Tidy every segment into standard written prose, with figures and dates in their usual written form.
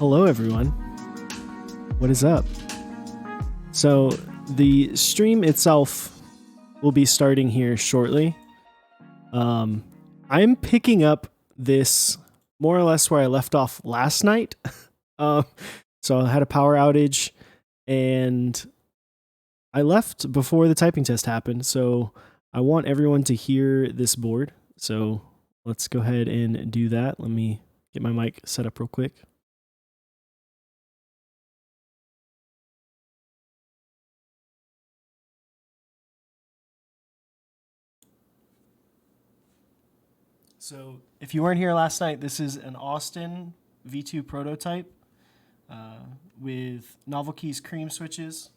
Hello, everyone. What is up? So, the stream itself will be starting here shortly. I'm picking up this more or less where I left off last night. So I had a power outage, and I left before the typing test happened, so I want everyone to hear this board. So let's go ahead and do that. Let me get my mic set up real quick. So if you weren't here last night, this is an Austin V2 prototype with Novel Keys cream switches.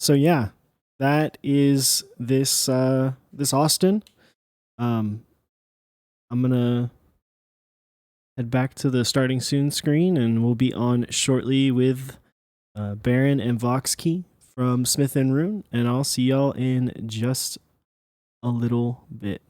So yeah, that is this this Austin. I'm gonna head back to the starting soon screen, and we'll be on shortly with Lbaron and Voxkey from Smith+Rune, and I'll see y'all in just a little bit.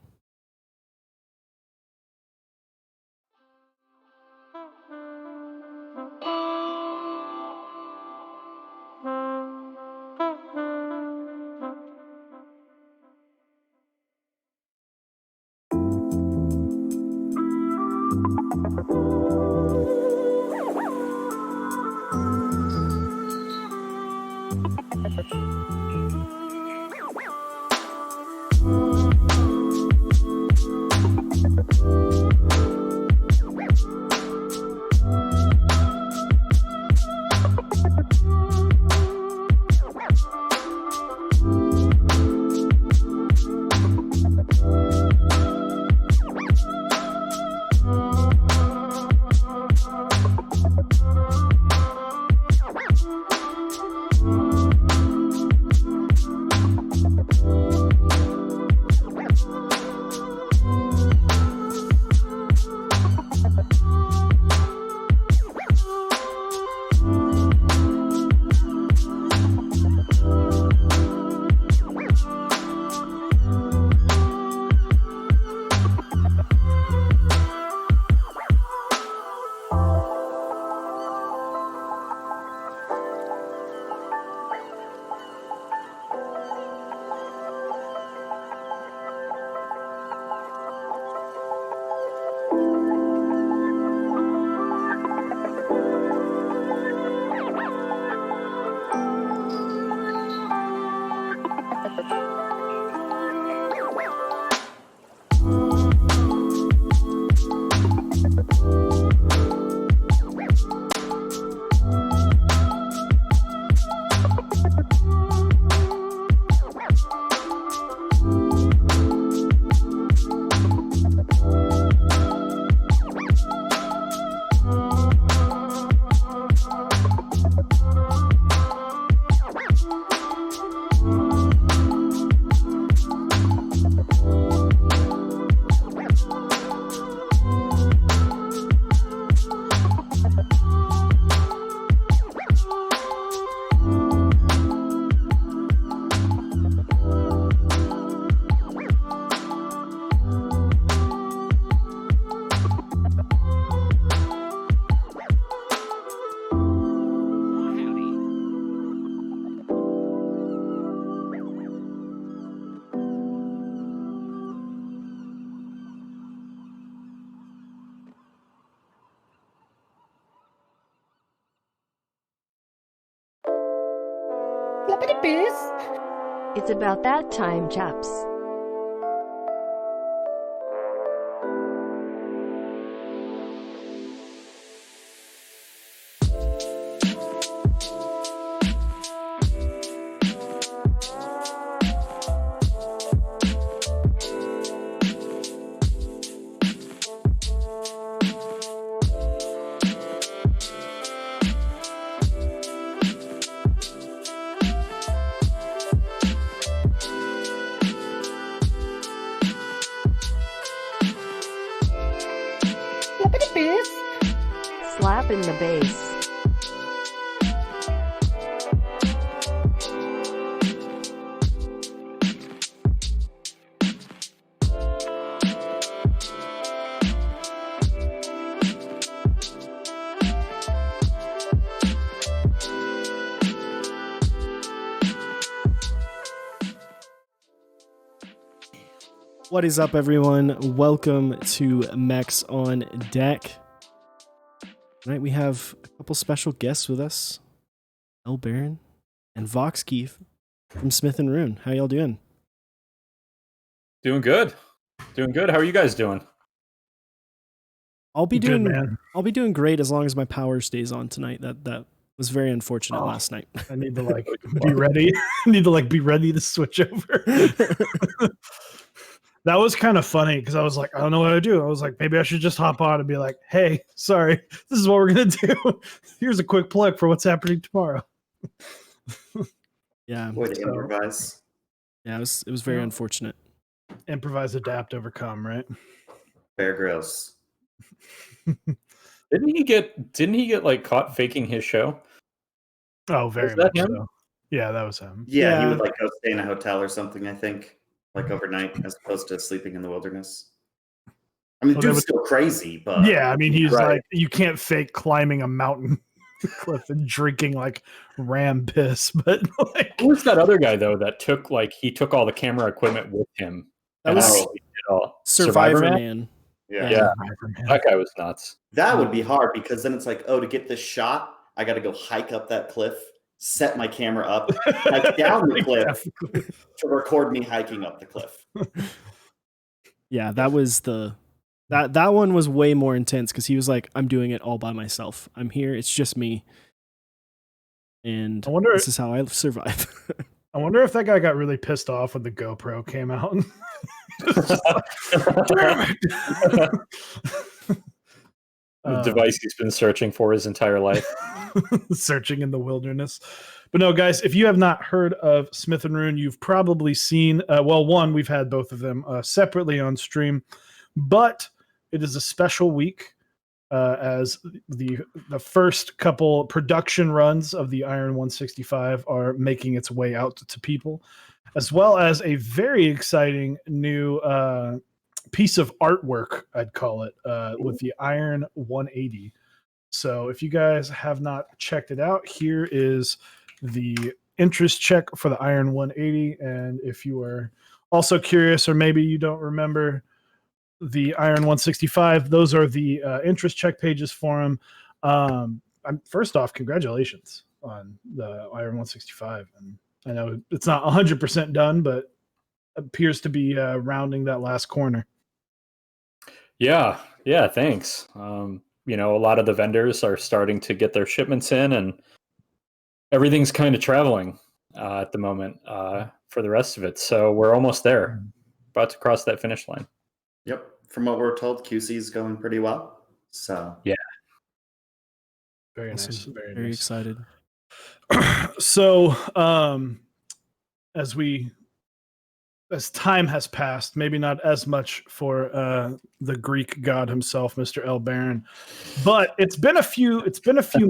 It's about that time, chaps. Slap in the bass. What is up, everyone? Welcome to Mechs on Deck. Tonight we have a couple special guests with us, Lbaron and Voxkey from Smith+Rune. How y'all doing? Doing good. Doing good. How are you guys doing? I'll be doing Good, man. I'll be doing great as long as my power stays on tonight. That was very unfortunate last night. I need to be ready. I need to be ready to switch over. That was kind of funny because I was like, I don't know what to do. I was like, maybe I should just hop on and be like, hey, sorry, this is what we're gonna do. Here's a quick plug for what's happening tomorrow. Yeah, Way to So- improvise. yeah, it was very Yeah. unfortunate. Improvise, adapt, overcome, right? Bear Grylls. Didn't he get like caught faking his show? Oh, very Was that much him? so. Yeah, that was him. Yeah, he Yeah. would like go stay in a hotel or something, I think, like overnight, as opposed to sleeping in the wilderness. I mean, Well, that dude's was- still crazy, but Yeah, I mean, he's Right. like, you can't fake climbing a mountain cliff and drinking like ram piss, but like, Who was that other guy though that took all the camera equipment with him? That and was actually did all- Survivor Man. yeah. Yeah. Man. That guy was nuts. That would be hard because then it's like, oh, to get this shot, I got to go hike up that cliff, set my camera up, hike down the cliff to record me hiking up the cliff. Yeah, that was that one was way more intense because he was like, I'm doing it all by myself. I'm here, it's just me. And I wonder- this is how I survive. I wonder if that guy got really pissed off when the GoPro came out. The device he's been searching for his entire life. Searching in the wilderness. But no, guys, if you have not heard of Smith+Rune, you've probably seen, one, we've had both of them separately on stream, but it is a special week as the first couple production runs of the Iron 165 are making its way out to people, as well as a very exciting new piece of artwork, I'd call it, with the Iron 180. So if you guys have not checked it out, here is the interest check for the Iron 180. And if you are also curious, or maybe you don't remember the Iron 165, those are the interest check pages for them. First off, congratulations on the Iron 165. And I know it's not 100% done, but appears to be rounding that last corner. Yeah, thanks. A lot of the vendors are starting to get their shipments in, and everything's kind of traveling at the moment for the rest of it. So we're almost there, about to cross that finish line. Yep. From what we're told, QC is going pretty well. So Yeah. Very nice. Awesome. Very Very nice. excited. So, as time has passed, maybe not as much for the Greek god himself, Mr. Lbaron, but it's been a few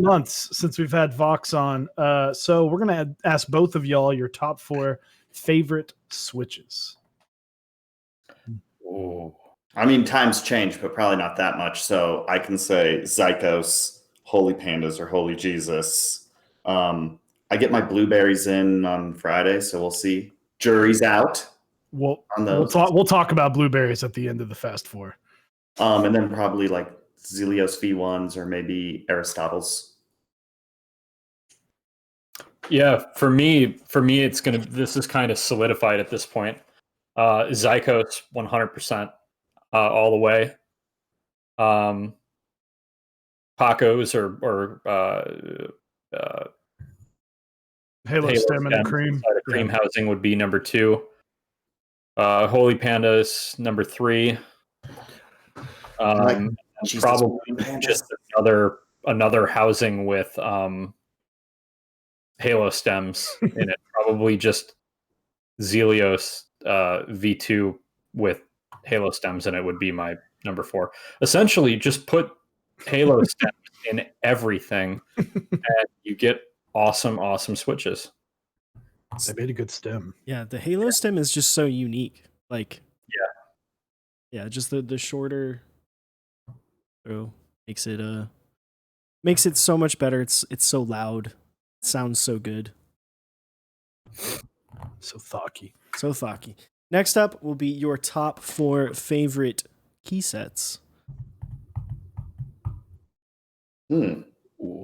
months since we've had Vox on. So we're gonna ask both of y'all your top 4 favorite switches. Ooh. I mean, times change, but probably not that much. So I can say Zykos, Holy Pandas, or Holy Jesus. I get my blueberries in on Friday, so we'll see. Jury's out We'll on those. we'll talk about blueberries at the end of the Fast Four. And then probably like Zelios V1s or maybe Aristotle's. Yeah, for me, this is kind of solidified at this point. Zykos 100%, all the way. Pacos or Halo stem and the cream. inside of cream housing would be number 2. Holy Pandas number 3. Jesus, Probably Pandas. just another housing with Halo stems in it. Probably just Zelios V2 with Halo stems in it would be my number 4. Essentially, just put Halo stems in everything, and you get awesome switches. They made a good stem. Yeah, the Halo stem is just so unique. Like, yeah, just the shorter throw makes it so much better. It's so loud. It sounds so good. So thocky. So thocky. Next up will be your top 4 favorite key sets.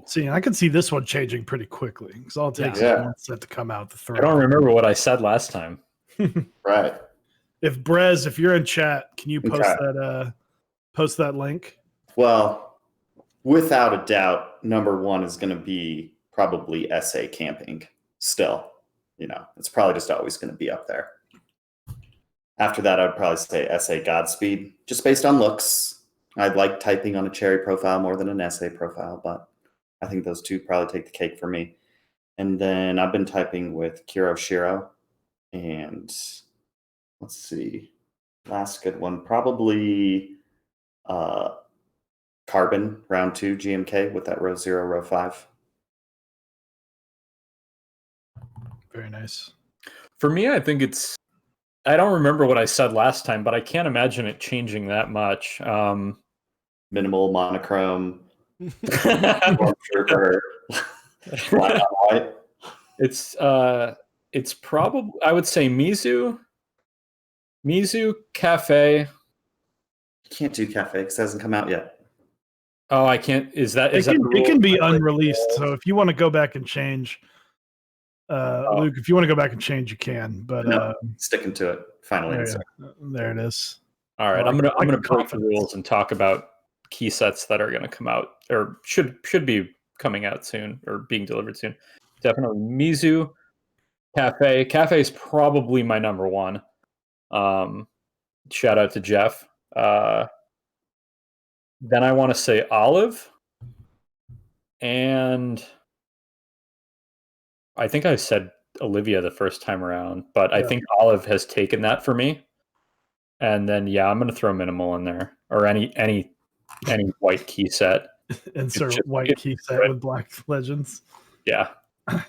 See, I can see this one changing pretty quickly because all it takes Yeah. is one set to come out the I throw. don't remember what I said last time. Right. If Brez, if you're in chat, can you post Okay. that link? Well, without a doubt, number 1 is going to be probably SA camping still. It's probably just always going to be up there. After that, I'd probably say SA Godspeed, just based on looks. I'd like typing on a cherry profile more than an SA profile, but I think those two probably take the cake for me. And then I've been typing with Kuroshiro. And let's see. Last good one, probably Carbon round 2 GMK with that row 0, row 5. Very nice. For me, I think I don't remember what I said last time, but I can't imagine it changing that much. Minimal monochrome. Stormtrooper, black on white. It's probably, I would say Mizu Cafe. You can't do Cafe because it hasn't come out yet. Oh, I can't. Is that It the can be rule? unreleased. So if you want to go back and change, Luke, if you want to go back and change, you can. But No, sticking to it. Final answer. there it is. All right, I like I'm the gonna break the confidence. rules and talk about key sets that are gonna come out or should be coming out soon or being delivered soon. Definitely Mizu Cafe. Cafe is probably my number one. Shout out to Jeff. Then I want to say Olive, and I think I said Olivia the first time around, but I think Olive has taken that for me. And then I'm gonna throw Minimal in there or any white key set. Insert white key set with black legends. Yeah.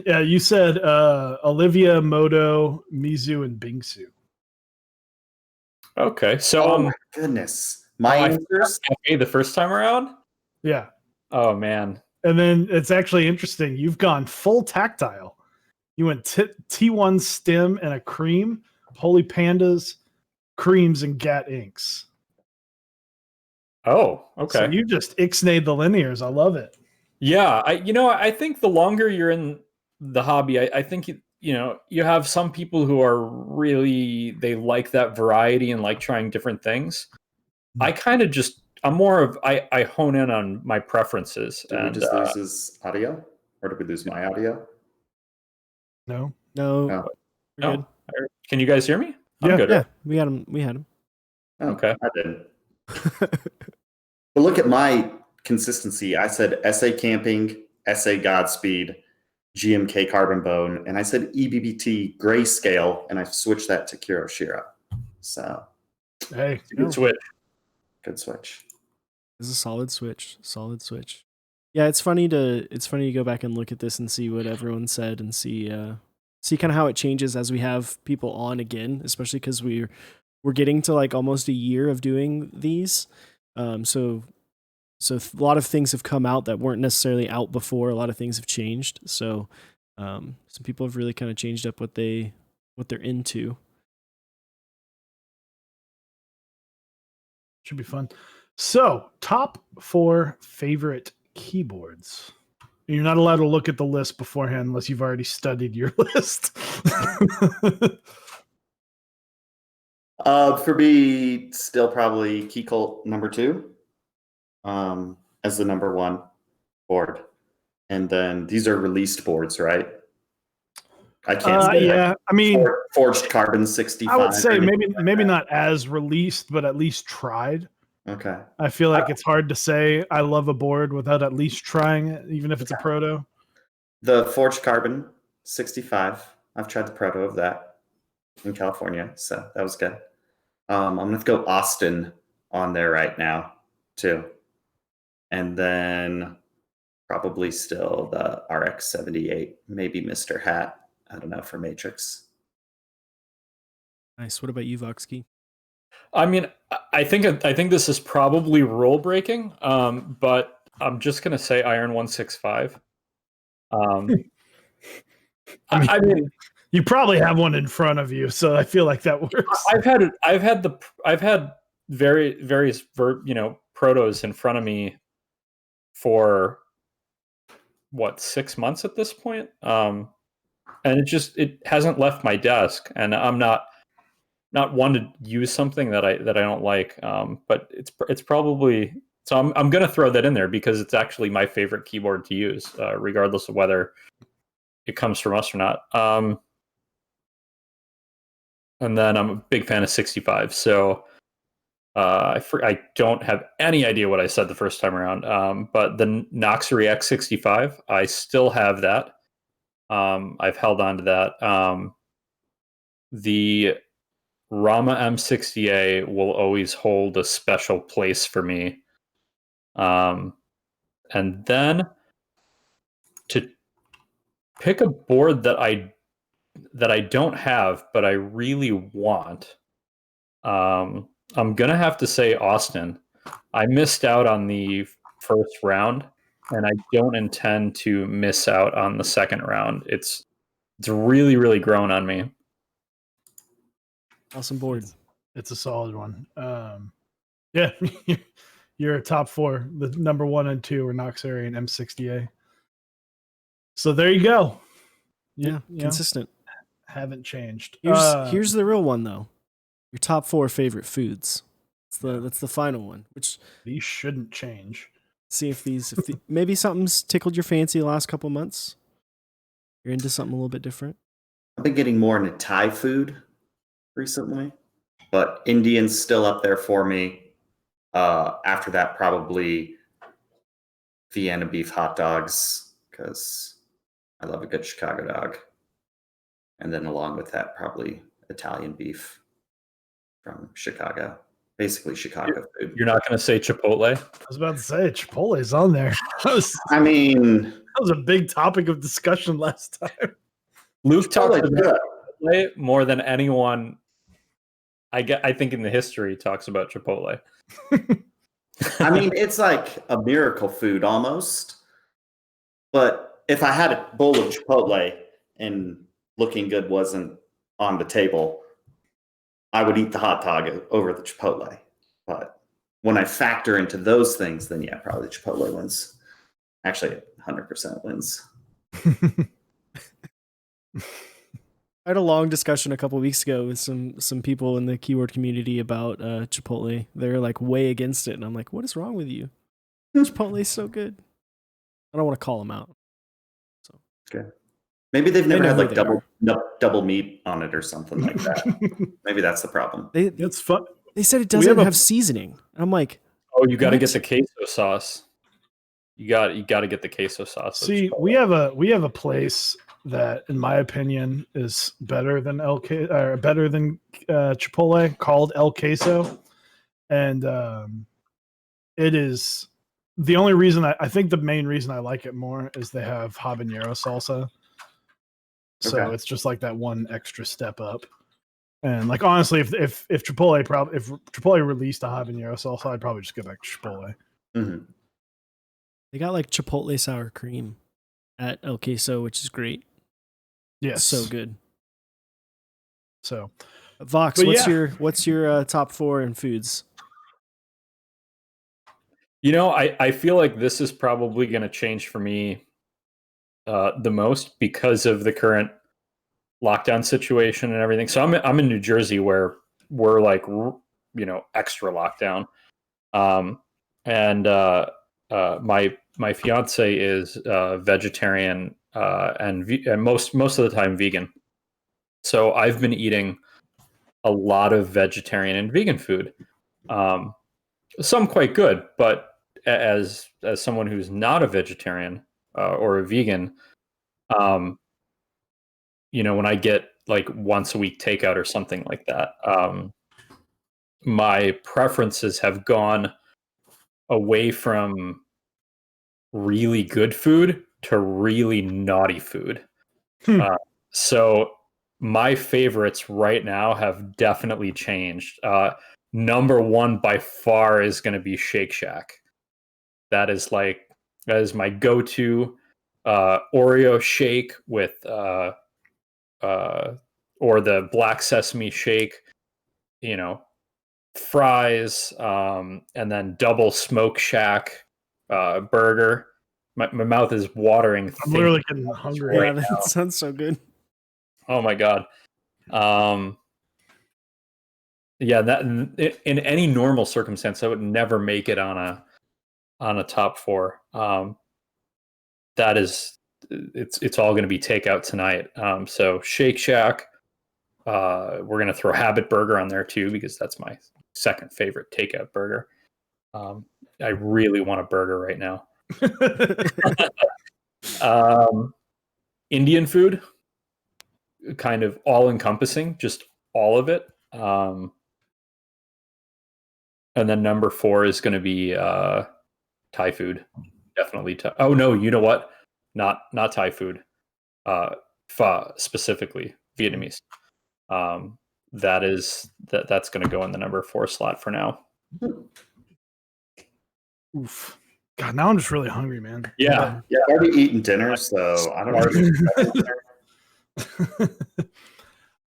Yeah, you said Olivia, Moto, Mizu, and Bingsu. Okay, so Oh my goodness. My answers. Cafe the first time around. Yeah. Oh man. And then it's actually interesting. You've gone full tactile. You went T1 stem and a cream, Holy Pandas, creams, and Gat inks. Oh, okay. So you just ixnayed the linears. I love it. Yeah, I think the longer you're in the hobby, I think you have some people who are really, they like that variety and like trying different things. I kind of I'm more of I hone in on my preferences. Did we just lose his audio, or did we lose my audio? No. No. We're good. Can you guys hear me? I'm good. Yeah, we had him. Oh, Okay. I didn't. But look at my consistency. I said SA Camping, SA Godspeed, GMK Carbon Bone, and I said EBBT Grayscale, and I switched that to Kuroshiro. So, Hey, Good switch. good switch. It's a solid switch. Yeah, it's funny to go back and look at this and see what everyone said and see kind of how it changes as we have people on again, especially because we're getting to like almost a year of doing these. So a lot of things have come out that weren't necessarily out before. A lot of things have changed. So some people have really kind of changed up what they're into. should be fun. So, top 4 favorite keyboards. You're not allowed to look at the list beforehand unless you've already studied your list. For me, still probably Key Cult number 2 as the number 1 board. And then these are released boards, right? I can't say yeah, I mean, Forged Carbon 65. I would say maybe not as released, but at least tried. Okay. I feel like it's hard to say I love a board without at least trying it, even if it's a proto. The Forged Carbon 65. I've tried the proto of that in California, so that was good. I'm going to have to go Austin on there right now, too. And then probably still the RX-78, maybe Mr. Hat. I don't know, for Matrix. Nice. What about you, Voxkey? I mean, I think this is probably rule breaking, but I'm just gonna say Iron 165. I mean, you probably have one in front of you, so I feel like that works. I've had various protos in front of me for what, 6 months at this point, and it hasn't left my desk, and I'm not one to use something that I don't like, but it's probably, so I'm gonna throw that in there because it's actually my favorite keyboard to use, regardless of whether it comes from us or not. And then I'm a big fan of 65, so I don't have any idea what I said the first time around, but the Noxery X65, I still have that. I've held on to that. The Rama M60A will always hold a special place for me. And then to pick a board that I don't have, but I really want, I'm gonna have to say Austin. I missed out on the first round, and I don't intend to miss out on the second round. It's really, really grown on me. Awesome board. It's a solid one. Yeah, your top four, the number 1 and 2 are Noxary and M60A. So there you go. Yeah, You know, consistent. haven't changed. Here's the real one though. Your top 4 favorite foods. That's the final one. Which these shouldn't change. see if maybe something's tickled your fancy the last couple months. You're into something a little bit different. I've been getting more into Thai food recently, but Indian's still up there for me. After that, probably Vienna beef hot dogs, because I love a good Chicago dog. And then along with that, probably Italian beef from Chicago. Basically Chicago food. You're not going to say Chipotle? I was about to say Chipotle's on there. I mean, that was a big topic of discussion last time. Luke talks Chipotle's about good. Chipotle more than anyone. I think in the history talks about Chipotle. I mean, it's like a miracle food almost. But if I had a bowl of Chipotle and looking good wasn't on the table, I would eat the hot dog over the Chipotle. But when I factor into those things, then yeah, probably Chipotle wins. Actually, 100% wins. I had a long discussion a couple weeks ago with some people in the keyword community about Chipotle. They're like way against it, and I'm like, "What is wrong with you? Chipotle's so good." I don't want to call them out. So Okay. Maybe they've never know had who like they double meat on it or something like that. Maybe that's the problem. That's fun. They said it We doesn't have have seasoning. And I'm like, Oh, you got to What? get the queso sauce. You got to get the queso sauce. with See, Chipotle. we have a place that, in my opinion, is better than Chipotle, called El Queso, and it is the only reason I think the main reason I like it more is they have habanero salsa, so Okay. it's just like that one extra step up. And like honestly, if Chipotle released a habanero salsa, I'd probably just go back to Chipotle. Mhm. they got like Chipotle sour cream at El Queso, which is great. Yes, So good. So Vox, But what's your top 4 in foods? You know, I feel like this is probably going to change for me the most because of the current lockdown situation and everything. So I'm in New Jersey where we're like extra lockdown, and my fiance is vegetarian and most of the time vegan. So I've been eating a lot of vegetarian and vegan food. Some quite good, but as someone who's not a vegetarian or a vegan, when I get like once a week takeout or something like that, my preferences have gone away from really good food to really naughty food. Hmm. So my favorites right now have definitely changed. Number 1 by far is going to be Shake Shack. That is my go-to Oreo shake with or the black sesame shake, fries, and then double Smoke Shack burger. My mouth is watering. I'm literally getting hungry. Right Yeah, that sounds so good. Oh my god. Yeah, that in any normal circumstance, I would never make it on a top 4. That is, it's all going to be takeout tonight. So Shake Shack. We're going to throw Habit Burger on there too because that's my second favorite takeout burger. I really want a burger right now. Indian food, kind of all encompassing, just all of it. And then number 4 is going to be Thai food. Definitely Thai. Oh no, you know what? Not Thai food. Pho specifically, Vietnamese. That's going to go in the number 4 slot for now. Oof. God, now I'm just really hungry, man. Yeah. Yeah, I've already eaten dinner, so I don't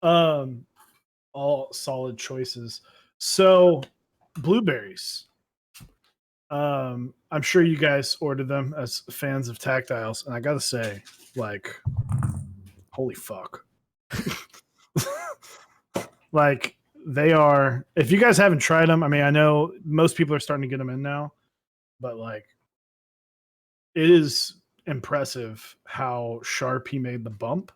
know. All solid choices. So, blueberries. I'm sure you guys ordered them as fans of tactiles, and I gotta say, like, holy fuck. Like, they are, if you guys haven't tried them, I mean, I know most people are starting to get them in now, but like, it is impressive how sharp he made the bump.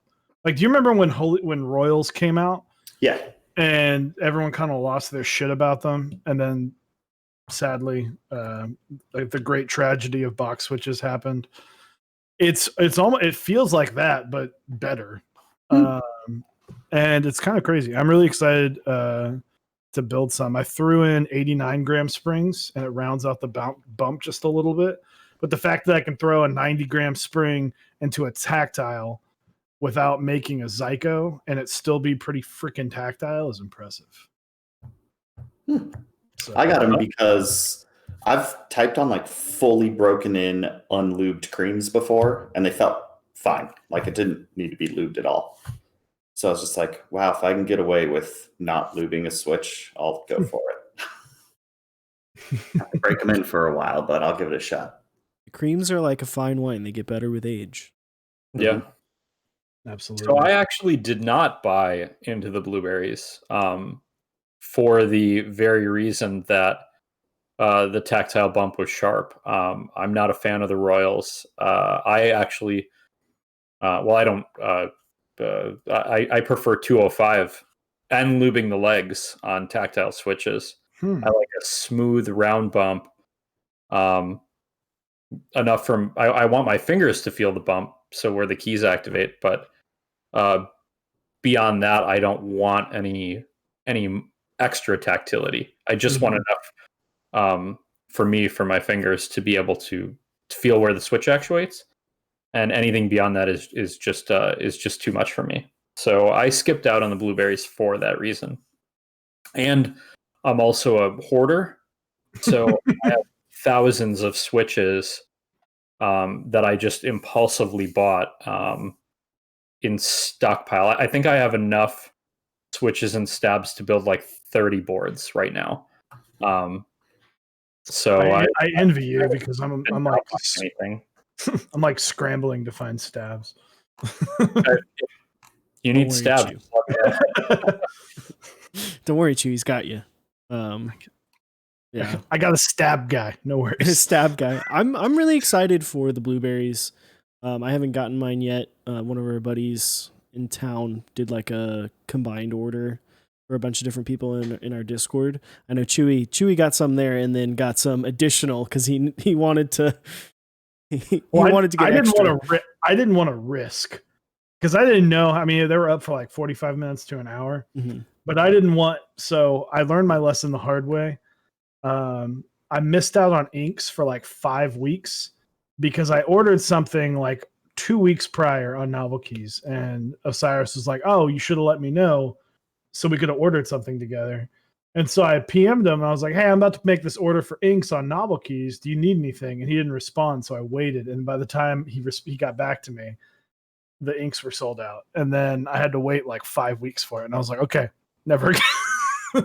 Like, do you remember when Royals came out? Yeah. And everyone kind of lost their shit about them, and then sadly, like the great tragedy of box switches happened. It's almost, it feels like that, but better. And it's kind of crazy. I'm really excited to build some. I threw in 89 gram springs, and it rounds out the bump just a little bit. But the fact that I can throw a 90 gram spring into a tactile without making a Zyko and it still be pretty freaking tactile is impressive. So, I got them because I've typed on like fully broken in unlubed creams before, and they felt fine. Like it didn't need to be lubed at all. So I was just like, wow, if I can get away with not lubing a switch, I'll go for it. I break them in for a while, but I'll give it a shot. Creams are like a fine wine. They get better with age. Yeah. Absolutely. So I actually did not buy into the blueberries for the very reason that the tactile bump was sharp. I'm not a fan of the Royals. I actually, I don't. I prefer 205 and lubing the legs on tactile switches. I like a smooth round bump. Enough from I want my fingers to feel the bump, so where the keys activate, but beyond that, I don't want any extra tactility. I just want enough for my fingers to be able to feel where the switch actuates, and anything beyond that is just too much for me. So I skipped out on the blueberries for that reason. And I'm also a hoarder, so I have thousands of switches that I just impulsively bought in stockpile. I think I have enough switches and stabs to build like 30 boards right now. So I envy you because I'm like anything. I'm like scrambling to find stabs. You need stabs. Don't worry, Chew. He's got you. Yeah, I got a stab guy. No worries. Stab guy. I'm really excited for the blueberries. I haven't gotten mine yet. One of our buddies in town did like a combined order for a bunch of different people in our Discord. I know Chewy got some there and then got some additional because he wanted to. He wanted to get extra. I didn't want to risk because I didn't know. I mean, they were up for like 45 minutes to an hour, but I didn't want. So I learned my lesson the hard way. I missed out on inks for like 5 weeks because I ordered something like 2 weeks prior on Novel Keys, and Osiris was like, "Oh, you should have let me know, so we could have ordered something together." And so I PM'd him. And I was like, "Hey, I'm about to make this order for inks on Novel Keys. Do you need anything?" And he didn't respond, so I waited. And by the time he got back to me, the inks were sold out. And then I had to wait like 5 weeks for it. And I was like, "Okay, never again."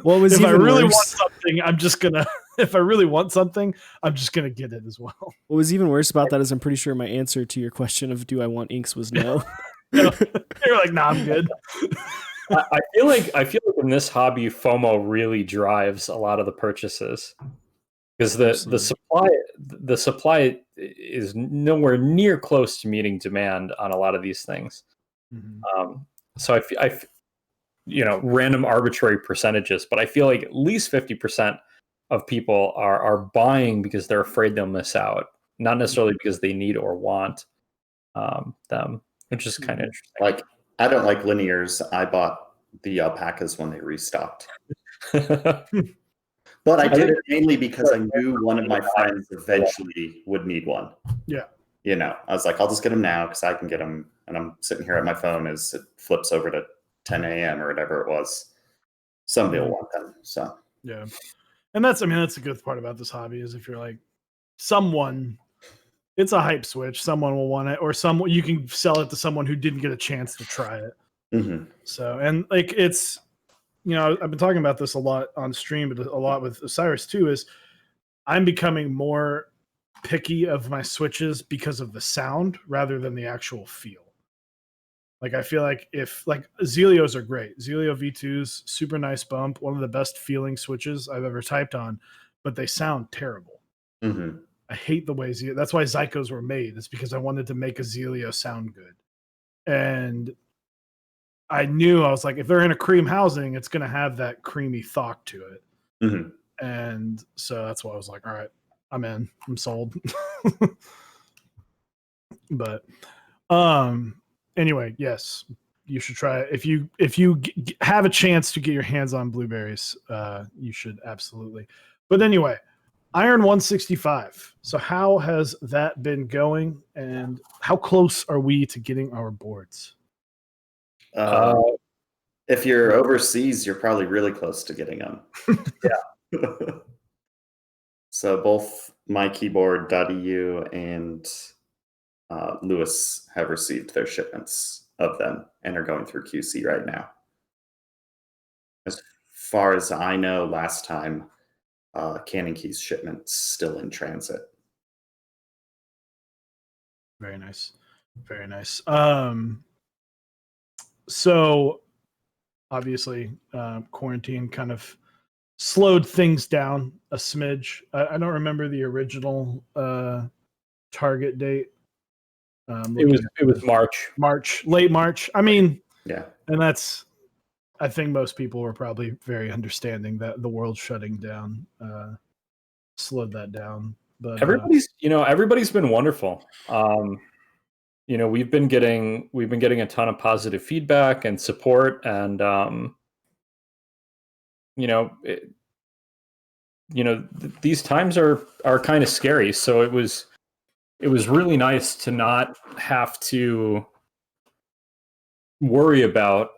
What was if I really worse? want something, I'm just gonna. If I really want something, I'm just gonna get it as well. What was even worse about that is I'm pretty sure my answer to your question of do I want inks was no. You're like, "Nah, I'm good." I feel like in this hobby, FOMO really drives a lot of the purchases because the supply is nowhere near close to meeting demand on a lot of these things. So I random arbitrary percentages, but I feel like at least 50% of people are buying because they're afraid they'll miss out, not necessarily because they need or want them. which is kind of interesting. Like, I don't like linears. I bought the alpacas when they restocked. But I did it mainly because I knew one of my friends eventually would need one. Yeah. You know, I was like, I'll just get them now because I can get them. And I'm sitting here at my phone as it flips over to 10 a.m. or whatever it was. Somebody will want them. So, yeah. And that's the good part about this hobby is if you're like someone, it's a hype switch. Someone will want it, or someone you can sell it to someone who didn't get a chance to try it. mhm. So, and like it's, I've been talking about this a lot on stream, but a lot with Osiris too, is I'm becoming more picky of my switches because of the sound rather than the actual feel. Like I feel like Zelios are great. Zelio V2s, super nice bump, one of the best feeling switches I've ever typed on, but they sound terrible. Mhm. I hate the way that's why Zycos were made. It's because I wanted to make a Zelio sound good. And I knew, I was like, if they're in a cream housing, it's going to have that creamy thok to it. Mhm. And so that's why I was like, all right, I'm in. I'm sold. But anyway, yes, you should try it. If you have a chance to get your hands on blueberries, you should absolutely. But anyway, Iron 165. So how has that been going, and how close are we to getting our boards? If you're overseas, you're probably really close to getting them. Yeah. So both my keyboard.eu and Lewis have received their shipments of them and are going through QC right now. As far as I know, last time, Cannon Keys shipments still in transit. Very nice. Very nice. So obviously, quarantine kind of slowed things down a smidge. I don't remember the original target date. It was March. Late March. I mean, Yeah. and I think most people were probably very understanding that the world shutting down slowed that down. But everybody's been wonderful. We've been getting a ton of positive feedback and support, and these times are kind of scary. So it was really nice to not have to worry about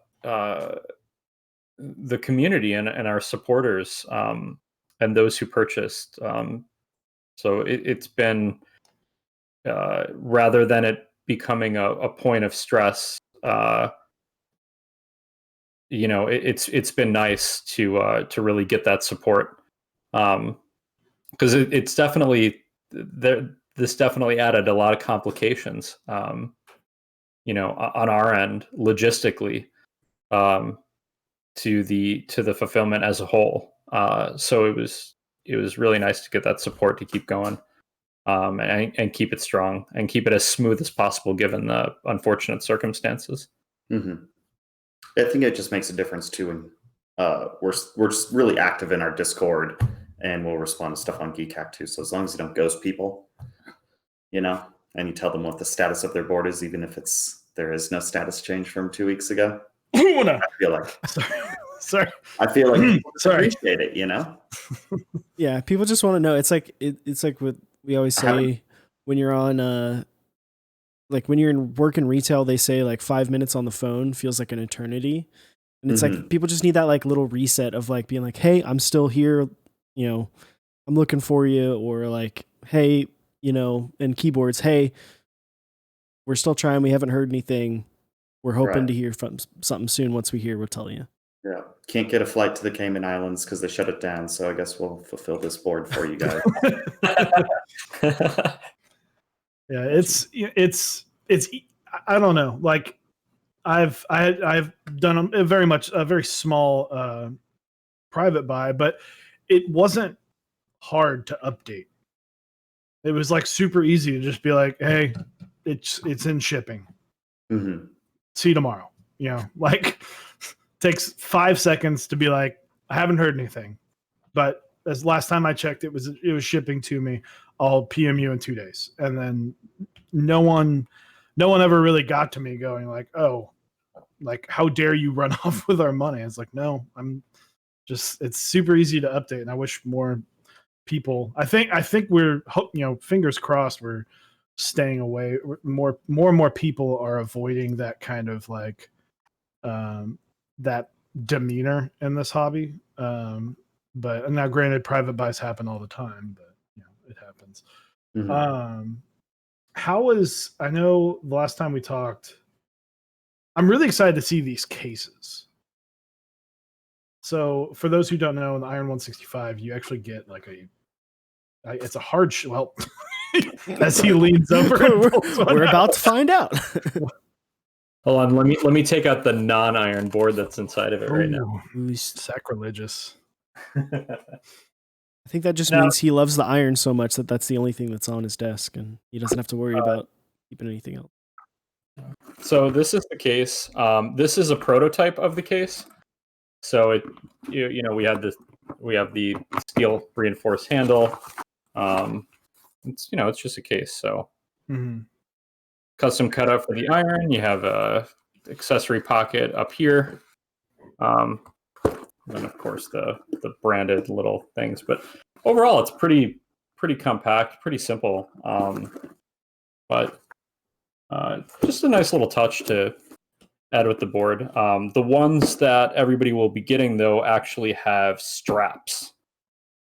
the community and our supporters and those who purchased. So it's been rather than it becoming a point of stress. It's been nice to really get that support, because it's definitely there. This definitely added a lot of complications, on our end logistically, to the fulfillment as a whole. So it was really nice to get that support to keep going, and keep it strong and keep it as smooth as possible given the unfortunate circumstances. Mm-hmm. I think it just makes a difference too. And we're just really active in our Discord, and we'll respond to stuff on Geek Hack too. So as long as you don't ghost people, and you tell them what the status of their board is, even if there is no status change from 2 weeks ago. I feel like sorry. I feel like people appreciate it, Yeah, people just want to know. It's like what we always say when you're on like when you're in work in retail, they say like 5 minutes on the phone feels like an eternity. And it's like people just need that like little reset of like being like, hey, I'm still here, I'm looking for you, or like, hey, and keyboards, hey, we're still trying, we haven't heard anything. We're hoping to hear from something soon. Once we hear, we'll tell you. Yeah. Can't get a flight to the Cayman Islands because they shut it down. So I guess we'll fulfill this board for you guys. Yeah, it's I don't know. Like I've done a very small private buy, but it wasn't hard to update. It was like super easy to just be like, hey, it's in shipping. Mm-hmm. See you tomorrow. Like takes 5 seconds to be like, I haven't heard anything, but as last time I checked, it was shipping to me. I'll PM you in 2 days. And then no one no one ever really got to me going like, oh, like how dare you run off with our money? It's like, no, it's super easy to update, and I wish more people. I think we're fingers crossed we're staying away. More and more people are avoiding that kind of like that demeanor in this hobby. But now, granted, private buys happen all the time, but it happens. Mhm. I know the last time we talked, I'm really excited to see these cases. So for those who don't know, in the Iron 165, you actually get like it's a hard well, as he leans over. We're about to find out. Hold on, let me take out the non-iron board that's inside of it right now. Ooh, sacrilegious. I think that just Now- means he loves the iron so much that that's the only thing that's on his desk, and he doesn't have to worry about keeping anything else. So this is the case. This is a prototype of the case. So we have the steel reinforced handle. It's just a case. So custom cutout for the iron. You have a accessory pocket up here. And then of course the branded little things. But overall, it's pretty compact, pretty simple. But just a nice little touch to add with the board. The ones that everybody will be getting, though, actually have straps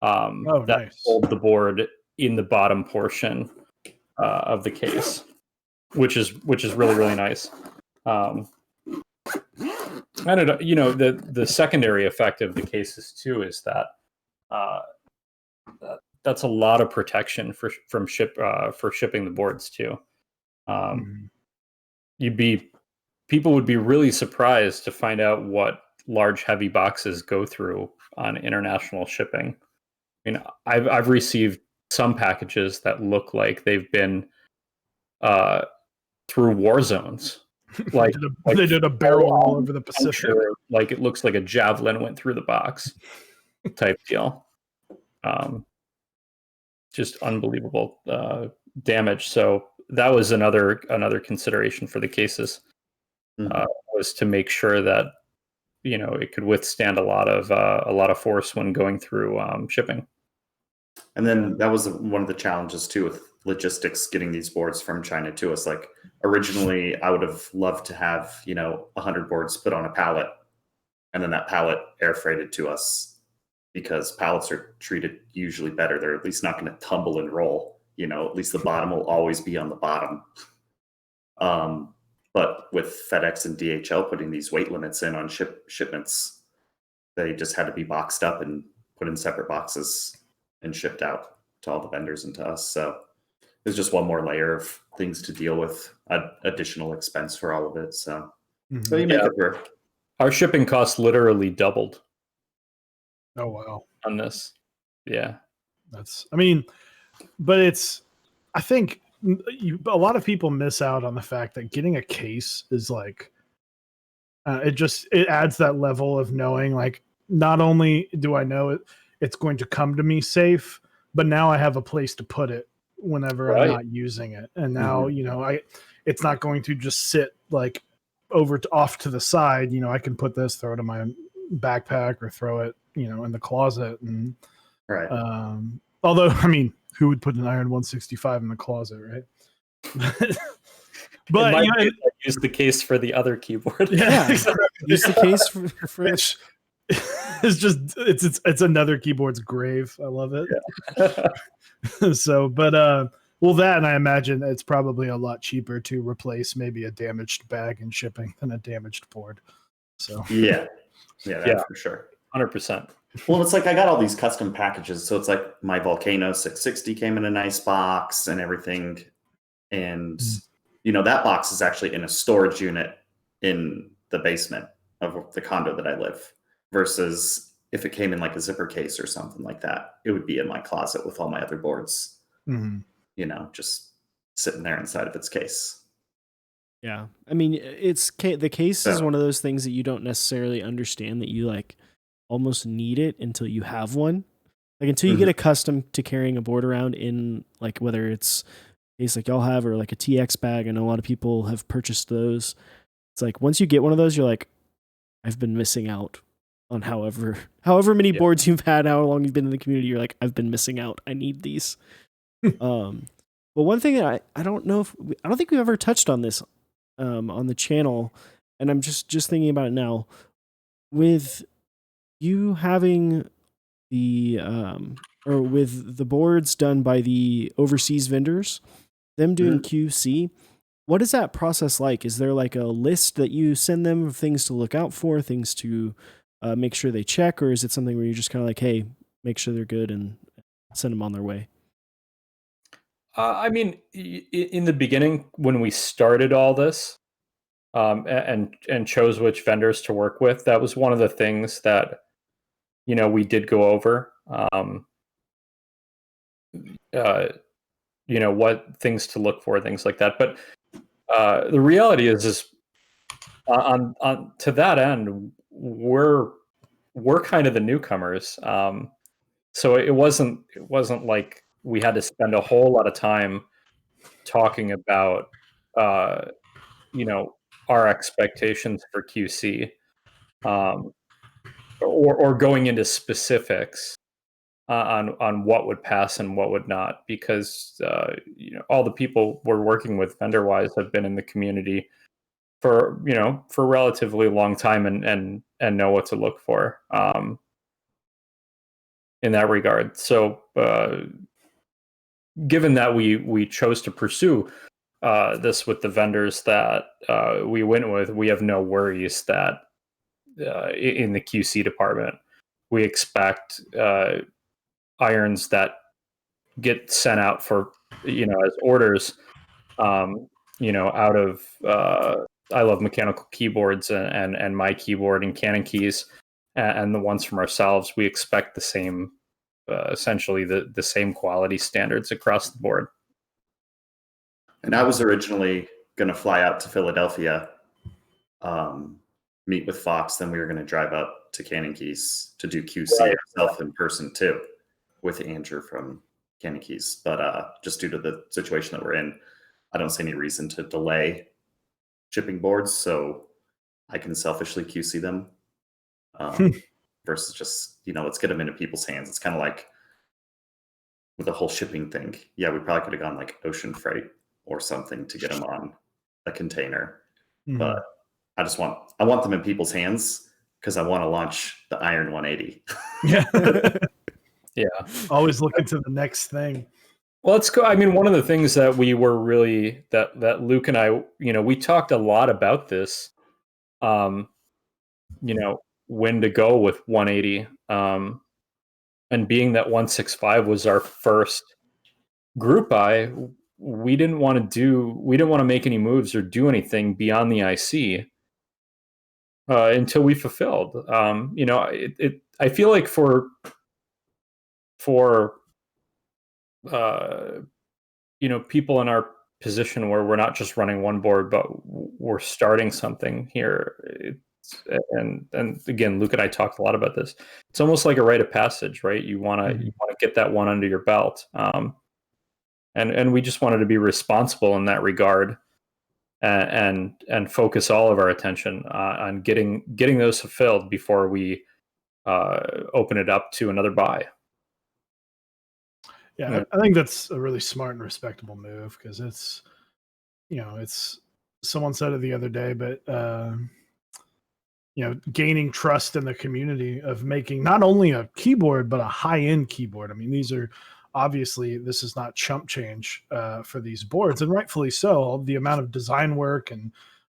that nice. hold the board in the bottom portion of the case, which is really, really nice. And the secondary effect of the cases too is that that's a lot of protection for shipping the boards too. People would be really surprised to find out what large, heavy boxes go through on international shipping. I mean, I've received some packages that look like they've been through war zones. Like they did a barrel all over the Pacific. Like it looks like a javelin went through the box type deal. Just unbelievable damage. So that was another consideration for the cases. Was to make sure that it could withstand a lot of force when going through shipping. And then that was one of the challenges too with logistics, getting these boards from China to us. Like originally, I would have loved to have 100 boards put on a pallet, and then that pallet air freighted to us, because pallets are treated usually better. They're at least not going to tumble and roll. At least the bottom will always be on the bottom. But with FedEx and DHL putting these weight limits in on shipments, they just had to be boxed up and put in separate boxes and shipped out to all the vendors and to us. So there's just one more layer of things to deal with, additional expense for all of it. So but you make it work. Our shipping costs literally doubled. Oh wow! On this, yeah. I think a lot of people miss out on the fact that getting a case is like it adds that level of knowing, like, not only do I know it's going to come to me safe, but now I have a place to put it whenever I'm not using it. And now it's not going to just sit like off to the side. I can put this, throw it in my backpack, or throw it in the closet. And although, I mean, who would put an Iron 165 in the closet, right? But use the case for the other keyboard. Yeah, use the case for it's it's another keyboard's grave. I love it. Yeah. So, but that, and I imagine it's probably a lot cheaper to replace maybe a damaged bag in shipping than a damaged board. So yeah, for sure, 100%. Well, it's like I got all these custom packages, so it's like my Volcano 660 came in a nice box and everything, and that box is actually in a storage unit in the basement of the condo that I live, versus if it came in like a zipper case or something like that, it would be in my closet with all my other boards, just sitting there inside of its case. Yeah, I mean, the case is one of those things that you don't necessarily understand, that you like almost need it until you have one. Like until you get accustomed to carrying a board around in, like, whether it's case like y'all have, or like a TX bag. I know a lot of people have purchased those. It's like once you get one of those, you're like, I've been missing out on however many boards you've had, how long you've been in the community. You're like, I've been missing out. I need these. But one thing that I don't know if I don't think we've ever touched on this on the channel, and I'm just thinking about it now. With you having the or with the boards done by the overseas vendors, them doing QC, what is that process like? Is there like a list that you send them of things to look out for, things to make sure they check, or is it something where you're just kind of like, hey, make sure they're good and send them on their way? I mean, in the beginning, when we started all this, and chose which vendors to work with, that was one of the things that we did go over. What things to look for, things like that. But the reality is on to that end, we're kind of the newcomers. So it wasn't like we had to spend a whole lot of time talking about our expectations for QC, or going into specifics on what would pass and what would not, because all the people we're working with vendor wise have been in the community for a relatively long time and know what to look for in that regard. So given that we chose to pursue this with the vendors that we went with, we have no worries that in the QC department we expect irons that get sent out for as orders out of I Love Mechanical Keyboards and my keyboard and Canon keys, and the ones from ourselves, we expect the same essentially the same quality standards across the board. And I was originally going to fly out to Philadelphia, meet with Fox, then we were going to drive up to Canon Keys to do QC ourselves in person too, with Andrew from Canon Keys. But just due to the situation that we're in, I don't see any reason to delay shipping boards, so I can selfishly QC them versus just, let's get them into people's hands. It's kind of like with the whole shipping thing. Yeah, we probably could have gone like ocean freight or something to get them on a container. But I want them in people's hands because I want to launch the Iron 180. Yeah. Yeah. Always looking to the next thing. Well, let's go. I mean, one of the things that we were really that Luke and I, we talked a lot about this, when to go with 180, and being that 165 was our first group buy, we didn't want to make any moves or do anything beyond the IC until we fulfilled. I feel like for people in our position where we're not just running one board, but we're starting something here. And again, Luke and I talked a lot about this. It's almost like a rite of passage, right? You want to get that one under your belt, and we just wanted to be responsible in that regard, and focus all of our attention on getting those fulfilled before we open it up to another buy. Yeah, I think that's a really smart and respectable move, because it's someone said it the other day, but gaining trust in the community of making not only a keyboard but a high-end keyboard. I mean, this is not chump change for these boards, and rightfully so. The amount of design work, and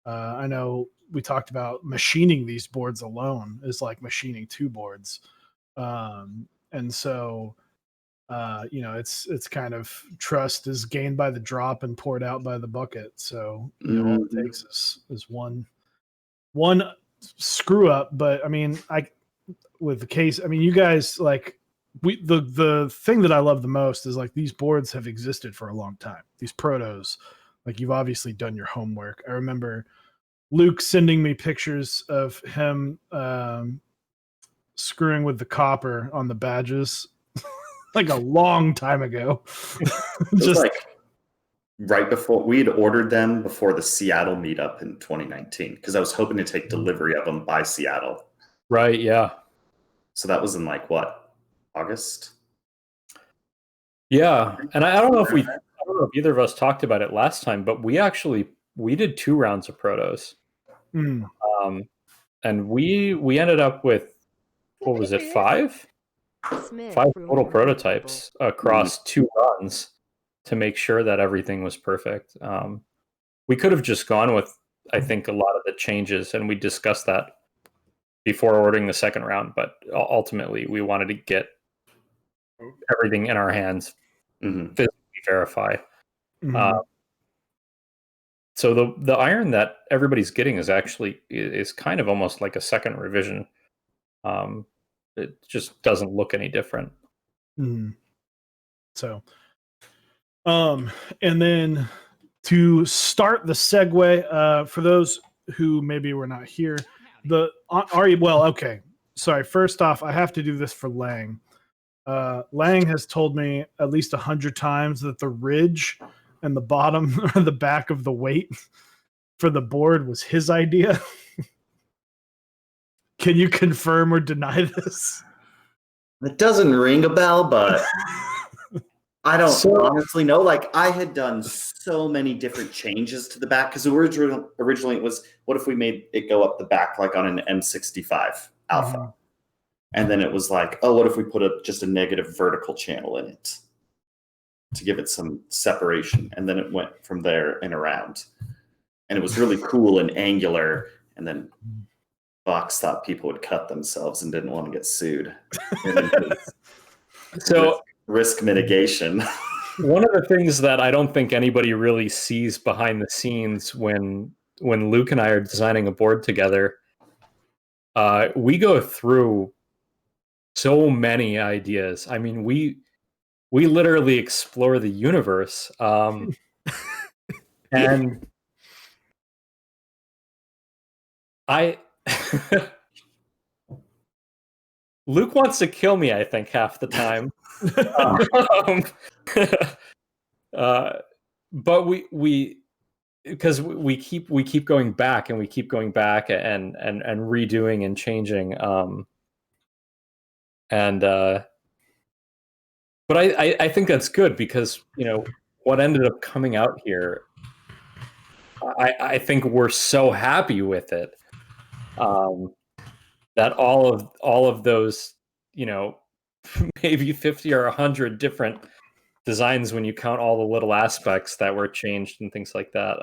I know we talked about machining these boards alone is like machining two boards, and so it's kind of trust is gained by the drop and poured out by the bucket. So all it takes is one screw up. But I mean, with the case, I mean, you guys, like, the thing that I love the most is, like, these boards have existed for a long time. These protos, like, you've obviously done your homework. I remember Luke sending me pictures of him screwing with the copper on the badges like a long time ago. Just like right before we had ordered them before the Seattle meetup in 2019 because I was hoping to take delivery of them by Seattle. Right. Yeah. So that was in like what, August? Yeah. And I don't know if either of us talked about it last time, but we did 2 rounds of protos. Mm. And we ended up with, what was it, 5? Smith, 5 Rune total and prototypes across 2 runs to make sure that everything was perfect. We could have just gone with, I think, a lot of the changes, and we discussed that before ordering the second round, but ultimately we wanted to get everything in our hands, physically verify. So the iron that everybody's getting is kind of almost like a second revision. It just doesn't look any different. So, and then to start the segue, for those who maybe were not here, okay. Sorry. First off, I have to do this for Lang. Lang has told me at least 100 times that the ridge and the bottom or the back of the weight for the board was his idea. Can you confirm or deny this? It doesn't ring a bell, but I don't honestly know. Like, I had done so many different changes to the back because originally it was, what if we made it go up the back like on an M65 Alpha? And then it was like, oh, what if we put just a negative vertical channel in it to give it some separation? And then it went from there and around. And it was really cool and angular. And then Vox thought people would cut themselves and didn't want to get sued. So risk mitigation. One of the things that I don't think anybody really sees behind the scenes when Luke and I are designing a board together, we go through so many ideas. I mean, we literally explore the universe. And Luke wants to kill me, I think, half the time. But because we keep going back and we keep going back and redoing and changing. But I think that's good because, what ended up coming out here, I think we're so happy with it. That all of those, maybe 50 or 100 different designs when you count all the little aspects that were changed and things like that.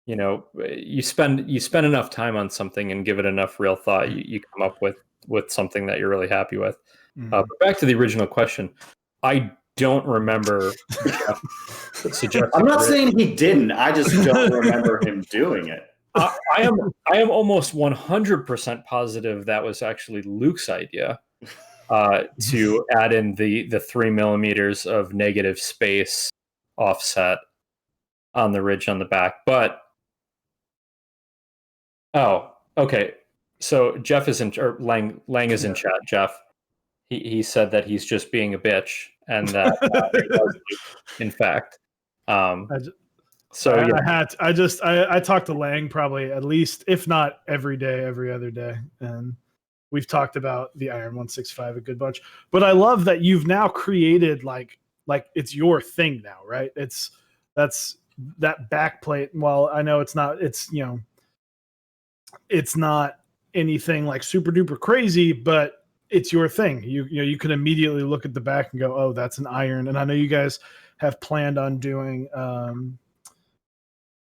You spend enough time on something and give it enough real thought, you come up with something that you're really happy with. But back to the original question, I don't remember Jeff suggesting. I'm not saying he didn't. I just don't remember him doing it. I am almost 100% positive that was actually Luke's idea, to add in the 3 millimeters of negative space offset on the ridge on the back. But okay. So Jeff is Lang is in chat. Jeff, he said that he's just being a bitch, and that it was Luke, in fact. I talk to Lang probably at least, if not every day, every other day, and we've talked about the Iron 165 a good bunch. But I love that you've now created like it's your thing now, right? That's that back plate. Well, I know it's not anything like super duper crazy, but it's your thing. You can immediately look at the back and go, oh, that's an iron. And I know you guys have planned on doing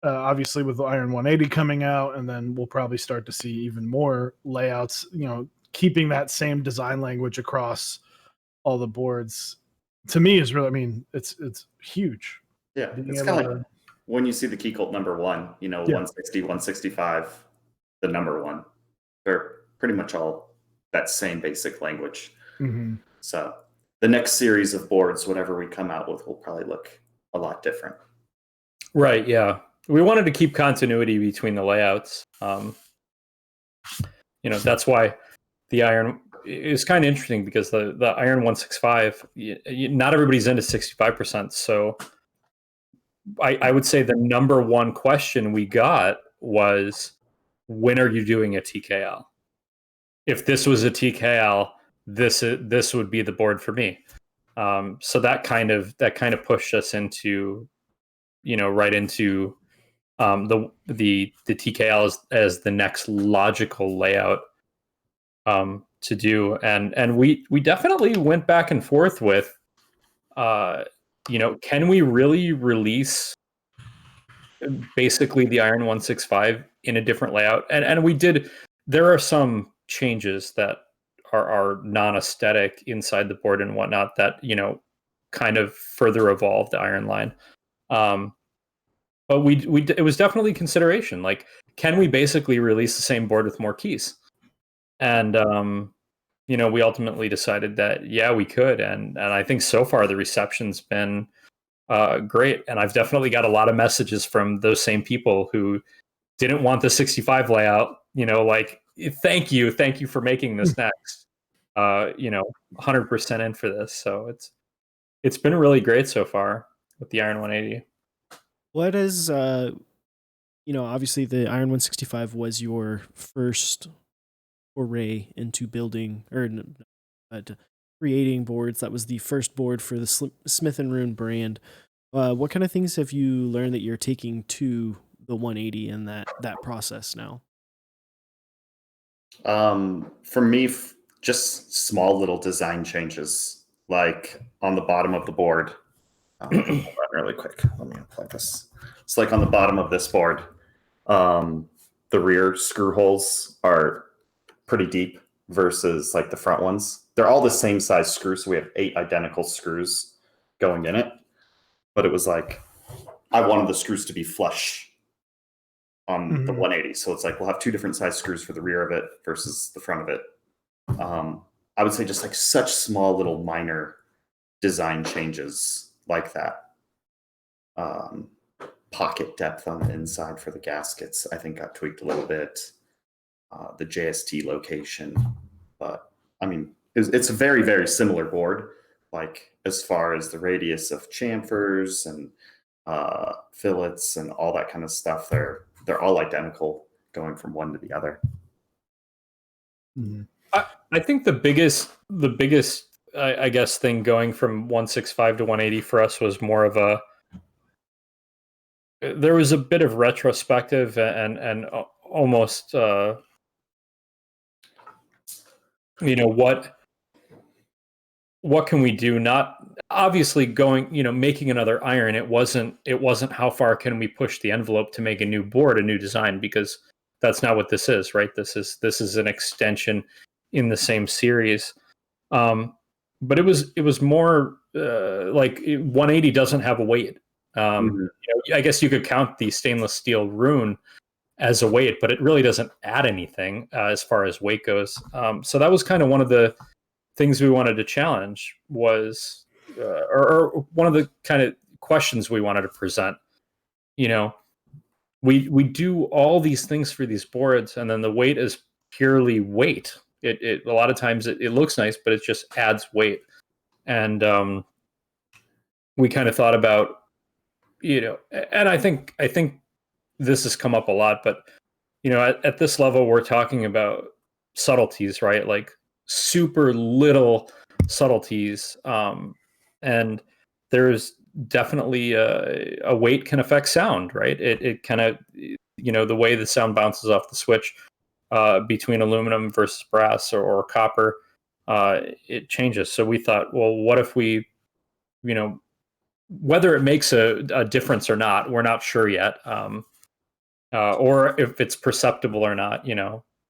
obviously with the Iron 180 coming out, and then we'll probably start to see even more layouts, keeping that same design language across all the boards. To me is really, it's huge. Yeah, it's kind of like when you see the key cult number 1, 160, 165, the number 1, they're pretty much all that same basic language. So the next series of boards, whatever we come out with, will probably look a lot different. Right, yeah. We wanted to keep continuity between the layouts. That's why the Iron is kind of interesting, because the Iron 165, not everybody's into 65%. So I would say the number one question we got was, when are you doing a TKL? If this was a TKL, this would be the board for me. So that kind of pushed us into, right into the TKL as the next logical layout to do, and we definitely went back and forth with, can we really release basically the Iron 165 in a different layout? And we did. There are some changes that are non-aesthetic inside the board and whatnot that kind of further evolved the Iron line. But it was definitely consideration. Like, can we basically release the same board with more keys? And we ultimately decided that yeah, we could. And I think so far the reception's been great. And I've definitely got a lot of messages from those same people who didn't want the 65 layout. Like, thank you for making this next. 100% in for this. So it's been really great so far with the Iron 180. What is obviously the Iron 165 was your first foray into building creating boards. That was the first board for the Smith+Rune brand. What kind of things have you learned that you're taking to the 180 in that process now? For me, just small little design changes, like on the bottom of the board. Really quick, let me unplug this. It's like on the bottom of this board, the rear screw holes are pretty deep versus like the front ones. They're all the same size screws, so we have 8 identical screws going in it. But it was like, I wanted the screws to be flush on the 180. So it's like, we'll have 2 different size screws for the rear of it versus the front of it. I would say just like such small little minor design changes like that. Pocket depth on the inside for the gaskets, I think, got tweaked a little bit. The JST location, but I mean, it's a very, very similar board. Like, as far as the radius of chamfers and fillets and all that kind of stuff, they're all identical going from one to the other. Mm-hmm. I think the biggest I guess thing going from 165 to 180 for us was more of there was a bit of retrospective and almost what can we do? Not obviously going, making another iron. It wasn't how far can we push the envelope to make a new board, a new design, because that's not what this is, right? This is an extension in the same series. But it was more like 180 doesn't have a weight. I guess you could count the stainless steel rune as a weight, but it really doesn't add anything as far as weight goes. So that was kind of one of the things we wanted to challenge was, or one of the kind of questions we wanted to present. We do all these things for these boards, and then the weight is purely weight. It a lot of times it looks nice, but it just adds weight. And we kind of thought about, and I think this has come up a lot, but at this level we're talking about subtleties, right? Like super little subtleties, and there's definitely a weight can affect sound, right? It kind of, the way the sound bounces off the switch between aluminum versus brass or copper, it changes. So we thought, well, what if we, whether it makes a difference or not, we're not sure yet, or if it's perceptible or not.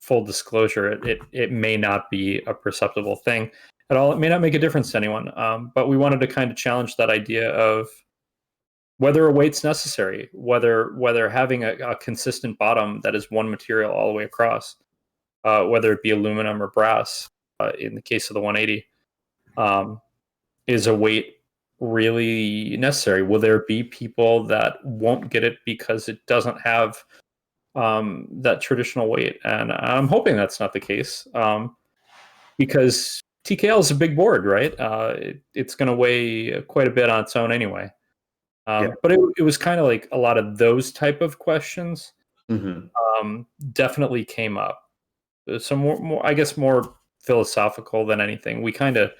Full disclosure, it may not be a perceptible thing at all. It may not make a difference to anyone, but we wanted to kind of challenge that idea of whether a weight's necessary, whether having a consistent bottom that is one material all the way across, whether it be aluminum or brass, in the case of the 180, is a weight really necessary? Will there be people that won't get it because it doesn't have that traditional weight? And I'm hoping that's not the case, because TKL is a big board, right? It's going to weigh quite a bit on its own anyway. But it was kind of like a lot of those type of questions definitely came up. Some more, I guess, more philosophical than anything. We kind of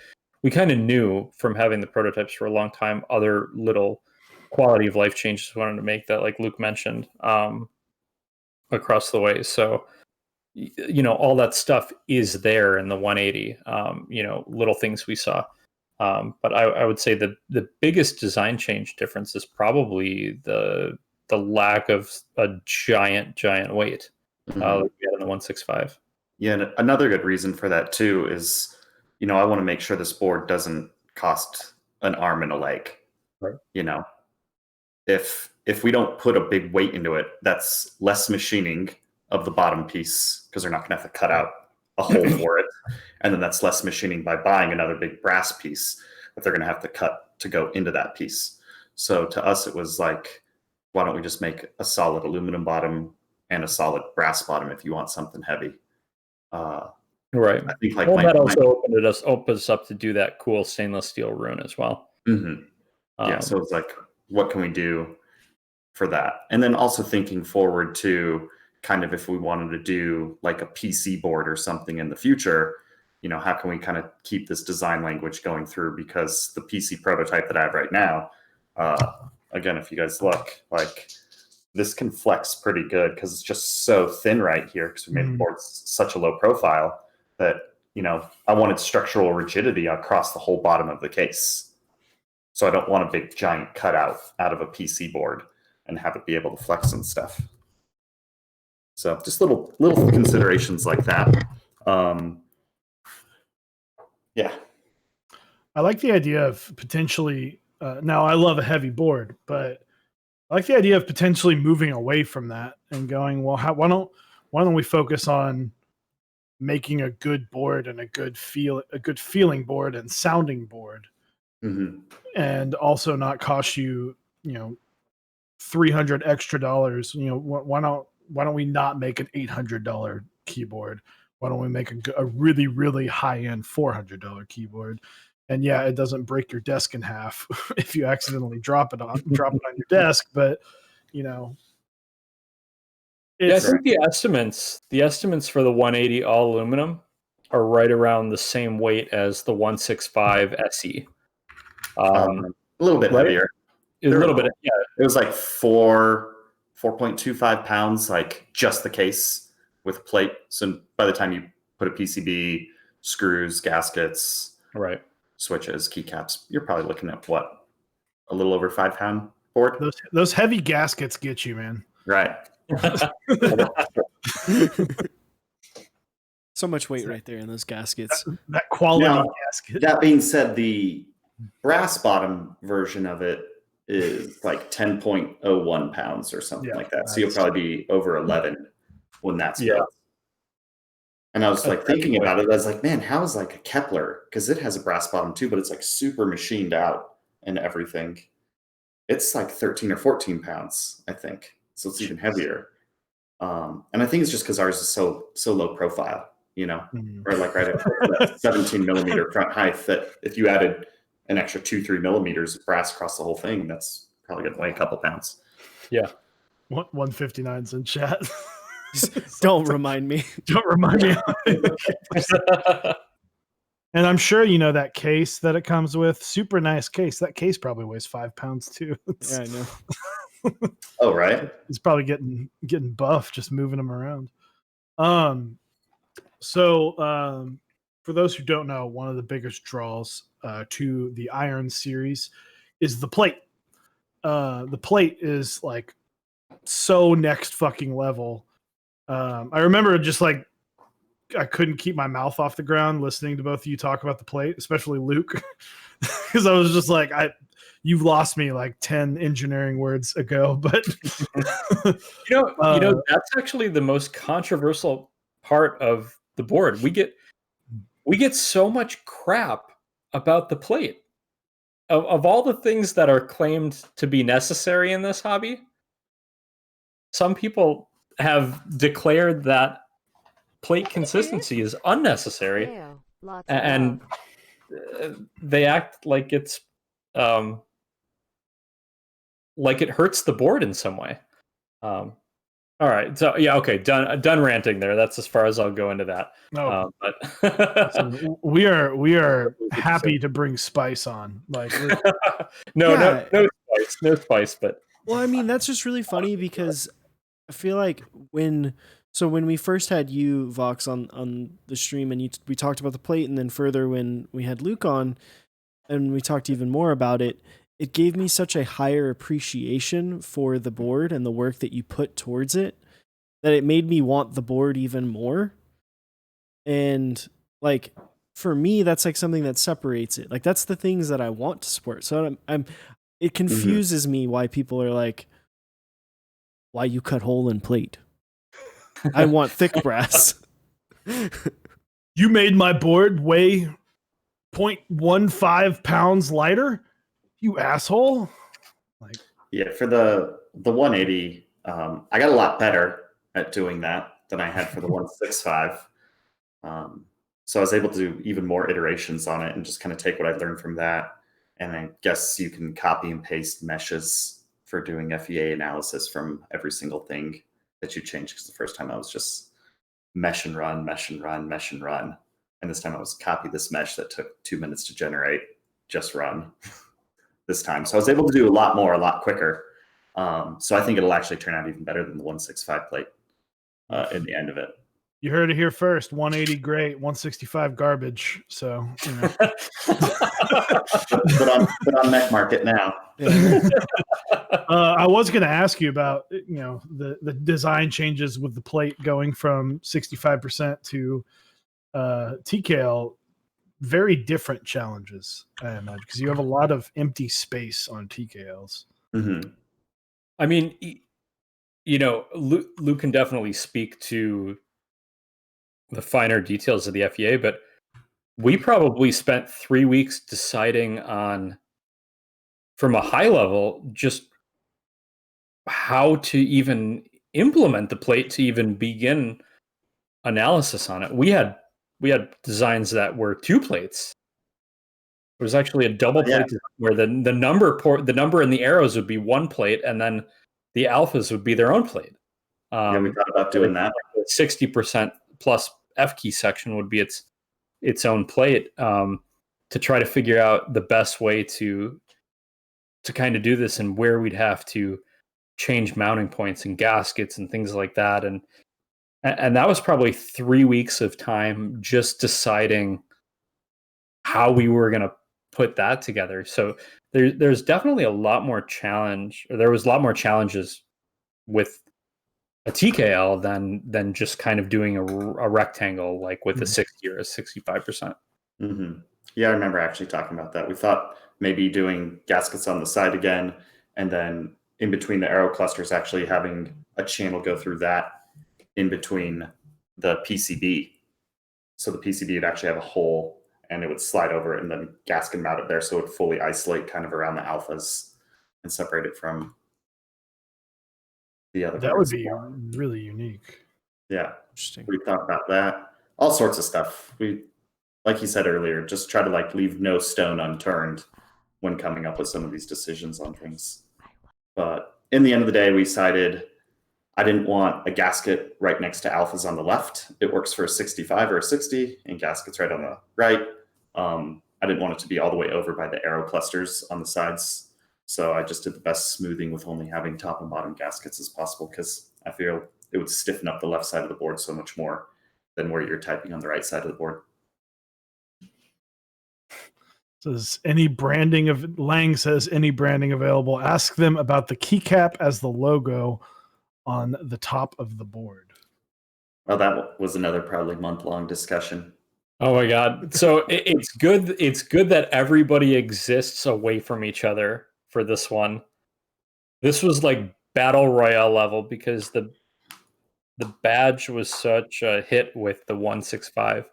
knew from having the prototypes for a long time other little quality of life changes we wanted to make that, like Luke mentioned, across the way. So, all that stuff is there in the 180. Little things we saw. But I would say the biggest design change difference is probably the lack of a giant weight like we had in the 165. Yeah, and another good reason for that too is, I want to make sure this board doesn't cost an arm and a leg. Right. If we don't put a big weight into it, that's less machining of the bottom piece because they're not going to have to cut out a hole for it, and then that's less machining by buying another big brass piece that they're going to have to cut to go into that piece. So to us, it was like, why don't we just make a solid aluminum bottom and a solid brass bottom if you want something heavy? Right. I think that also opened us up to do that cool stainless steel rune as well. So it's like, what can we do for that? And then also thinking forward to kind of if we wanted to do like a PC board or something in the future, how can we kind of keep this design language going through? Because the PC prototype that I have right now, again, if you guys look, like this can flex pretty good because it's just so thin right here because we made the board such a low profile that, I wanted structural rigidity across the whole bottom of the case. So I don't want a big giant cutout out of a PC board and have it be able to flex and stuff. So just little considerations like that. Yeah. I like the idea of potentially, now I love a heavy board, but I like the idea of potentially moving away from that and going, well, why don't we focus on making a good board and a good feeling board and sounding board, and also not cost you, $300 extra. Why don't we not make an $800 keyboard? Why don't we make a really, really high-end $400 keyboard? And yeah, it doesn't break your desk in half if you accidentally drop it on your desk, but I think the estimates for the 180 all aluminum are right around the same weight as the 165 SE. A little bit heavier. A little bit, yeah. It was like 4.25 pounds, like just the case with plate. So by the time you put a PCB, screws, gaskets, right, switches, keycaps, you're probably looking at what, a little over 5 pound board. Those heavy gaskets get you, man. Right. So much weight right there in those gaskets. That quality gasket. That being said, the brass bottom version of it is like 10.01 pounds or something like that. So you'll probably be over 11 when that's built. And I was like thinking about it. I was like, man, how is like a Kepler? Because it has a brass bottom too, but it's like super machined out and everything. It's like 13 or 14 pounds, I think. So it's even heavier. And I think it's just because ours is so low profile, or like right at that 17 millimeter front height that if you added an extra 2-3 millimeters of brass across the whole thing, that's probably going to weigh a couple pounds. Yeah. 159's in chat. Don't remind me. Don't remind me. And I'm sure that case that it comes with, super nice case. That case probably weighs 5 pounds too. Yeah, I know. Oh, right. It's probably getting buff just moving them around. So for those who don't know, one of the biggest draws to the Iron series is the plate. The plate is like so next fucking level. I remember just like I couldn't keep my mouth off the ground listening to both of you talk about the plate, especially Luke, because I was just like, you've lost me like 10 engineering words ago. But that's actually the most controversial part of the board. We get so much crap about the plate. Of all the things that are claimed to be necessary in this hobby, some people have declared that plate consistency is unnecessary, and they act like it's like it hurts the board in some way. All right, so yeah, okay, done ranting there. That's as far as I'll go into that. No, But so we are happy to bring spice on. Like, no Yeah. spice. But Well, I mean, that's just really funny because I feel like when we first had you, Vox, on the stream, and we talked about the plate, and then further when we had Luke on, and we talked even more about it, it gave me such a higher appreciation for the board and the work that you put towards it that it made me want the board even more. And like for me, that's like something that separates it. Like that's the things that I want to support. So it confuses me why people are like, why you cut hole in plate? I want thick brass. you made my board weigh 0.15 pounds lighter, you asshole. Like, Yeah, for the 180, I got a lot better at doing that than I had for the 165. So I was able to do even more iterations on it and just kind of take what I learned from that. And I guess you can copy and paste meshes for doing FEA analysis from every single thing that you change. Because the first time I was just mesh and run, mesh and run, mesh and run. And this time I was copy this mesh that took 2 minutes to generate, just run this time. So I was able to do a lot more, a lot quicker. So I think it'll actually turn out even better than the 165 plate in the end of it. you heard it here first. 180 great, 165 garbage. So, you know. but on Mech Market now. I was going to ask you about, you know, the design changes with the plate going from 65% to TKL. Very different challenges, I imagine, because you have a lot of empty space on TKLs. Mm-hmm. I mean, you know, Luke can definitely speak to the finer details of the FEA, but we probably spent 3 weeks deciding on, from a high level, just how to even implement the plate to even begin analysis on it. We had designs that were 2 plates. It was actually a double plate design where the number and the arrows would be 1 plate, and then the alphas would be their own plate. Yeah, we thought about doing that. 60% plus F key section would be its own plate, to try to figure out the best way to kind of do this and where we'd have to change mounting points and gaskets and things like that. And that was probably 3 weeks of time just deciding how we were going to put that together. So there's definitely a lot more challenge, or there was a lot more challenges with a TKL than just kind of doing a rectangle like with a 60 or a 65%. Mm-hmm. Yeah, I remember actually talking about that. We thought maybe doing gaskets on the side again, and then in between the arrow clusters, actually having a channel go through that in between the PCB. So the PCB would actually have a hole, and it would slide over and then gasket mount it there, so it would fully isolate kind of around the alphas and separate it from the other. That would be really unique. Yeah, Interesting. we thought about that. All sorts of stuff. We, like you said earlier, just try to like leave no stone unturned when coming up with some of these decisions on things. But in the end of the day, we decided I didn't want a gasket right next to alphas on the left. It works for a 65 or a 60, and gaskets right on the right. I didn't want it to be all the way over by the arrow clusters on the sides. So I just did the best smoothing with only having top and bottom gaskets as possible, because I feel it would stiffen up the left side of the board so much more than where you're typing on the right side of the board. Says any branding of Lang says any branding available. Ask them about the keycap as the logo on the top of the board. Well, that was another probably month-long discussion. Oh my God. So it's good. It's good that everybody exists away from each other for this one. This was like battle royale level, because the badge was such a hit with the 165.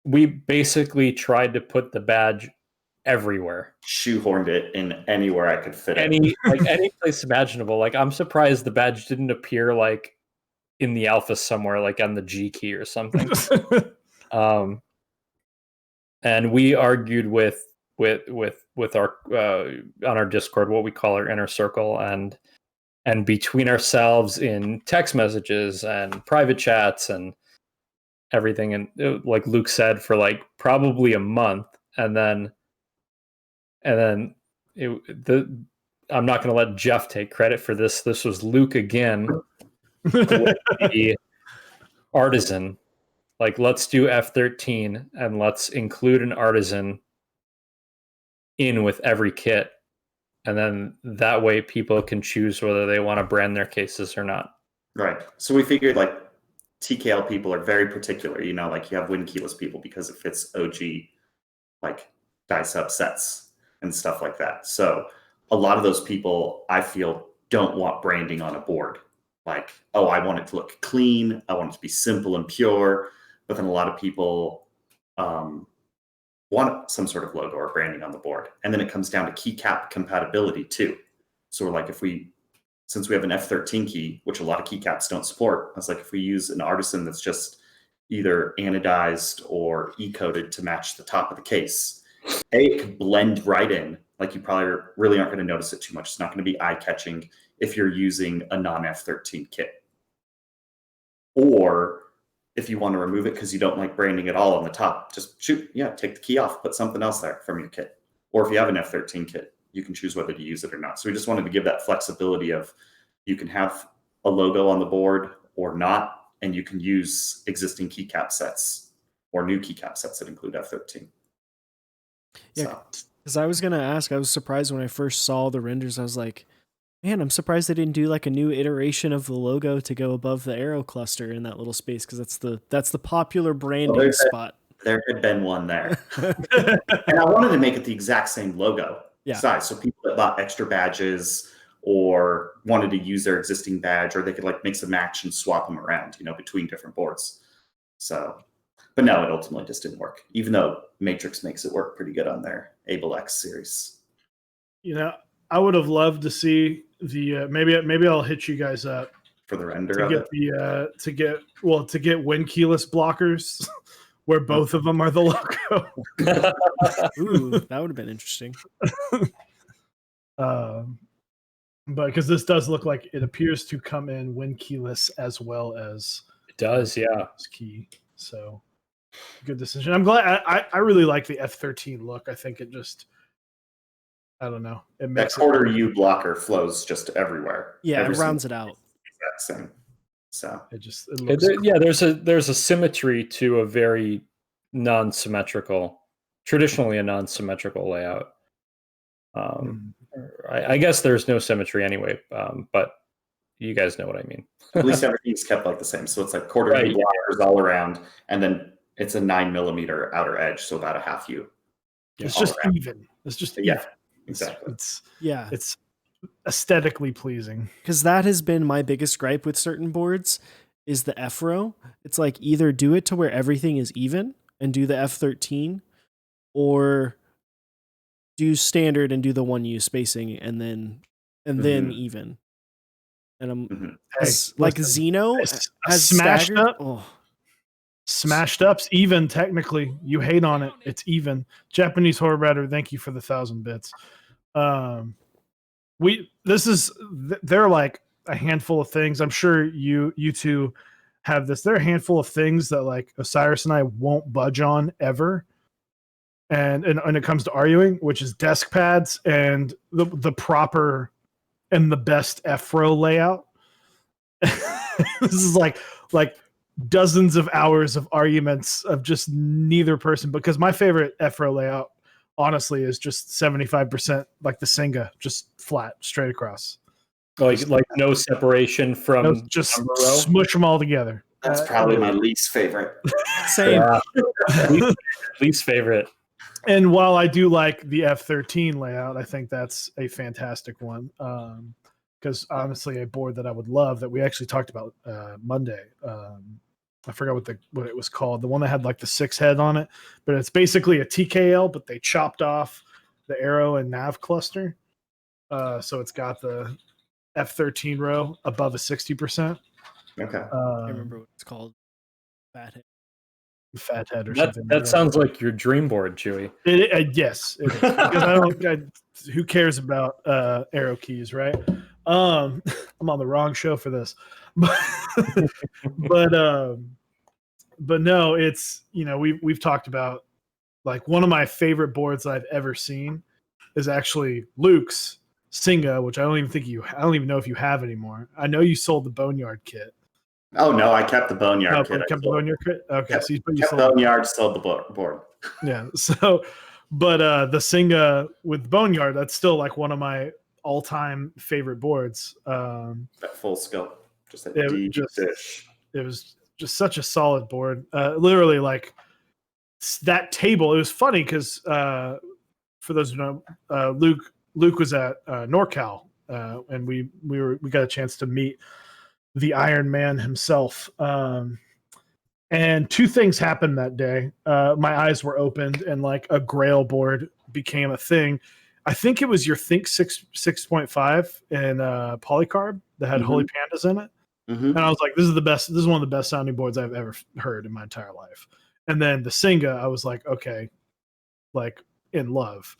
We basically tried to put the badge everywhere. Shoehorned it in anywhere I could fit it. Any place imaginable. Like, I'm surprised the badge didn't appear like in the alpha somewhere, like on the G key or something. And we argued with with our on our Discord what we call our inner circle, and between ourselves in text messages and private chats and everything, and like Luke said, for like probably a month, and then I'm not going to let Jeff take credit for this. This was Luke again with the artisan. Like, let's do F13 and let's include an artisan in with every kit. And then that way people can choose whether they want to brand their cases or not. Right. So we figured like TKL people are very particular, you know, like you have win keyless people because it fits OG like die subsets and stuff like that. So a lot of those people I feel don't want branding on a board. Like, oh, I want it to look clean. I want it to be simple and pure. But then a lot of people want some sort of logo or branding on the board. And then it comes down to Cap Compatibility too. So we're like, since we have an F13 key, which a lot of keycaps don't support, I was like, if we use an artisan that's just either anodized or E-coded to match the top of the case, it could blend right in. Like you probably really aren't going to notice it too much. It's not going to be eye-catching if you're using a non-F13 kit. Or if you want to remove it because you don't like branding at all on the top, just take the key off, put something else there from your kit. Or if you have an F13 kit, you can choose whether to use it or not. So we just wanted to give that flexibility of you can have a logo on the board or not, and you can use existing keycap sets or new keycap sets that include F13. Yeah, because I was going to ask, I was surprised when I first saw the renders. I was like, man, I'm surprised they didn't do like a new iteration of the logo to go above the arrow cluster in that little space, because that's the popular branding spot. There had been one there. And I wanted to make it the exact same logo size. So people that bought extra badges or wanted to use their existing badge, or they could like mix and match and swap them around, you know, between different boards. So, but no, it ultimately just didn't work, even though Matrix makes it work pretty good on their AbleX series. You know, I would have loved to see the maybe I'll hit you guys up for the render to of get it. to get win keyless blockers where both of them are the logo. Ooh, that would have been interesting. But because this does look like it appears to come in win keyless as well as it does, key. So good decision. I'm glad. I really like the F13 look. I think it just, I don't know. It makes that quarter U blocker flows just everywhere. Yeah, it rounds it out. Exact same. So it looks there's a symmetry to a very non-symmetrical, traditionally a non-symmetrical layout. I guess there's no symmetry anyway, but you guys know what I mean. At least everything's kept like the same. So it's like quarter U blockers all around, and then it's a 9mm outer edge, so about a half U. It's just even. It's just even. Exactly. It's aesthetically pleasing. Because that has been my biggest gripe with certain boards is the F row. It's like either do it to where everything is even and do the F13, or do standard and do the 1U spacing and then even. And I'm like Xeno has smashed staggered. up. Smashed up's even technically. You hate on it. It's even. Japanese horror writer, thank you for the 1,000 bits. They're like a handful of things. I'm sure you two have this. There are a handful of things that like Osiris and I won't budge on ever. And when it comes to arguing, which is desk pads and the proper and the best F row layout. This is like dozens of hours of arguments of just neither person, because my favorite F row layout honestly is just 75% like the Senga, just flat straight across. Like no separation from just smush them all together. That's probably my least favorite. Same. Least favorite. And while I do like the F13 layout, I think that's a fantastic one. Because honestly, a board that I would love that we actually talked about Monday. I forgot what it was called. The one that had like the 6 head on it, but it's basically a TKL, but they chopped off the arrow and nav cluster. So it's got the F13 row above a 60%. Okay. I remember what it's called. Bad hit. Fathead or That something. that sounds like your dream board, Chewy. Yes, it is. Because who cares about arrow keys, right? I'm on the wrong show for this, but no, it's we've talked about like one of my favorite boards I've ever seen is actually Luke's Singa, which I don't even know if you have anymore. I know you sold the Boneyard kit. Oh no, I kept the Boneyard Oh, kit. kept the Boneyard kit. Okay, Kept, so you kept sold Boneyard, sold the board. Yeah. So, but the Singa with Boneyard, that's still like one of my all-time favorite boards. That full scope, just a It deep just- dish. It was just such a solid board. Literally, like that table. It was funny because for those who know, Luke was at NorCal, and we got a chance to meet the Iron Man himself. And two things happened that day. My eyes were opened, and like a Grail board became a thing. I think it was your Think 6.5 and Polycarb that had Holy Pandas in it. Mm-hmm. And I was like, this is the best. This is one of the best sounding boards I've ever heard in my entire life. And then the Singa, I was like, okay, like in love.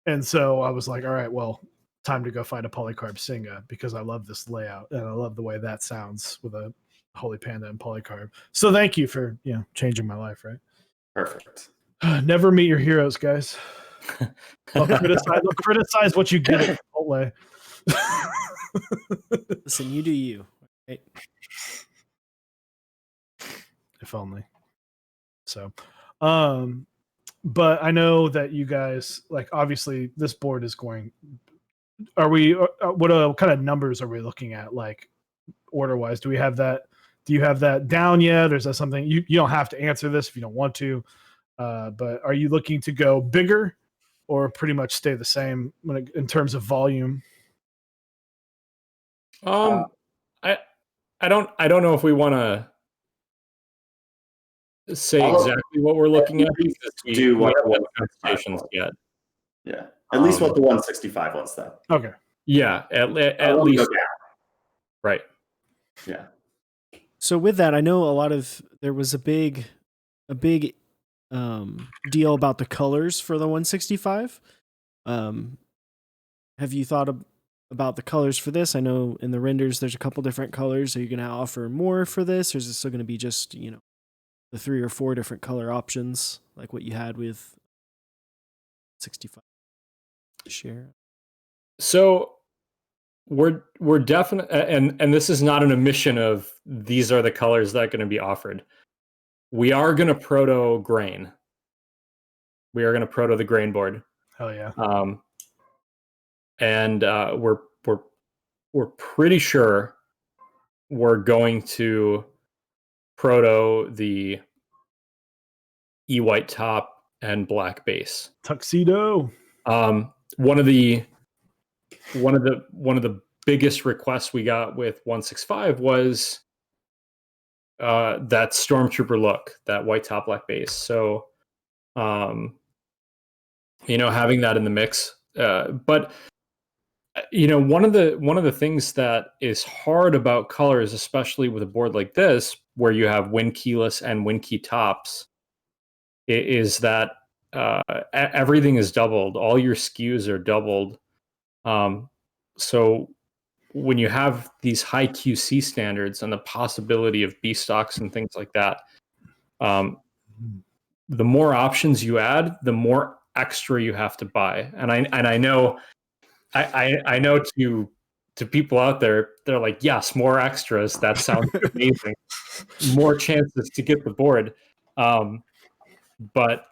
And so I was like, all right, well, time to go find a Polycarb Singa because I love this layout and I love the way that sounds with a Holy Panda and Polycarb. So thank you for changing my life, right? Perfect. Never meet your heroes, guys. I'll criticize what you get at Chipotle. Listen, you do you. Right? If only. So, but I know that you guys like. Obviously, this board is going. Are we? What kind of numbers are we looking at? Like order wise, do we have that? Do you have that down yet, or is that something you don't have to answer this if you don't want to? But are you looking to go bigger, or pretty much stay the same in terms of volume? I don't know if we want to say exactly what we're looking at because we haven't had conversations yet. Yeah, at least what the 165 was, though. Okay. Yeah, at least. Right. Yeah. So with that, I know there was a big deal about the colors for the 165. Have you thought about the colors for this? I know in the renders there's a couple different colors. Are you going to offer more for this, or is it still going to be just the 3 or 4 different color options like what you had with 65 share? So we're definitely, and this is not an omission of these are the colors that are going to be offered. We are going to proto grain. We are going to proto the grain board. Hell yeah. And we're pretty sure we're going to proto the e-white top and black base. Tuxedo. One of the biggest requests we got with 165 was that Stormtrooper look, that white top, black base. So, having that in the mix. But one of the things that is hard about colors, especially with a board like this, where you have win keyless and win key tops, is that everything is doubled. All your SKUs are doubled. So when you have these high QC standards and the possibility of B stocks and things like that, the more options you add, the more extra you have to buy. And I know to people out there, they're like, yes, more extras. That sounds amazing. More chances to get the board. But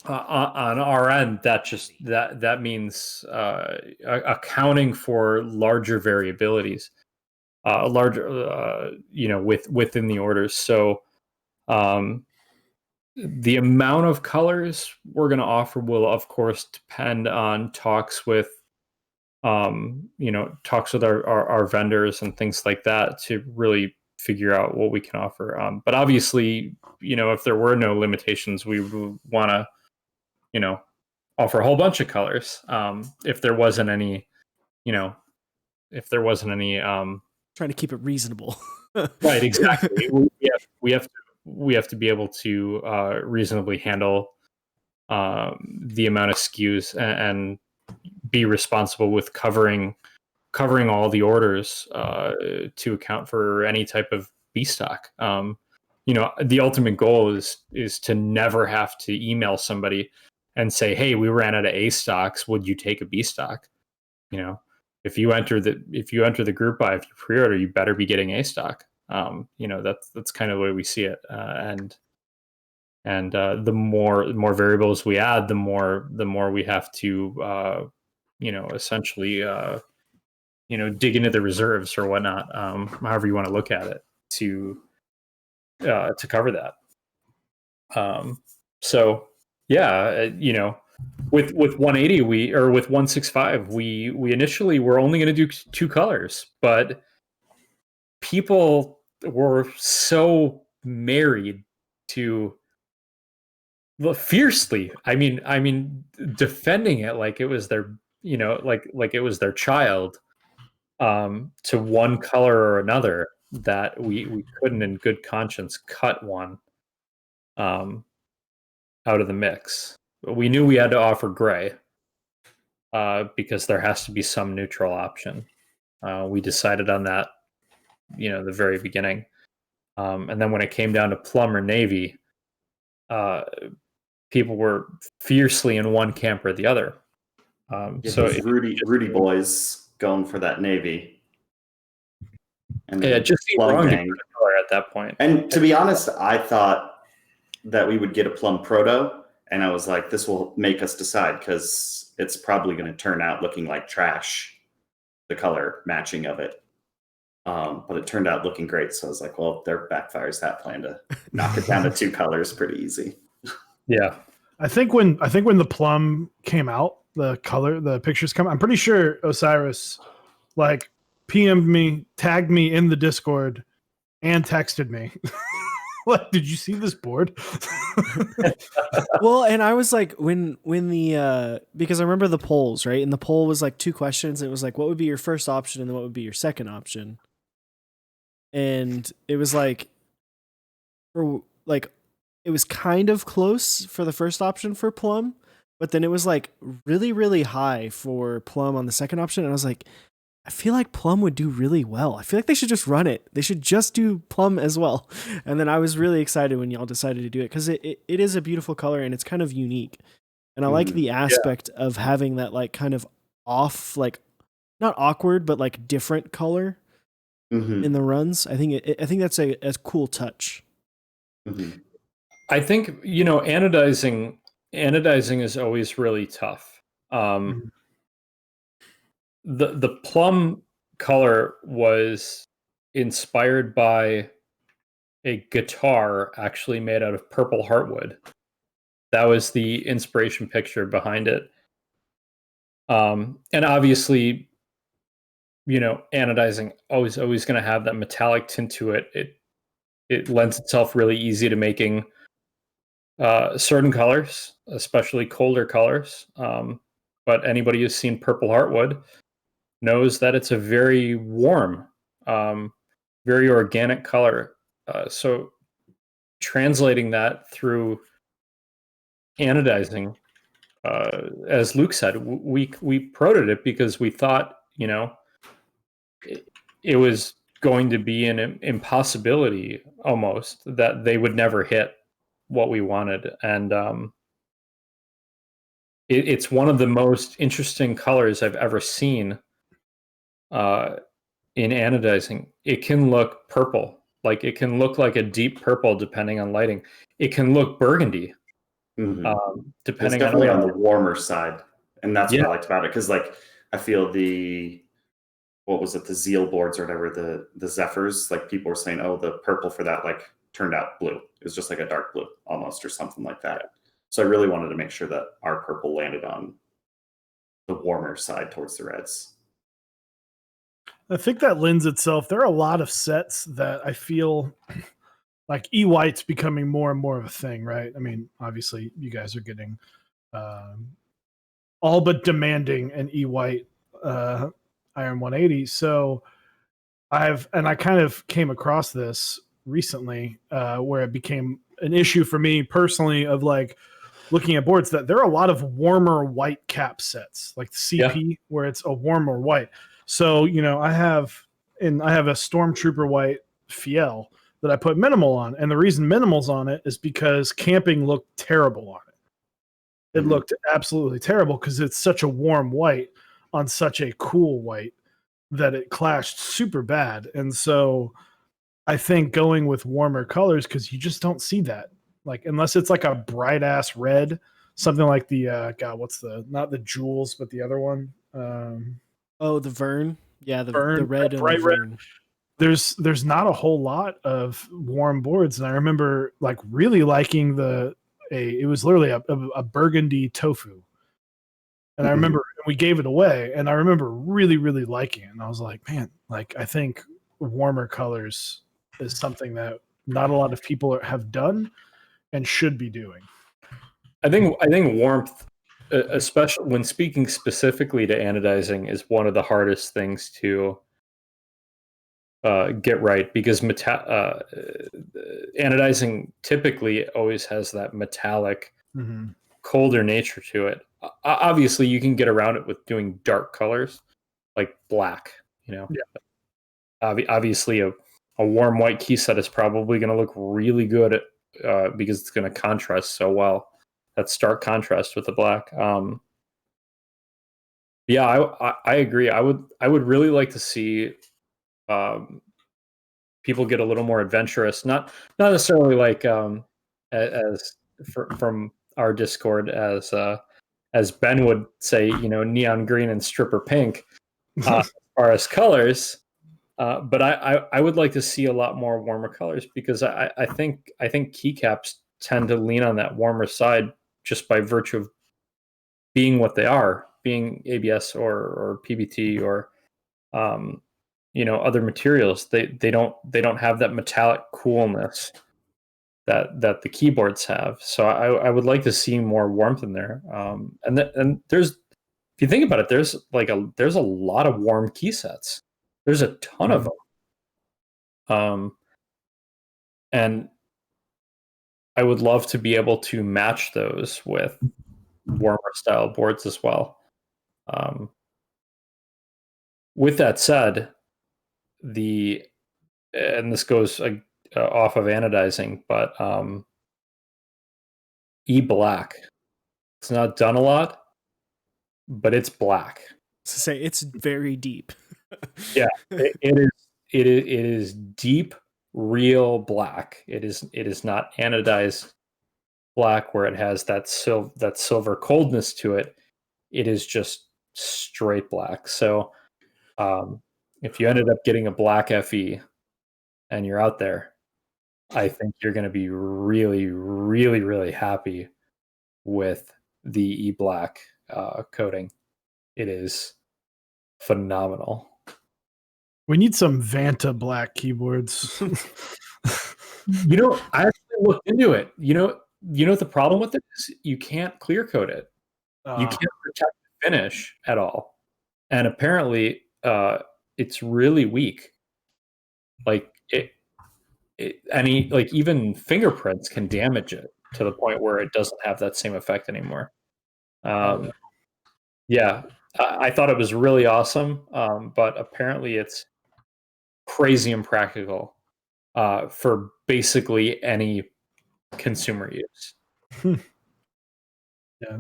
on our end, that means accounting for larger variabilities, within the orders. So the amount of colors we're going to offer will, of course, depend on talks with our vendors and things like that to really figure out what we can offer. But obviously, if there were no limitations, we would want to, offer a whole bunch of colors. If there wasn't any, trying to keep it reasonable. Right, exactly. we have to we have to be able to reasonably handle the amount of SKUs and be responsible with covering all the orders to account for any type of B stock. The ultimate goal is to never have to email somebody and say, "Hey, we ran out of A stocks. Would you take a B stock?" If you enter the group buy, if you pre-order, you better be getting A stock. That's kind of the way we see it. And the more variables we add, the more we have to essentially dig into the reserves or whatnot, however you want to look at it, to cover that. So yeah, with 180 with 165 we initially were only going to do 2 colors, but people were so married to fiercely, I mean defending it like it was their like it was their child, to one color or another, that we couldn't in good conscience cut one out of the mix. We knew we had to offer gray because there has to be some neutral option. We decided on that, the very beginning. And then when it came down to plum or navy, people were fiercely in one camp or the other. So Rudy boys going for that navy. And it just seemed wrong to put a color at that point. And to be honest, I thought that we would get a plum proto, and I was like, this will make us decide, because it's probably going to turn out looking like trash, the color matching of it. But it turned out looking great, so I was like, well, there backfires that plan to knock it down to 2 colors pretty easy. Yeah. I think when the plum came out, the pictures come, I'm pretty sure Osiris like PM'd me, tagged me in the Discord, and texted me. What, did you see this board? Well, and I was like, when the because I remember the polls, right? And the poll was like 2 questions. It was like, what would be your first option, and then what would be your second option? And it was like, it was kind of close for the first option for plum, but then it was like really, really high for plum on the second option. And I was like, I feel like plum would do really well. I feel like they should just run it. They should just do plum as well. And then I was really excited when y'all decided to do it, because it is a beautiful color and it's kind of unique. And I like the aspect of having that like kind of off, like not awkward, but like different color in the runs. I think that's a cool touch. I think, anodizing is always really tough. The plum color was inspired by a guitar actually made out of purple heartwood. That was the inspiration picture behind it. And obviously, anodizing always going to have that metallic tint to it. It lends itself really easy to making certain colors, especially colder colors. But anybody who's seen purple heartwood knows that it's a very warm, very organic color. So translating that through anodizing, as Luke said, we protoed it because we thought, it was going to be an impossibility almost that they would never hit what we wanted. And it's one of the most interesting colors I've ever seen in anodizing. It can look purple, like it can look like a deep purple depending on lighting. It can look burgundy, depending it's definitely on the warmer side, and that's what I liked about it, because like I feel the Zeal boards or whatever, the Zephyrs, like people were saying, oh, the purple for that like turned out blue. It was just like a dark blue almost, or something like that. So I really wanted to make sure that our purple landed on the warmer side towards the reds. I think that lends itself. There are a lot of sets that I feel like E-White's becoming more and more of a thing, right? I mean, obviously, you guys are getting all but demanding an E-White Iron 180. So I kind of came across this recently, where it became an issue for me personally of like looking at boards that there are a lot of warmer white cap sets, like the CP, where it's a warmer white. So, I have a Stormtrooper white Fiel that I put minimal on. And the reason minimal's on it is because camping looked terrible on it. It looked absolutely terrible because it's such a warm white on such a cool white that it clashed super bad. And so I think going with warmer colors, because you just don't see that. Like, unless it's like a bright ass red, something like the not the jewels, but the other one. The Vern. Yeah, the Vern, red and bright the Vern. There's not a whole lot of warm boards, and I remember like really liking it was literally a burgundy tofu. And I remember we gave it away, and I remember really, really liking it. And I was like, man, like I think warmer colors is something that not a lot of people have done and should be doing. I think warmth, especially when speaking specifically to anodizing, is one of the hardest things to get right, because anodizing typically always has that metallic, colder nature to it. Obviously, you can get around it with doing dark colors like black. Obviously, a warm white key set is probably going to look really good because it's going to contrast so well. That stark contrast with the black. I agree. I would really like to see people get a little more adventurous. Not necessarily like from our Discord, as Ben would say, neon green and stripper pink as far as colors. But I would like to see a lot more warmer colors, because I think keycaps tend to lean on that warmer side just by virtue of being what they are, being ABS or PBT or other materials. They don't have that metallic coolness that the keyboards have. So I would like to see more warmth in there. And there's, if you think about it, there's a lot of warm key sets. There's a ton of them. And I would love to be able to match those with warmer style boards as well. With that said, and this goes off of anodizing, but E-black, it's not done a lot, but it's black. To say it's very deep. Yeah, it is deep, real black. It is not anodized black where it has that silver coldness to it. It is just straight black. So if you ended up getting a black FE and you're out there, I think you're going to be really, really, really happy with the E-black coating. It is phenomenal. We need some Vanta black keyboards. I actually looked into it. You know what the problem with it is? You can't clear coat it. You can't protect the finish at all. And apparently it's really weak. Like even fingerprints can damage it to the point where it doesn't have that same effect anymore. Yeah, I thought it was really awesome, but apparently it's crazy impractical for basically any consumer use. Yeah.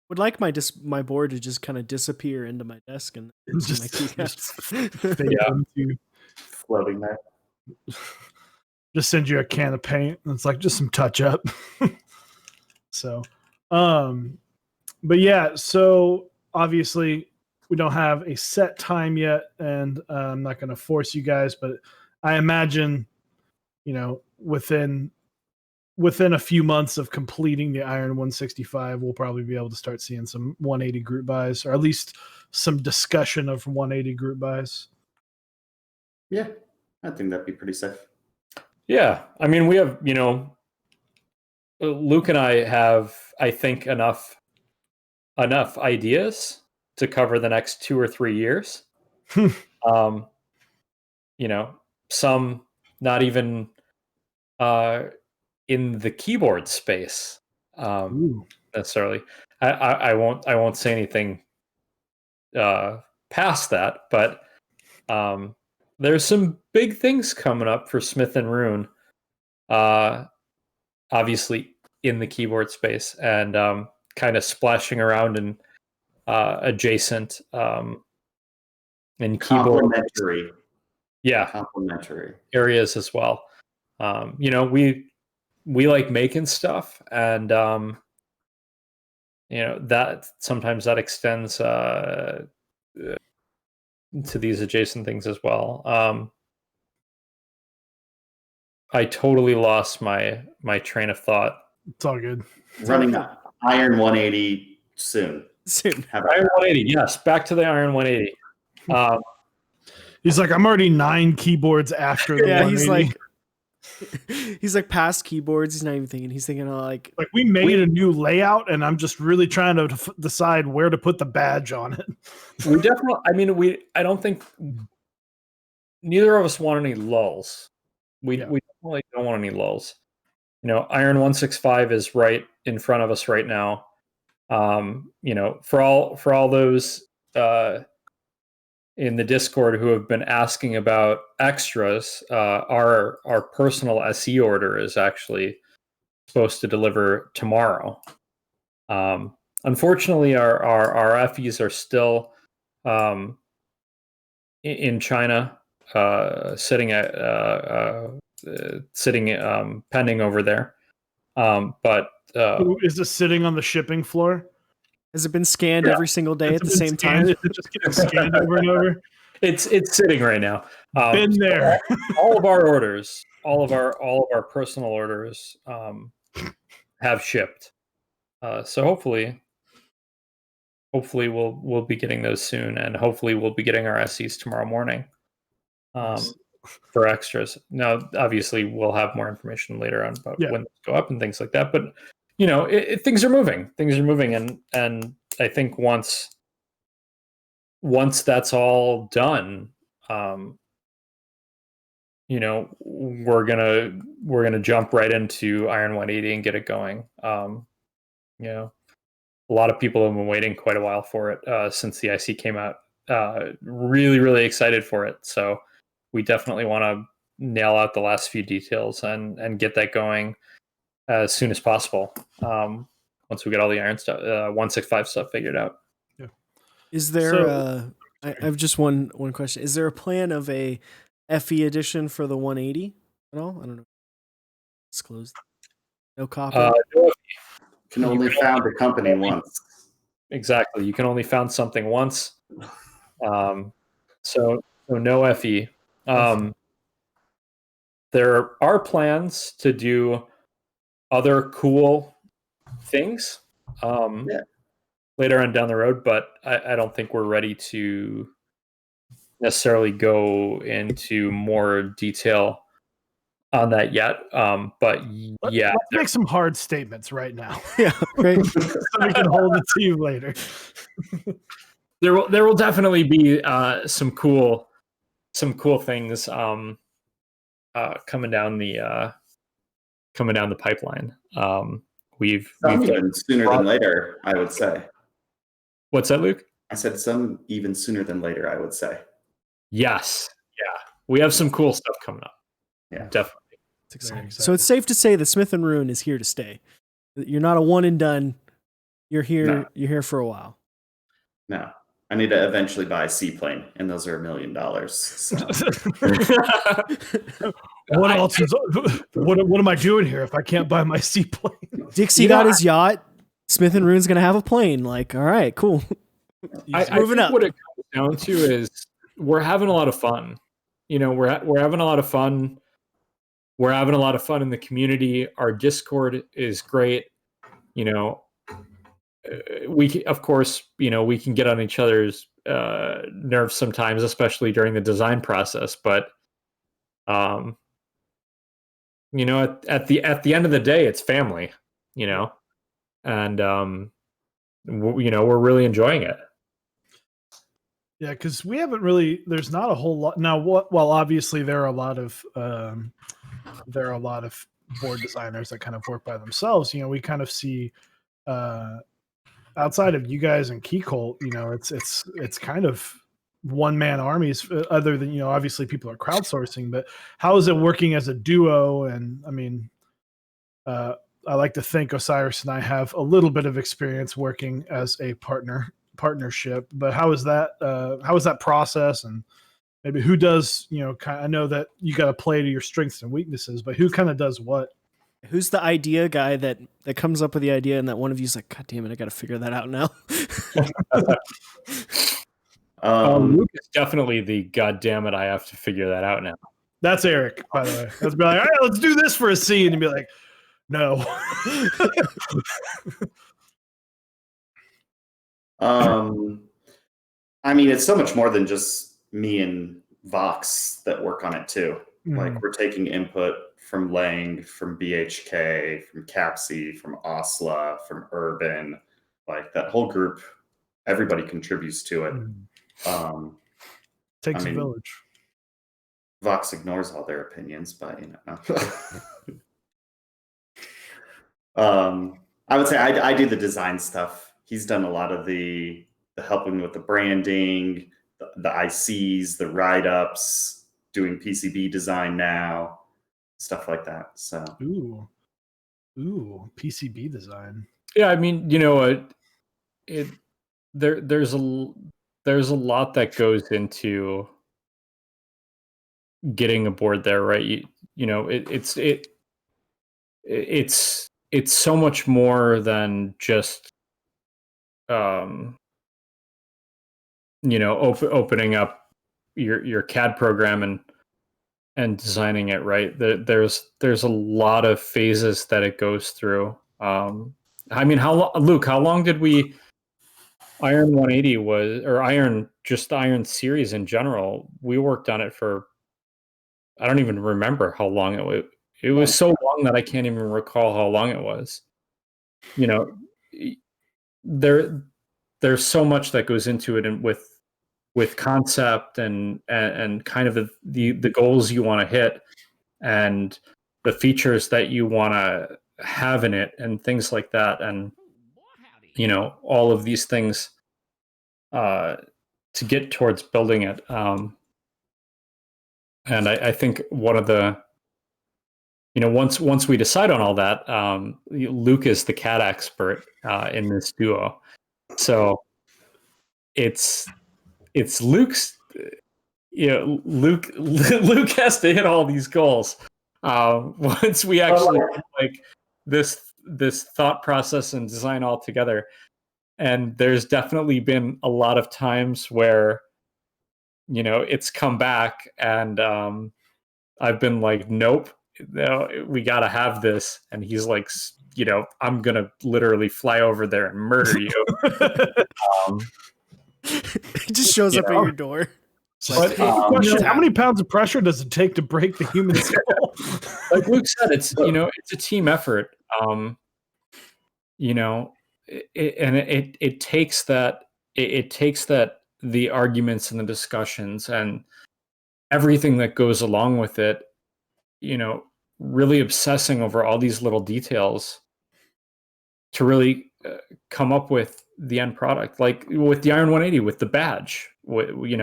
Would like my board to just kind of disappear into my desk and Just my keycaps. Yeah. Floating there. Just send you a can of paint. And it's like just some touch up. So, but yeah, so obviously we don't have a set time yet, and I'm not going to force you guys, but I imagine, within a few months of completing the Iron 165, we'll probably be able to start seeing some 180 group buys, or at least some discussion of 180 group buys. Yeah, I think that'd be pretty safe. Yeah, I mean, we have, Luke and I have, I think, enough ideas to cover the next 2 or 3 years. Some not even in the keyboard space. Ooh. Necessarily, I won't say anything past that, but there's some big things coming up for Smith+Rune. Obviously in the keyboard space, and kind of splashing around in adjacent in keyboard Complementary areas as well. We like making stuff, and that sometimes that extends to these adjacent things as well. I totally lost my train of thought. It's all good. Running Iron 180 soon. Iron 180, yes. Back to the Iron 180. He's like, I'm already 9 keyboards after the 180. He's like past keyboards. He's not even thinking. He's thinking like we made a new layout, and I'm just really trying to decide where to put the badge on it. We definitely. I mean, I don't think neither of us want any lulls. We definitely don't want any lulls. Iron 165 is right in front of us right now. For all those in the Discord who have been asking about extras, our personal SE order is actually supposed to deliver tomorrow. Unfortunately, our FEs are still in China, sitting pending over there. But is this sitting on the shipping floor? Has it been scanned every single day at the same time? Is it just getting scanned over and over? It's sitting right now. Been there. all of our orders, all of our personal orders, have shipped. So hopefully we'll be getting those soon, and hopefully we'll be getting our SEs tomorrow morning. For extras. Now, obviously, we'll have more information later on about when they go up and things like that. But things are moving. Things are moving, and I think once that's all done, we're gonna jump right into Iron 180 and get it going. A lot of people have been waiting quite a while for it since the IC came out. Really, really excited for it. So we definitely want to nail out the last few details and get that going as soon as possible. Once we get all the Iron stuff, 165 stuff figured out. Yeah. Is there? I have just one question. Is there a plan of a FE edition for the 180 at all? I don't know. It's closed. No copy. Can only found a company once. Exactly. You can only found something once. So no FE. There are plans to do other cool things later on down the road, but I don't think we're ready to necessarily go into more detail on that yet. But let's make some hard statements right now. Yeah, right. So we can hold it to you later. There will definitely be some cool things coming down the pipeline. We've even sooner than later, I would say. What's that, Luke? I said some even sooner than later, I would say. Yes. Yeah. We have some cool stuff coming up. Yeah. Definitely. It's exciting. So it's safe to say that Smith+Rune is here to stay. You're not a one and done. You're here. No. You're here for a while. No. I need to eventually buy a seaplane, and those are $1 million. So. What am I doing here if I can't buy my seaplane? Dixie got his yacht. Smith+Rune's gonna have a plane. Like, all right, cool. I think up. What it comes down to is we're having a lot of fun. We're having a lot of fun. We're having a lot of fun in the community. Our Discord is great. We of course, we can get on each other's nerves sometimes, especially during the design process. But at the end of the day, it's family. And we're really enjoying it. Yeah, because we haven't really. There's not a whole lot now. Well, obviously there are a lot of there are a lot of board designers that kind of work by themselves. We kind of see outside of you guys and Keycolt, it's kind of one-man armies, other than obviously people are crowdsourcing. But how is it working as a duo? And I mean, I like to think Osiris and I have a little bit of experience working as a partnership. But how is that process? And maybe who does, I know that you got to play to your strengths and weaknesses, but who kind of does what? Who's the idea guy that comes up with the idea, and that one of you's like, God damn it, I got to figure that out now. Luke is definitely the God damn it, I have to figure that out now. That's Eric, by the way. Let's be like, all right, let's do this for a scene, and be like, no. I mean, it's so much more than just me and Vox that work on it too. Like, we're taking input from Lang, from BHK, from Capsy, from Osla, from Urban, like that whole group. Everybody contributes to it. Takes a village. Vox ignores all their opinions, but I would say I do the design stuff. He's done a lot of the helping with the branding, the ICs, the write-ups, doing PCB design now, stuff like that. So ooh, PCB design. Yeah, I mean, there's a lot that goes into getting a board there, right? It's so much more than just opening up your CAD program and designing it, right? There's a lot of phases that it goes through. I mean, Luke, how long did we Iron 180 or Iron series in general? We worked on it for, I don't even remember how long it was. It was so long that I can't even recall how long it was. There's so much that goes into it, and with concept and kind of the goals you want to hit and the features that you want to have in it and things like that, and all of these things to get towards building it. And I think one of the once we decide on all that, Luke is the CAD expert in this duo, so it's Luke's. Luke has to hit all these goals. Once we actually like this thought process and design all together, and there's definitely been a lot of times where it's come back, and I've been like, nope, no, we got to have this, and he's like, I'm gonna literally fly over there and murder you. He just shows up at your door. But question, how many pounds of pressure does it take to break the human skull? Like Luke said, it's a team effort. It takes that. It takes that, the arguments and the discussions and everything that goes along with it. Really obsessing over all these little details to really come up with the end product. Like with the Iron 180, with the badge, we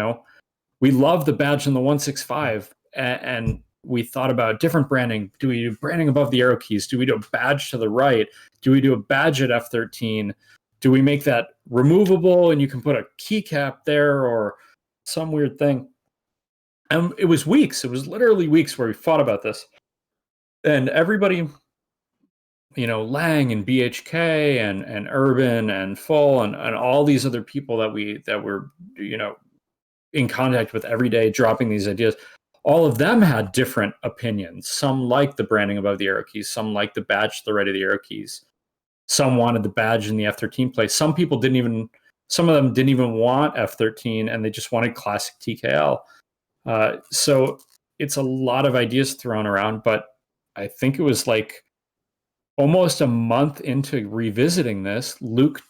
love the badge in the 165, and we thought about different branding. Do we do branding above the arrow keys? Do we do a badge to the right? Do we do a badge at F13? Do we make that removable and you can put a keycap there or some weird thing? And it was weeks. It was literally weeks where we fought about this. And everybody, Lang and BHK and Urban and Full and all these other people that were, in contact with every day, dropping these ideas, all of them had different opinions. Some liked the branding above the arrow keys. Some liked the badge to the right of the arrow keys. Some wanted the badge in the F13 place. Some of them didn't even want F13, and they just wanted classic TKL. So it's a lot of ideas thrown around, but I think it was like almost a month into revisiting this, Luke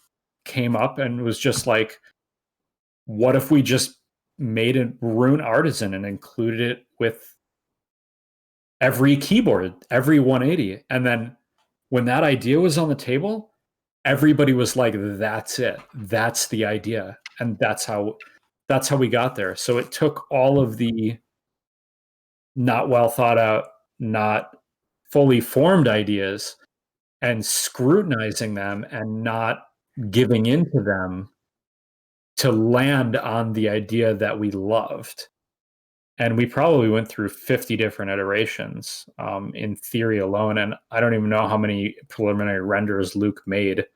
came up and was just like, what if we just made a Rune Artisan and included it with every keyboard, every 180. And then when that idea was on the table, everybody was like, that's it. That's the idea. And that's how we got there. So it took all of the not well thought out, not fully formed ideas and scrutinizing them and not giving into them to land on the idea that we loved. And we probably went through 50 different iterations in theory alone. And I don't even know how many preliminary renders Luke made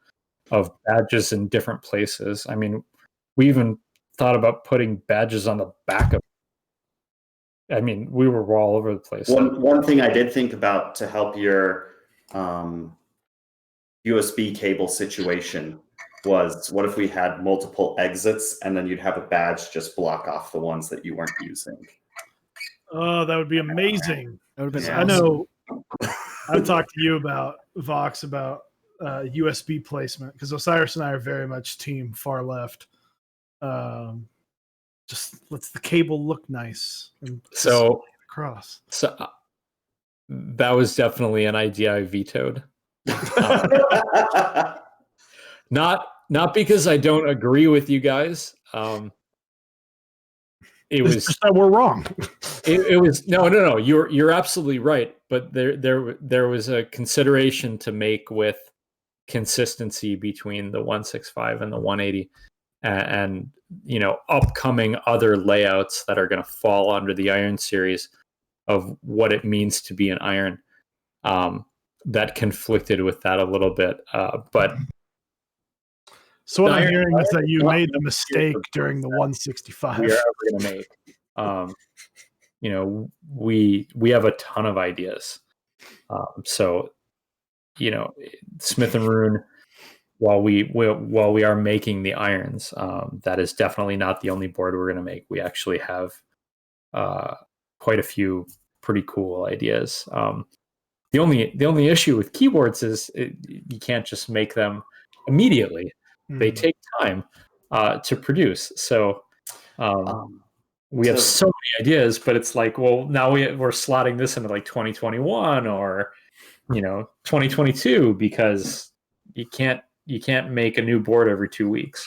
of badges in different places. I mean, we even thought about putting badges on the back of. I mean, we were all over the place. One thing I did think about to help your USB cable situation was, what if we had multiple exits and then you'd have a badge just block off the ones that you weren't using? Oh, that would be amazing. That would have been I awesome. know I've talked to you about Vox about USB placement, because Osiris and I are very much team far left. Just lets the cable look nice and So across. So that was definitely an idea I vetoed. Not because I don't agree with you guys. It was just that we're wrong. it was no. You're absolutely right. But there was a consideration to make with consistency between the 165 and the 180, and upcoming other layouts that are going to fall under the Iron series of what it means to be an Iron. That conflicted with that a little bit, but. So what I'm hearing is that you made the mistake during the 165. We are ever going to make. We have a ton of ideas. So, Smith+Rune, while we are making the Irons, that is definitely not the only board we're going to make. We actually have quite a few pretty cool ideas. The only issue with keyboards is you can't just make them immediately. They take time to produce. So we have so many ideas, but it's like, well, now we're slotting this into like 2021 or 2022, because you can't make a new board every 2 weeks.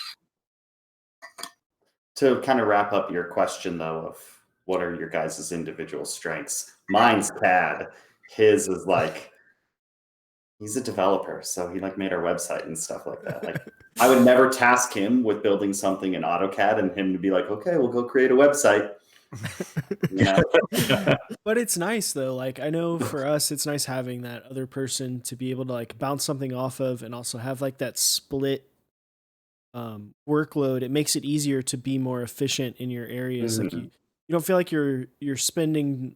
To kind of wrap up your question, though, of what are your guys' individual strengths? Mine's CAD. His is like, he's a developer, so he made our website and stuff like that. Like, I would never task him with building something in AutoCAD and him to be like, okay, we'll go create a website. But it's nice though. Like, I know for us, it's nice having that other person to be able to bounce something off of, and also have that split workload. It makes it easier to be more efficient in your areas. Mm-hmm. Like you don't feel like you're spending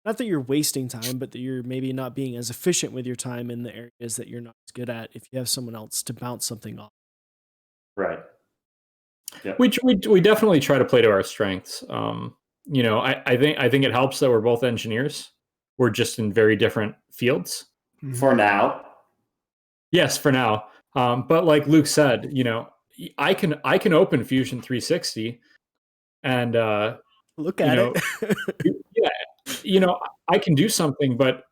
not that you're wasting time, but that you're maybe not being as efficient with your time in the areas that you're not as good at if you have someone else to bounce something off. Right. Yeah. We definitely try to play to our strengths. I think it helps that we're both engineers. We're just in very different fields. For now. Yes, for now. But like Luke said, I can open Fusion 360 and look at it. I can do something, but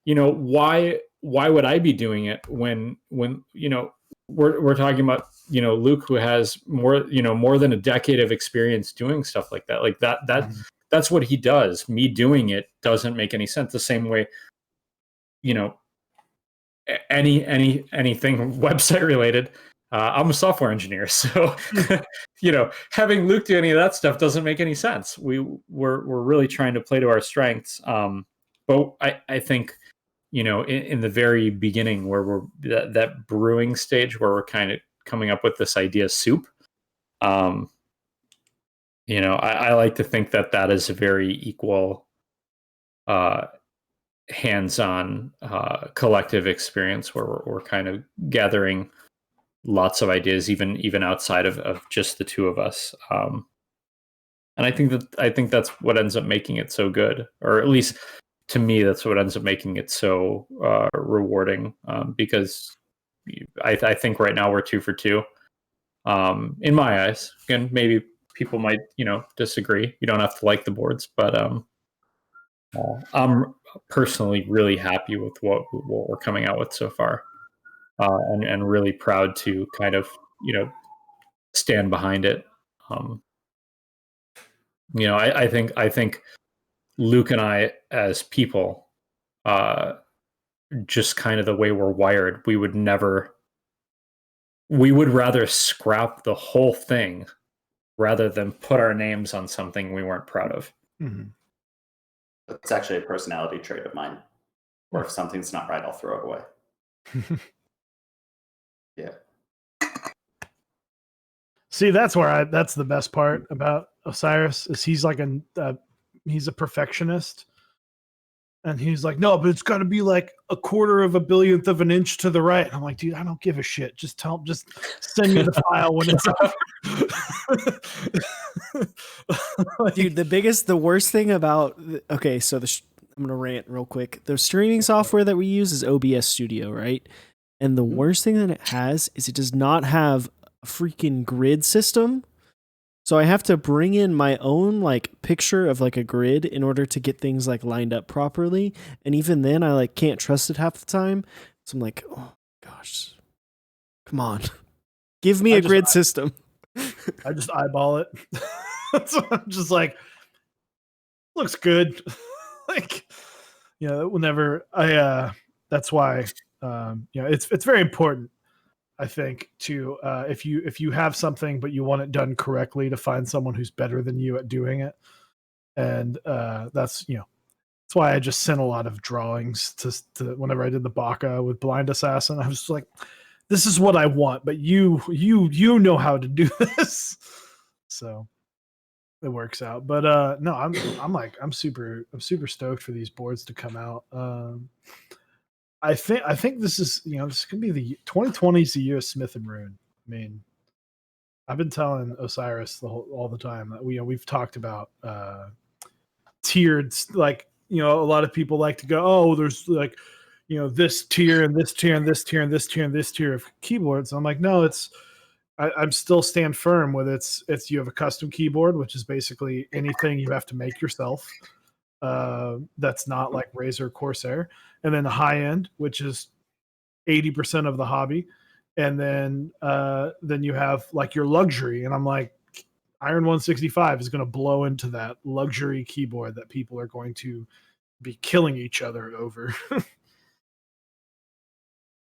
why would I be doing it when we're talking about Luke, who has more than a decade of experience doing stuff like that. Like that's what he does. Me doing it doesn't make any sense. The same way, anything website related. I'm a software engineer, so having Luke do any of that stuff doesn't make any sense. We're really trying to play to our strengths. But I think in the very beginning, where we're that brewing stage, where we're kind of coming up with this idea soup. I like to think that is a very equal, hands-on, collective experience where we're kind of gathering lots of ideas, even outside of just the two of us. And I think that's what ends up making it so good, or at least to me, that's what ends up making it so rewarding. Because I think right now we're 2 for 2. In my eyes, again, maybe people might disagree. You don't have to like the boards, but I'm personally really happy with what we're coming out with so far, and really proud to kind of stand behind it. I think Luke and I as people, just kind of the way we're wired, we would rather scrap the whole thing rather than put our names on something we weren't proud of. Mm-hmm. It's actually a personality trait of mine. Or if something's not right, I'll throw it away. Yeah. See, that's the best part about Osiris is he's like he's a perfectionist, and he's like, no, but it's got to be like a quarter of a billionth of an inch to the right. And I'm like, dude, I don't give a shit. Just send me the file when it's Like, dude, the worst thing about okay, so I'm gonna rant real quick. The streaming software that we use is OBS Studio, right? And the worst thing that it has is it does not have a freaking grid system. So I have to bring in my own like picture of like a grid in order to get things like lined up properly. And even then I like can't trust it half the time. So I'm like, oh gosh, come on, give me a grid system. I just eyeball it. So I'm just like, looks good. Like, whenever that's why, it's very important, I think, to if you have something but you want it done correctly, to find someone who's better than you at doing it. And that's why I just sent a lot of drawings to whenever I did the Baka with Blind Assassin. I was just like, this is what I want, but you know how to do this. So it works out. But no, I'm super stoked for these boards to come out. I think this is this could be the 2020 is the year of Smith+Rune. I mean, I've been telling Osiris all the time that we've talked about tiered, like a lot of people like to go, oh, there's like this tier and this tier and this tier and this tier and this tier of keyboards. I'm like, no, I'm still stand firm with it's you have a custom keyboard, which is basically anything you have to make yourself. That's not like Razer Corsair, and then the high end, which is 80% of the hobby, and then you have like your luxury, and I'm like, Iron 165 is going to blow into that luxury keyboard that people are going to be killing each other over.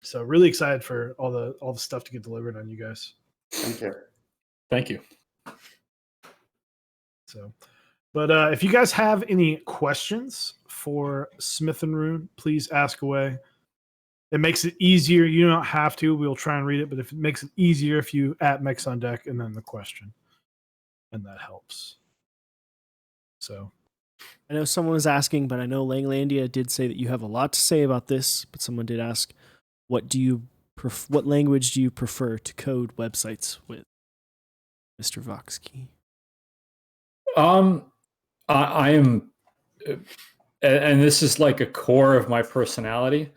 So really excited for all the stuff to get delivered on you guys. Thank you. So, but if you guys have any questions for Smith+Rune, please ask away. It makes it easier. You don't have to. We'll try and read it, but if it makes it easier if you at Mechs on Deck and then the question, and that helps. So, I know someone was asking, but I know Langlandia did say that you have a lot to say about this. But someone did ask, what language do you prefer to code websites with, Mr. Voxkey? I am, and this is like a core of my personality.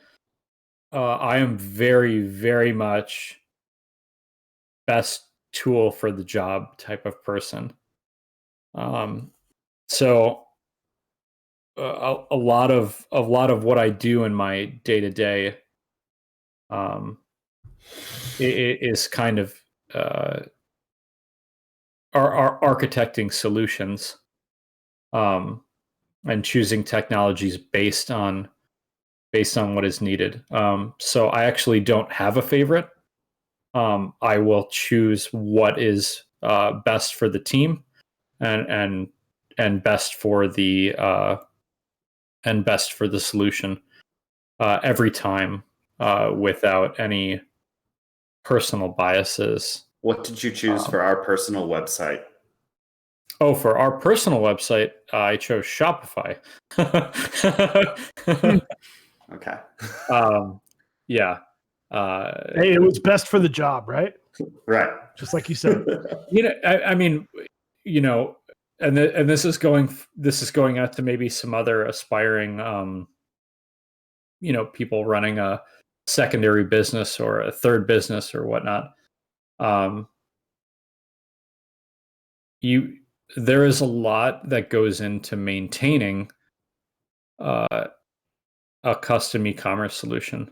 I am very, very much best tool for the job type of person. So a lot of what I do in my day to day, is kind of are architecting solutions, and choosing technologies based on what is needed. So I actually don't have a favorite. I will choose what is best for the team and best for the solution every time, without any personal biases. What did you choose for our personal website? Oh, for our personal website, I chose Shopify. Okay. Yeah. Hey, it was best for the job, right? Right. Just like you said. I mean, and this is going out to maybe some other aspiring, people running a secondary business or a third business or whatnot. There is a lot that goes into maintaining a custom e-commerce solution.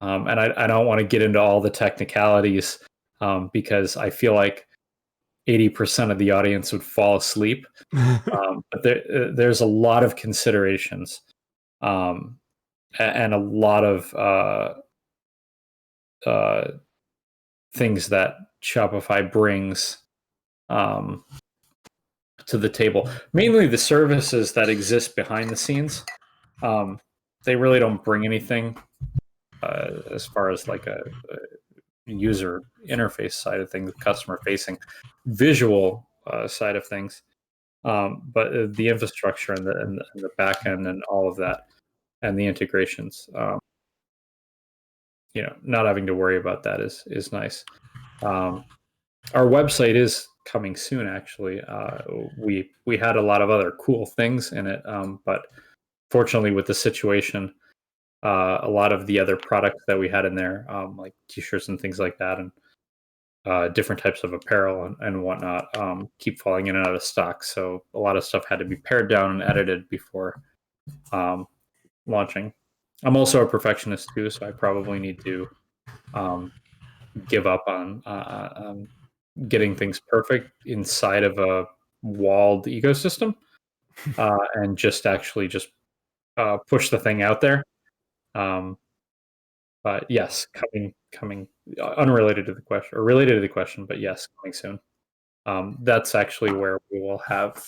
And I don't want to get into all the technicalities because I feel like 80% of the audience would fall asleep. But there's a lot of considerations and a lot of things that Shopify brings to the table. Mainly the services that exist behind the scenes. They really don't bring anything as far as like a user interface side of things, customer facing, visual side of things. But the infrastructure and the back end and all of that and the integrations, not having to worry about that is nice. Our website is coming soon. Actually, we had a lot of other cool things in it, but fortunately, with the situation, a lot of the other products that we had in there, like t-shirts and things like that, and different types of apparel and whatnot, keep falling in and out of stock. So a lot of stuff had to be pared down and edited before launching. I'm also a perfectionist too, so I probably need to give up on getting things perfect inside of a walled ecosystem, and just push the thing out there. But yes, coming unrelated to the question or related to the question, but yes, coming soon. That's actually where we will have,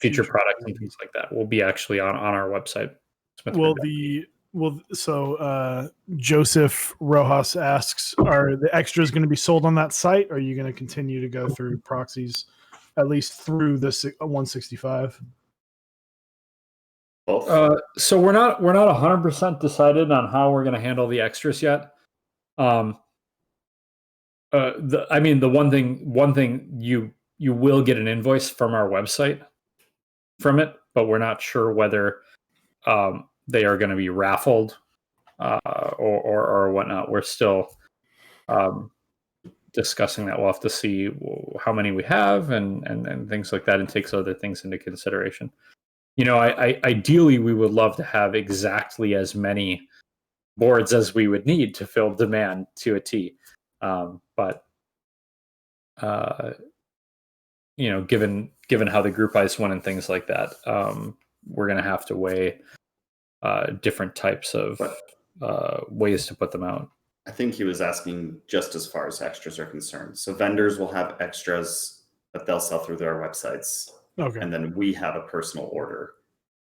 future products and things like that will be actually on our website. So Joseph Rojas asks, are the extras going to be sold on that site? Or are you going to continue to go through proxies at least through the 165? So we're not 100% decided on how we're going to handle the extras yet. The one thing you will get an invoice from our website from it, but we're not sure whether they are going to be raffled or whatnot. We're still discussing that. We'll have to see how many we have and things like that, and takes other things into consideration. Ideally, we would love to have exactly as many boards as we would need to fill demand to a T. But given how the group buys went and things like that, we're going to have to weigh different types of ways to put them out. I think he was asking just as far as extras are concerned. So vendors will have extras that they'll sell through their websites. Okay. And then we have a personal order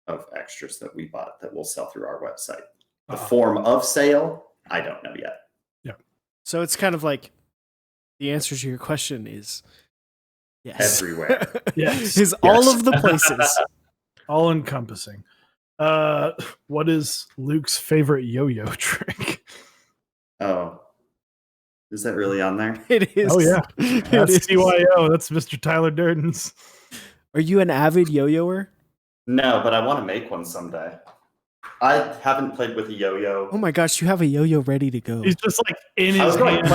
of extras that we bought that will sell through our website. The form of sale, I don't know yet. Yeah. So it's kind of like the answer to your question is yes. Everywhere. Yes. Is all of the places. All encompassing. What is Luke's favorite yo-yo trick? Oh. Is that really on there? It is. Oh, yeah. That's is. CYO. That's Mr. Tyler Durden's. Are you an avid yo-yoer? No, but I want to make one someday. I haven't played with a yo-yo. Oh my gosh, you have a yo-yo ready to go. He's just like in his hand.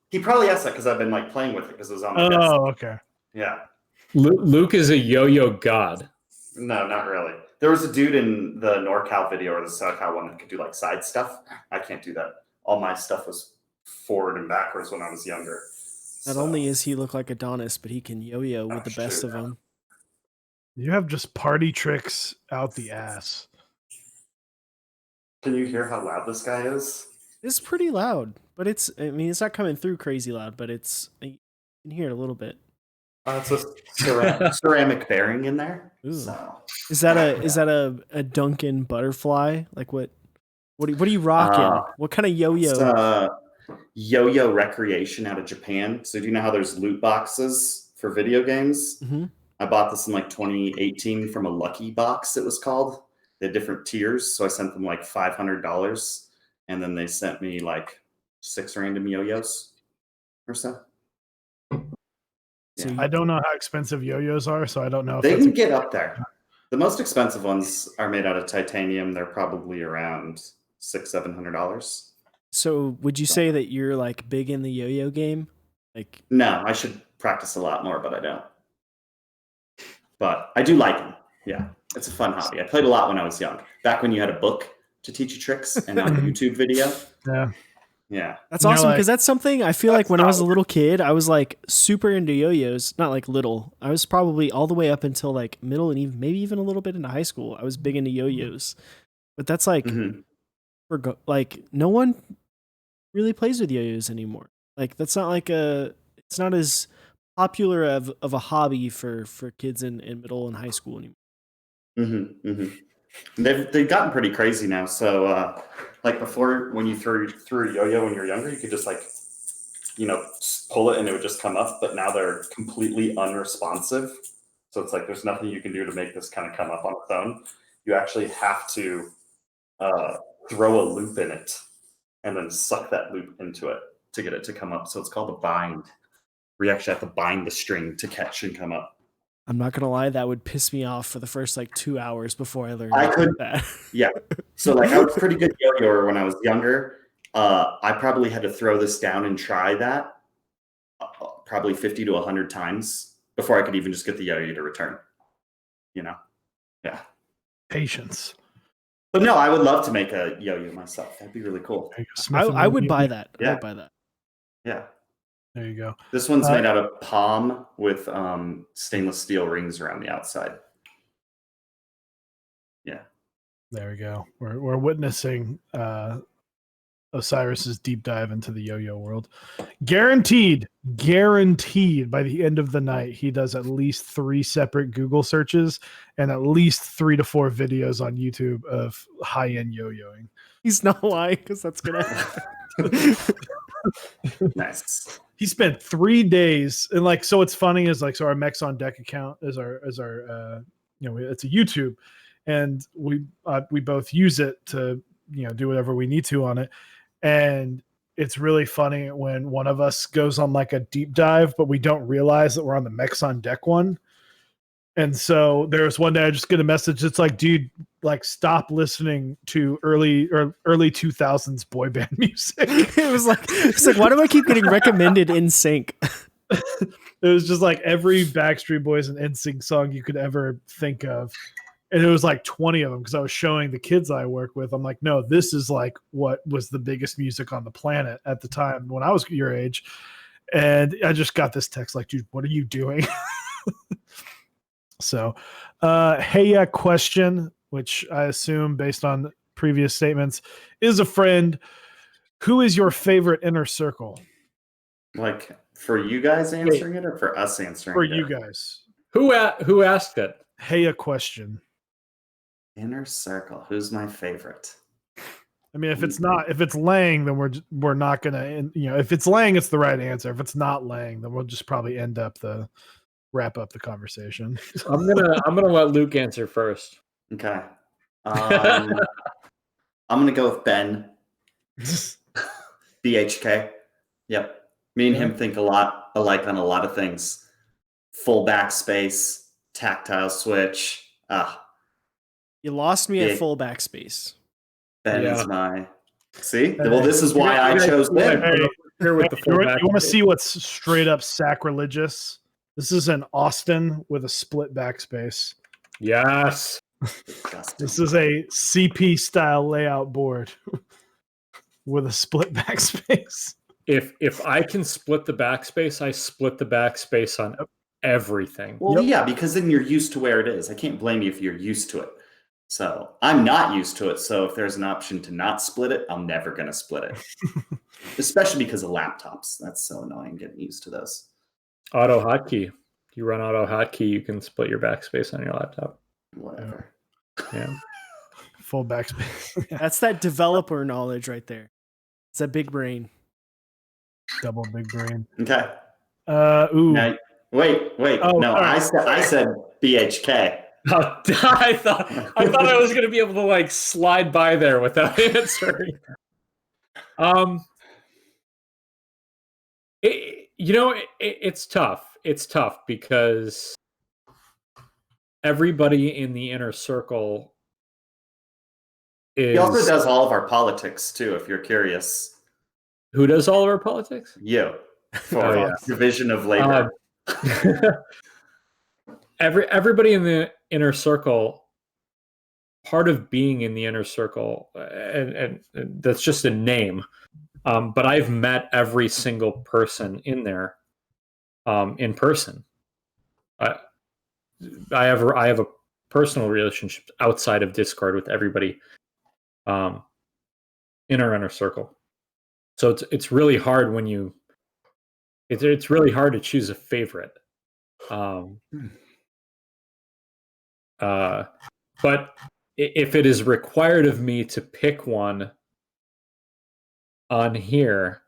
He probably asked that because I've been like playing with it because it was on my desk. Oh, okay. Yeah. Luke is a yo-yo god. No, not really. There was a dude in the NorCal video or the SoCal one that could do like side stuff. I can't do that. All my stuff was forward and backwards when I was younger. Not only is he look like Adonis, but he can yo-yo with the best of them. You have just party tricks out the ass. Can you hear how loud this guy is? It's pretty loud, but it's not coming through crazy loud, but you can hear it a little bit. It's a ceramic bearing in there. So. Is that a Duncan butterfly? Like what are you rocking? What kind of yo-yo? Yo-yo recreation out of Japan. So do you know how there's loot boxes for video games? Mm-hmm. I bought this in like 2018 from a Lucky Box, it was called. They had different tiers. So I sent them like $500. And then they sent me like 6 random yo-yos or so. Yeah. I don't know how expensive yo-yos are, so I don't know if they can get up there. The most expensive ones are made out of titanium. They're probably around $600-700. So would you say that you're like big in the yo-yo game? No, I should practice a lot more, but I don't. But I do like them. Yeah, it's a fun hobby. I played a lot when I was young. Back when you had a book to teach you tricks and not a YouTube video. Yeah. Yeah. That's You're awesome like- because that's something I feel like when I was a little kid, I was like super into yo-yos. Not like little. I was probably all the way up until like middle and even maybe even a little bit into high school. I was big into yo-yos. But that's like Mhm. like no one really plays with yo-yos anymore. Like that's not like it's not as popular of a hobby for kids in middle and high school anymore. They've gotten pretty crazy now. So like before, when you threw a yo-yo when you were younger, you could just like, pull it and it would just come up. But now they're completely unresponsive. So it's like there's nothing you can do to make this kind of come up on its own. You actually have to throw a loop in it and then suck that loop into it to get it to come up. So it's called a bind. Where you actually have to bind the string to catch and come up. I'm not gonna lie, that would piss me off for the first like 2 hours before I learned that. Yeah. So like I was pretty good yo-yoer when I was younger. I probably had to throw this down and try that probably 50 to 100 times before I could even just get the yo-yo to return. Yeah. Patience. But no, I would love to make a yo-yo myself. That'd be really cool. I would buy that. I Yeah. would buy that. Yeah. There you go. This one's made out of palm with stainless steel rings around the outside. Yeah. There we go. We're witnessing Osiris's deep dive into the yo-yo world. Guaranteed by the end of the night, he does at least 3 separate Google searches and at least 3 to 4 videos on YouTube of high-end yo-yoing. He's not lying because that's gonna happen. Nice. He spent 3 days and like, so what's funny is like, so our Mex on Deck account is our it's a YouTube, and we both use it to do whatever we need to on it. And it's really funny when one of us goes on like a deep dive, but we don't realize that we're on the Mex on Deck one. And so there was one day I just get a message. It's like, dude, like stop listening to early 2000s boy band music. It's like, why do I keep getting recommended in sync? It was just like every Backstreet Boys and NSYNC song you could ever think of. And it was like 20 of them because I was showing the kids I work with. I'm like, no, this is like what was the biggest music on the planet at the time when I was your age. And I just got this text like, dude, what are you doing? So, hey, question, which I assume based on previous statements is a friend. Who is your favorite inner circle? Like for you guys answering it or for us answering For it? you guys. Who asked it? Hey, a question. Inner circle. Who's my favorite? I mean, if it's Lang, then we're not gonna, if it's Lang, it's the right answer. If it's not Lang, then we'll just probably wrap up the conversation. I'm gonna let Luke answer first. Okay. I'm gonna go with Ben. BHK. Yep. Me and him think a lot alike on a lot of things. Full backspace, tactile switch. You lost me Yeah. at full backspace. Ben Yeah. is my. See? Well, this is why I chose Ben. Hey, Here with the you full want to see what's straight up sacrilegious? This is an Austin with a split backspace. Yes. This is a CP style layout board with a split backspace. If I can split the backspace, I split the backspace on everything. Well, yeah, because then you're used to where it is. I can't blame you if you're used to it. So I'm not used to it. So if there's an option to not split it, I'm never going to split it. Especially because of laptops. That's so annoying getting used to those. Auto hotkey. If you run auto hotkey, you can split your backspace on your laptop. Whatever. Yeah. Full backspace. That's that developer knowledge right there. It's a big brain. Double big brain. Okay. Ooh. Now, wait. Oh, no, sorry. I said BHK. I thought I was going to be able to like slide by there without answering. It's tough. It's tough because everybody in the inner circle is. He also does all of our politics too, if you're curious. Who does all of our politics? You. For Oh, yeah. division of labor. Everybody in the inner circle, part of being in the inner circle, and that's just a name, but I've met every single person in there in person. I have a personal relationship outside of Discord with everybody in our inner circle. So it's really hard when you it's really hard to choose a favorite. But if it is required of me to pick one on here,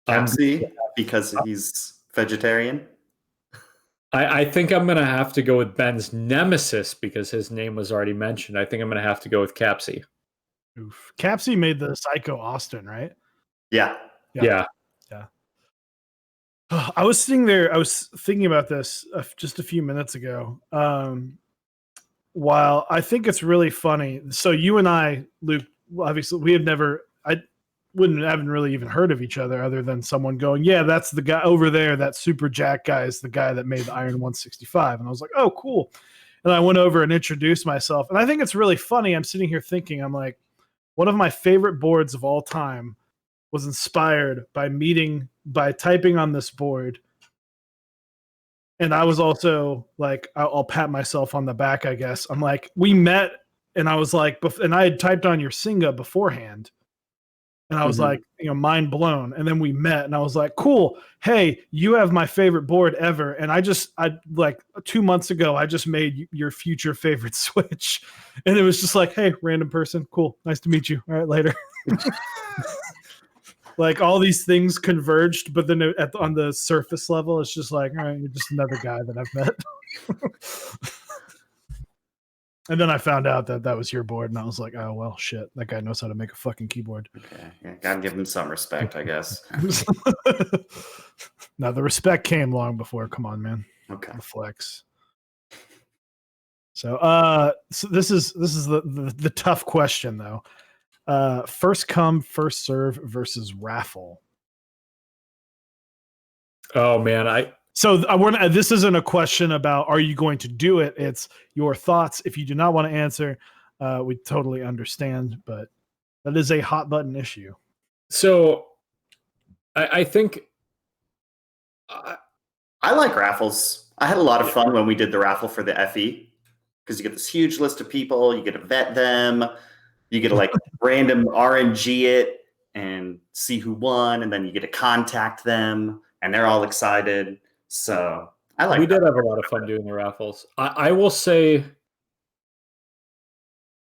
Capsy, because he's vegetarian. I think I'm gonna have to go with Ben's nemesis because his name was already mentioned. I think I'm gonna have to go with Capsy. Oof. Capsy made the Psycho Austin, right? Yeah. Yeah. I was sitting there. I was thinking about this just a few minutes ago. While I think it's really funny. So you and I, Luke, obviously we haven't really even heard of each other other than someone going, yeah, that's the guy over there. That Super Jack guy is the guy that made the Iron 165. And I was like, oh, cool. And I went over and introduced myself. And I think it's really funny. I'm sitting here thinking, I'm like, one of my favorite boards of all time was inspired by typing on this board. And I was also like, I'll pat myself on the back, I guess. I'm like, we met, and I was like, and I had typed on your Singa beforehand. And I was like, mind blown. And then we met, and I was like, cool. Hey, you have my favorite board ever. And I like 2 months ago, I just made your future favorite Switch. And it was just like, hey, random person. Cool. Nice to meet you. All right, later. Like all these things converged, but then on the surface level, it's just like, all right, you're just another guy that I've met. And then I found out that was your board, and I was like, oh, well, shit. That guy knows how to make a fucking keyboard. Okay. Yeah, gotta give him some respect, I guess. Now, the respect came long before. Come on, man. Okay. The flex. So this is the tough question, though. First come, first serve versus raffle. Oh man, this isn't a question about are you going to do it. It's your thoughts. If you do not want to answer, we totally understand, but that is a hot button issue. So I think I like raffles. I had a lot of fun when we did the raffle for the FE because you get this huge list of people, you get to vet them, you get to like random RNG it and see who won, and then you get to contact them and they're all excited. So we did have a lot of fun doing the raffles. I will say,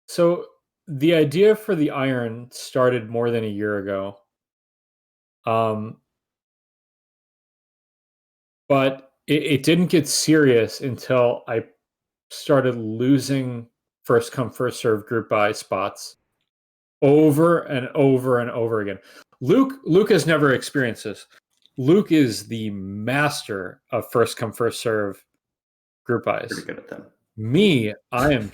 so the idea for the Iron started more than a year ago. But it didn't get serious until I started losing first come first serve group buy spots over and over and over again. Luke has never experienced this. Luke is the master of first come first serve group buys. Pretty good at them. Me, I am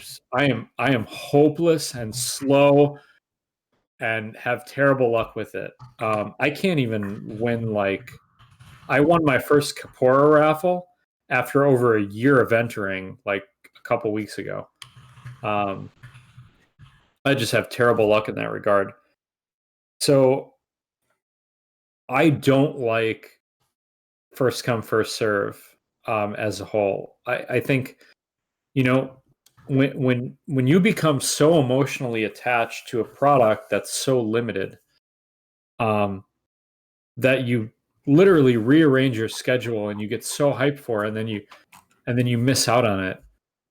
hopeless and slow and have terrible luck with it. I can't even win. Like, I won my first Kapora raffle after over a year of entering, like a couple weeks ago. I just have terrible luck in that regard. So I don't like first come first serve as a whole. I think, you know, when you become so emotionally attached to a product that's so limited, that you literally rearrange your schedule and you get so hyped for it, and then you miss out on it.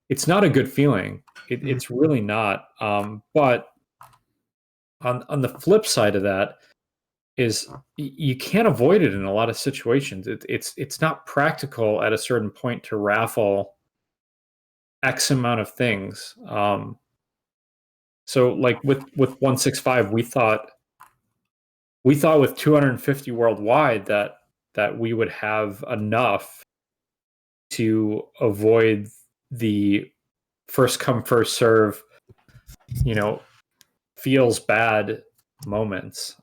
It's not a good feeling. It's really not. But on the flip side of that is you can't avoid it in a lot of situations. It's not practical at a certain point to raffle X amount of things. So like with 165, we thought with 250 worldwide that we would have enough to avoid the first come first serve, feels bad moments.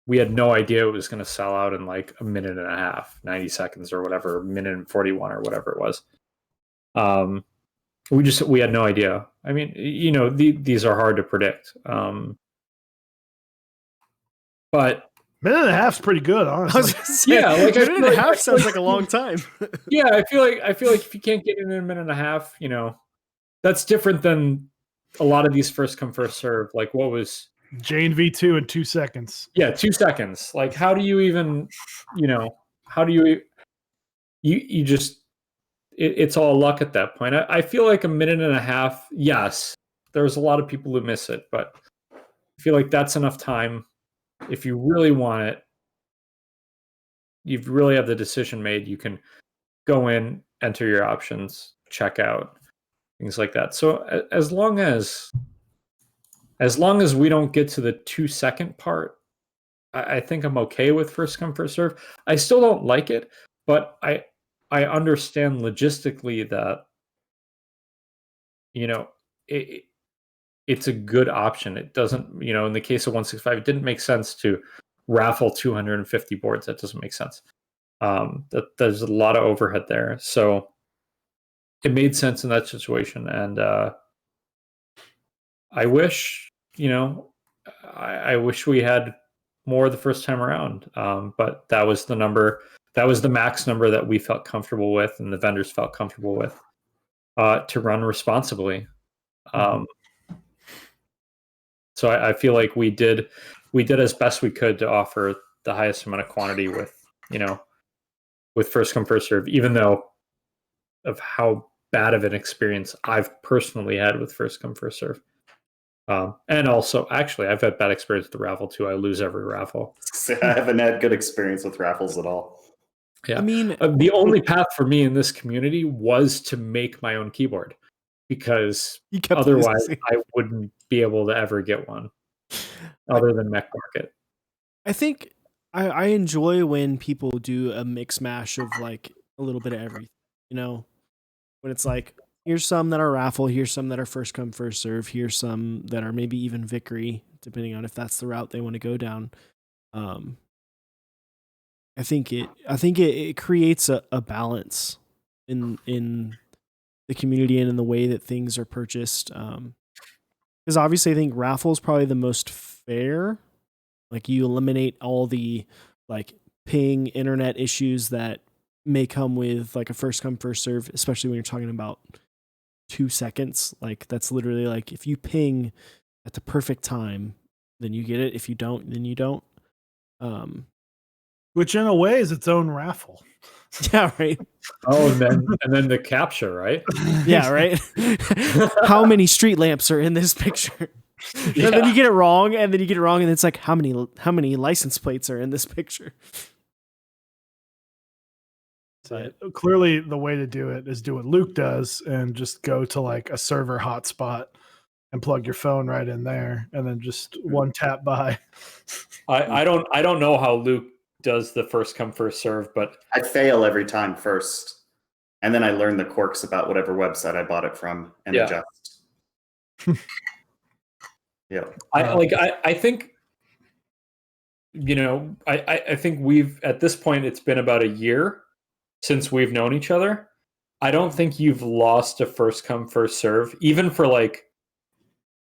We had no idea it was going to sell out in like a minute and a half, 90 seconds or whatever, minute and 41 or whatever it was. We had no idea. I mean, these are hard to predict. But minute and a half's pretty good, I honestly. was gonna say, Yeah, like, I minute and feel a like- half sounds like a long time. yeah, I feel like if you can't get in a minute and a half, that's different than a lot of these first come first serve. Like what was Jane V2 in 2 seconds. 2 seconds. Like how do you even, how do you just it's all luck at that point. I feel like a minute and a half, yes, there's a lot of people who miss it, but I feel like that's enough time. If you really want it, you really have the decision made, you can go in, enter your options, check out, things like that. So as long as we don't get to the 2 second part, I think I'm okay with first come first serve. I still don't like it, but I understand logistically that it's a good option. It doesn't, in the case of 165, it didn't make sense to raffle 250 boards. That doesn't make sense. That there's a lot of overhead there, so it made sense in that situation. And I wish, I wish we had more the first time around. But that was the number. That was the max number that we felt comfortable with, and the vendors felt comfortable with, to run responsibly. So I feel like we did as best we could to offer the highest amount of quantity with first come first serve, even though of how bad of an experience I've personally had with first come first serve. And also, actually, I've had bad experience with the raffle too. I lose every raffle. I haven't had good experience with raffles at all. Yeah, I mean, the only path for me in this community was to make my own keyboard, because you kept otherwise losing. I wouldn't be able to ever get one other than Mech Market. I think I enjoy when people do a mix mash of like a little bit of everything, when it's like, here's some that are raffle, here's some that are first come first serve, here's some that are maybe even victory, depending on if that's the route they want to go down. I think it creates a balance in the community and in the way that things are purchased. Because obviously I think raffle is probably the most fair. Like you eliminate all the like ping internet issues that may come with like a first come first serve, especially when you're talking about 2 seconds. Like that's literally like if you ping at the perfect time, then you get it. If you don't, then you don't. Which in a way is its own raffle. Yeah, right. Oh, and then the capture, right? Yeah, right. How many street lamps are in this picture? Yeah. And then you get it wrong, and it's like how many license plates are in this picture? Clearly, the way to do it is do what Luke does and just go to like a server hotspot and plug your phone right in there, and then just one tap by. I don't know how Luke does the first come first serve, but I fail every time first, and then I learn the quirks about whatever website I bought it from and Yeah. adjust. Yeah, I think I think we've at this point it's been about a year since we've known each other. I don't think you've lost a first come first serve, even for like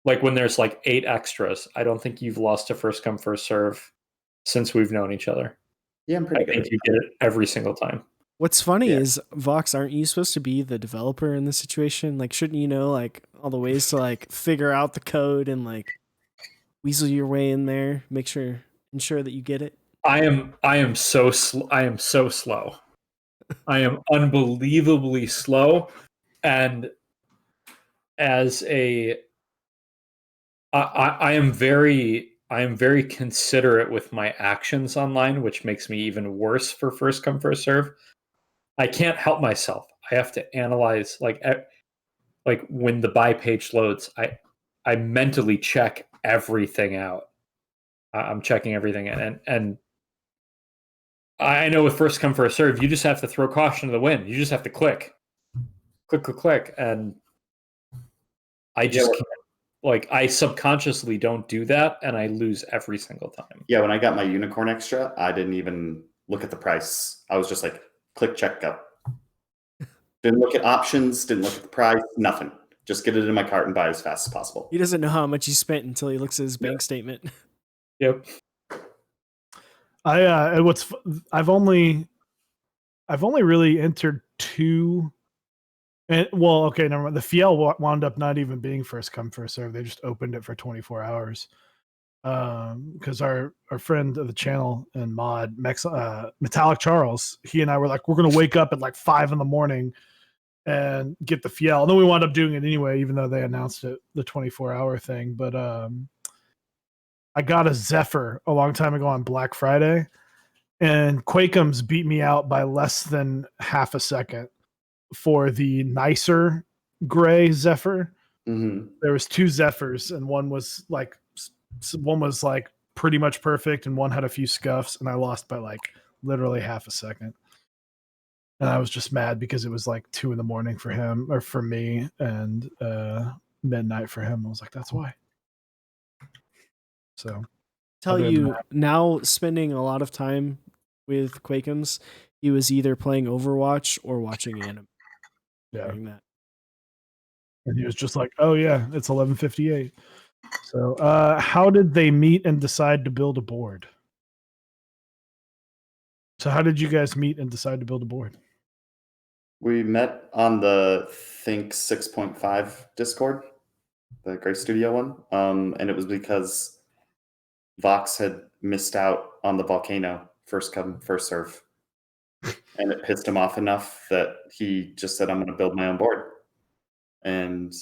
when there's like 8 extras. I don't think you've lost a first come first serve since we've known each other. yeah, I'm pretty I think good. you get it every single time. What's funny Yeah. is, Vox, aren't you supposed to be the developer in this situation? Like, shouldn't you know like all the ways to like figure out the code and like weasel your way in there, ensure that you get it? I am so slow. I am so slow. I am unbelievably slow, and as a I am very considerate with my actions online, which makes me even worse for first come first serve. I can't help myself. I have to analyze like when the buy page loads, I mentally check everything out. I'm checking everything, and I know with first come first serve, you just have to throw caution to the wind. You just have to click, and I just can't. Like I subconsciously don't do that, and I lose every single time. Yeah, when I got my unicorn extra, I didn't even look at the price. I was just like, click, check, go. Didn't look at options, didn't look at the price, nothing. Just get it in my cart and buy it as fast as possible. He doesn't know how much he spent until he looks at his bank statement. Yep. I've only really entered 2. And well, okay, never mind. The Fiel wound up not even being first come first serve. They just opened it for 24 hours. Because our friend of the channel and mod Metallic Charles, he and I were like, we're gonna wake up at like 5 a.m. and get the Fiel. And then we wound up doing it anyway, even though they announced it the 24-hour thing. But I got a Zephyr a long time ago on Black Friday, and Quakeums beat me out by less than half a second for the nicer gray Zephyr. Mm-hmm. There was 2 Zephyrs, and one was like pretty much perfect, and one had a few scuffs, and I lost by like literally half a second. And I was just mad because it was like 2 a.m. for him or for me, and midnight for him. I was like, that's why. So Tell you now, spending a lot of time with Quakeums, he was either playing Overwatch or watching anime. Yeah. During that. And he was just like, oh yeah, it's 11:58. So how did they meet and decide to build a board? So how did you guys meet and decide to build a board? We met on the Think 6.5 Discord, the Gray Studio one. And it was because Vox had missed out on the volcano first come, first serve. And it pissed him off enough that he just said, I'm going to build my own board. And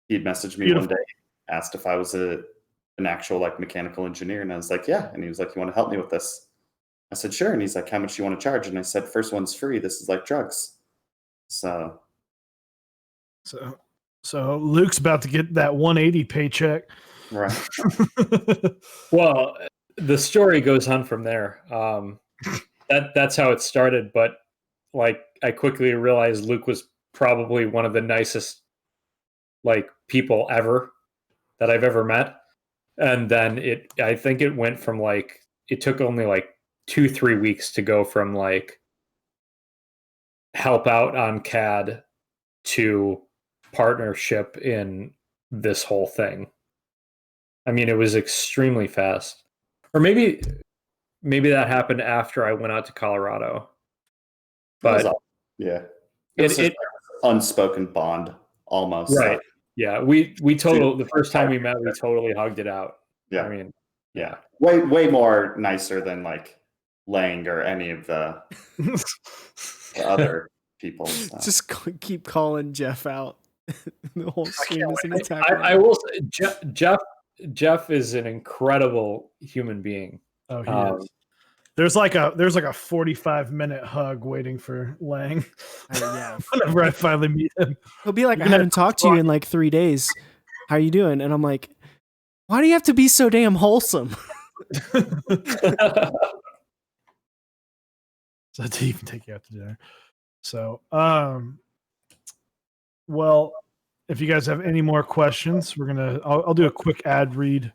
he'd messaged me one day, asked if I was an actual like mechanical engineer. And I was like, yeah. And he was like, you want to help me with this? I said, sure. And he's like, how much do you want to charge? And I said, first one's free. This is like drugs. So Luke's about to get that 180 paycheck. Right. Well, the story goes on from there. That's how it started. But like, I quickly realized Luke was probably one of the nicest like people ever that I've ever met. And then I think it went from like, it took only like 2-3 weeks to go from like help out on CAD to partnership in this whole thing. I mean, it was extremely fast. Or maybe that happened after I went out to Colorado. But yeah, it unspoken bond almost. Right. Yeah. The first time we met, we totally hugged it out. Yeah. I mean, yeah. Way more nicer than like Lang or any of the other people. So. Just keep calling Jeff out. The whole stream is an attack. I will say, Jeff is an incredible human being. Oh, he is. There's like a 45-minute hug waiting for Lang. Yeah. Whenever I finally meet him, he'll be like, I haven't talked to you in like 3 days. How are you doing? And I'm like, why do you have to be so damn wholesome? So to even take you out to dinner. So, well, if you guys have any more questions, I'll do a quick ad read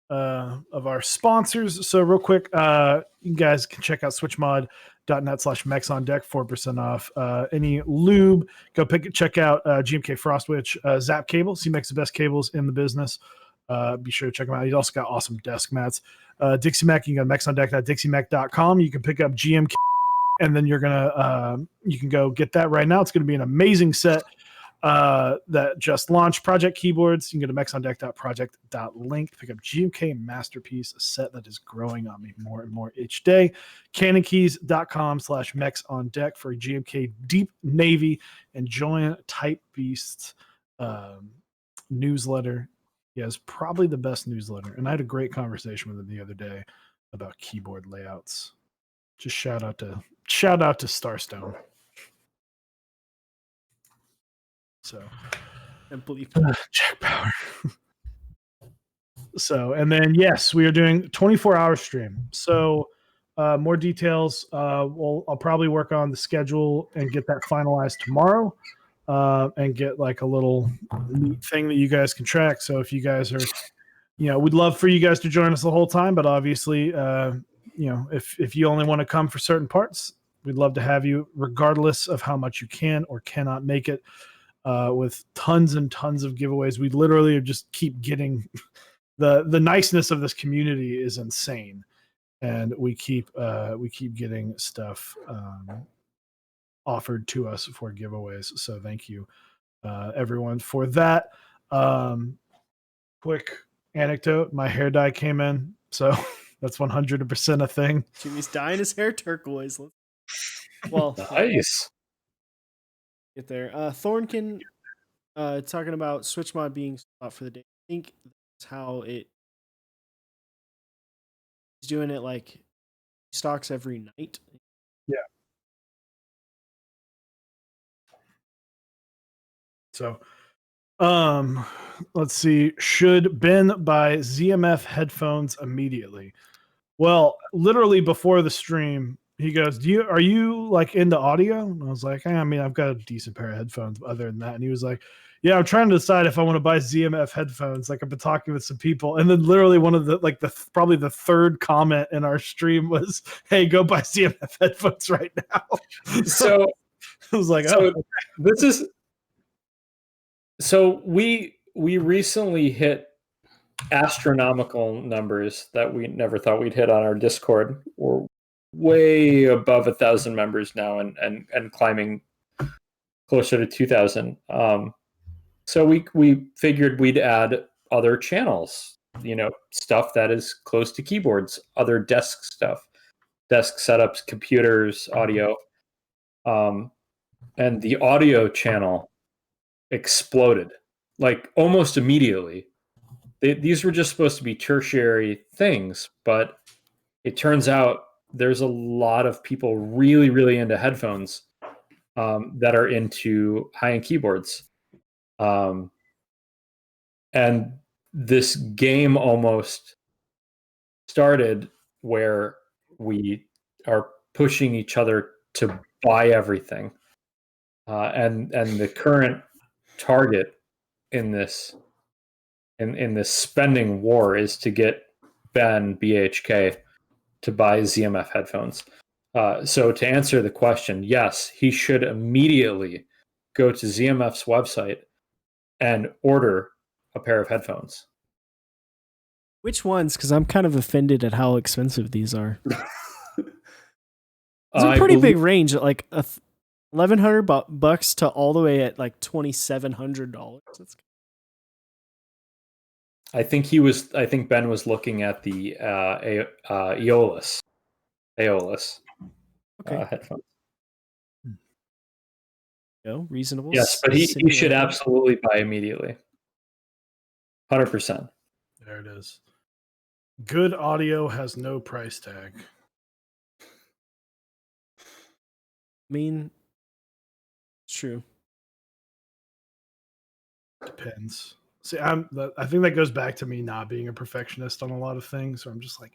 of our sponsors. So real quick, you guys can check out switchmod.net/mechs-on-deck, 4% off any lube. Go check out GMK Frostwitch, Zap Cables. He makes the best cables in the business. Be sure to check him out. He's also got awesome desk mats. Dixie Mech, you can go to mechs-on-deck.dixiemech.com. You can pick up GMK, and then you can go get that right now. It's going to be an amazing set that just launched. Project keyboards. You can go to mechs-on-deck.project.link. Pick up GMK Masterpiece, a set that is growing on me more and more each day. Canonkeys.com/mechs-on-deck for GMK Deep Navy, and join Type Beast's newsletter. He has probably the best newsletter, and I had a great conversation with him the other day about keyboard layouts. Just shout out to Starstone. So, and believe Jack Power. So, and then yes, we are doing 24-hour stream. So, more details. I'll probably work on the schedule and get that finalized tomorrow, and get like a little neat thing that you guys can track. So, if you guys are, we'd love for you guys to join us the whole time, but obviously, if you only want to come for certain parts, We'd love to have you, regardless of how much you can or cannot make it. With tons and tons of giveaways, we literally just keep getting the niceness of this community is insane, and we keep getting stuff offered to us for giveaways. So thank you, everyone, for that. Quick anecdote: my hair dye came in, so that's 100% a thing. Jimmy's dyeing his hair turquoise. Well, Nice. get there. Thornkin talking about Switch mod being out for the day. I think that's how he's doing it, like stocks every night. Yeah. So, let's see. Should Ben buy ZMF headphones immediately? Well, literally before the stream, he goes, are you like into audio? And I was like, I mean, I've got a decent pair of headphones other than that. And he was like, yeah, I'm trying to decide if I want to buy ZMF headphones. Like, I've been talking with some people. And then literally one of the, like probably the third comment in our stream was, hey, go buy ZMF headphones right now. So I was like, so we recently hit astronomical numbers that we never thought we'd hit on our Discord. We're way above 1,000 members now, and climbing closer to 2,000. So we figured we'd add other channels, stuff that is close to keyboards, other desk stuff, desk setups, computers, audio, and the audio channel exploded like almost immediately. These were just supposed to be tertiary things, but it turns out there's a lot of people really, really into headphones that are into high-end keyboards. And this game almost started where we are pushing each other to buy everything. And the current target in this spending war is to get Ben BHK to buy ZMF headphones. So to answer the question, yes, he should immediately go to ZMF's website and order a pair of headphones. Which ones? Because I'm kind of offended at how expensive these are. It's a pretty big range, like $1,100 to all the way at like $2,700. I think Ben was looking at the Aeolus headphones. Reasonable. Yes, but he should absolutely buy immediately. 100%. There it is. Good audio has no price tag. I mean, it's true. Depends. See, I think that goes back to me not being a perfectionist on a lot of things. So I'm just like,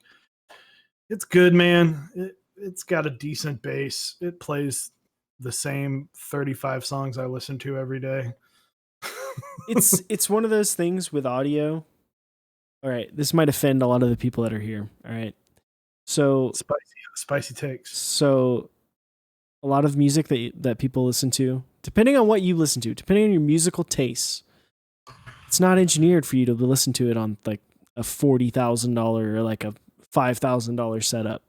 it's good, man. It's got a decent bass. It plays the same 35 songs I listen to every day. It's one of those things with audio. All right, this might offend a lot of the people that are here. All right, so spicy takes. So a lot of music that people listen to, depending on what you listen to, depending on your musical tastes, it's not engineered for you to listen to it on like a $40,000 or like a $5,000 setup.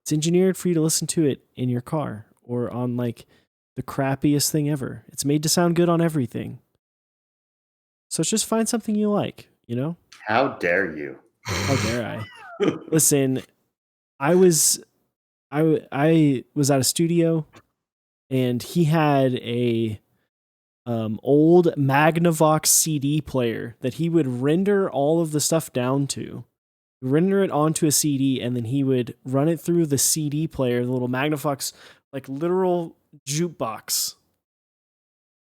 It's engineered for you to listen to it in your car or on like the crappiest thing ever. It's made to sound good on everything. So just find something you like, How dare you? How dare I? Listen, I was at a studio and he had a old Magnavox CD player that he would render all of the stuff down to, render it onto a CD, and then he would run it through the CD player, the little Magnavox, like literal jukebox,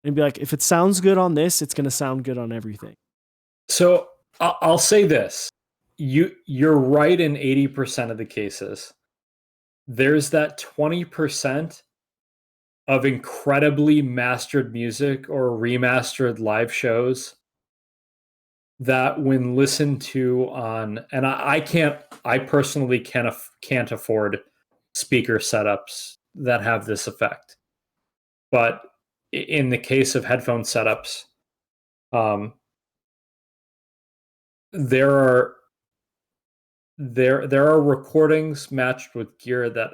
and be like, if it sounds good on this, it's going to sound good on everything. So I'll say this. You're right in 80% of the cases. There's that 20% of incredibly mastered music or remastered live shows that when listened to on, and I personally can't afford speaker setups that have this effect. But in the case of headphone setups, there are recordings matched with gear that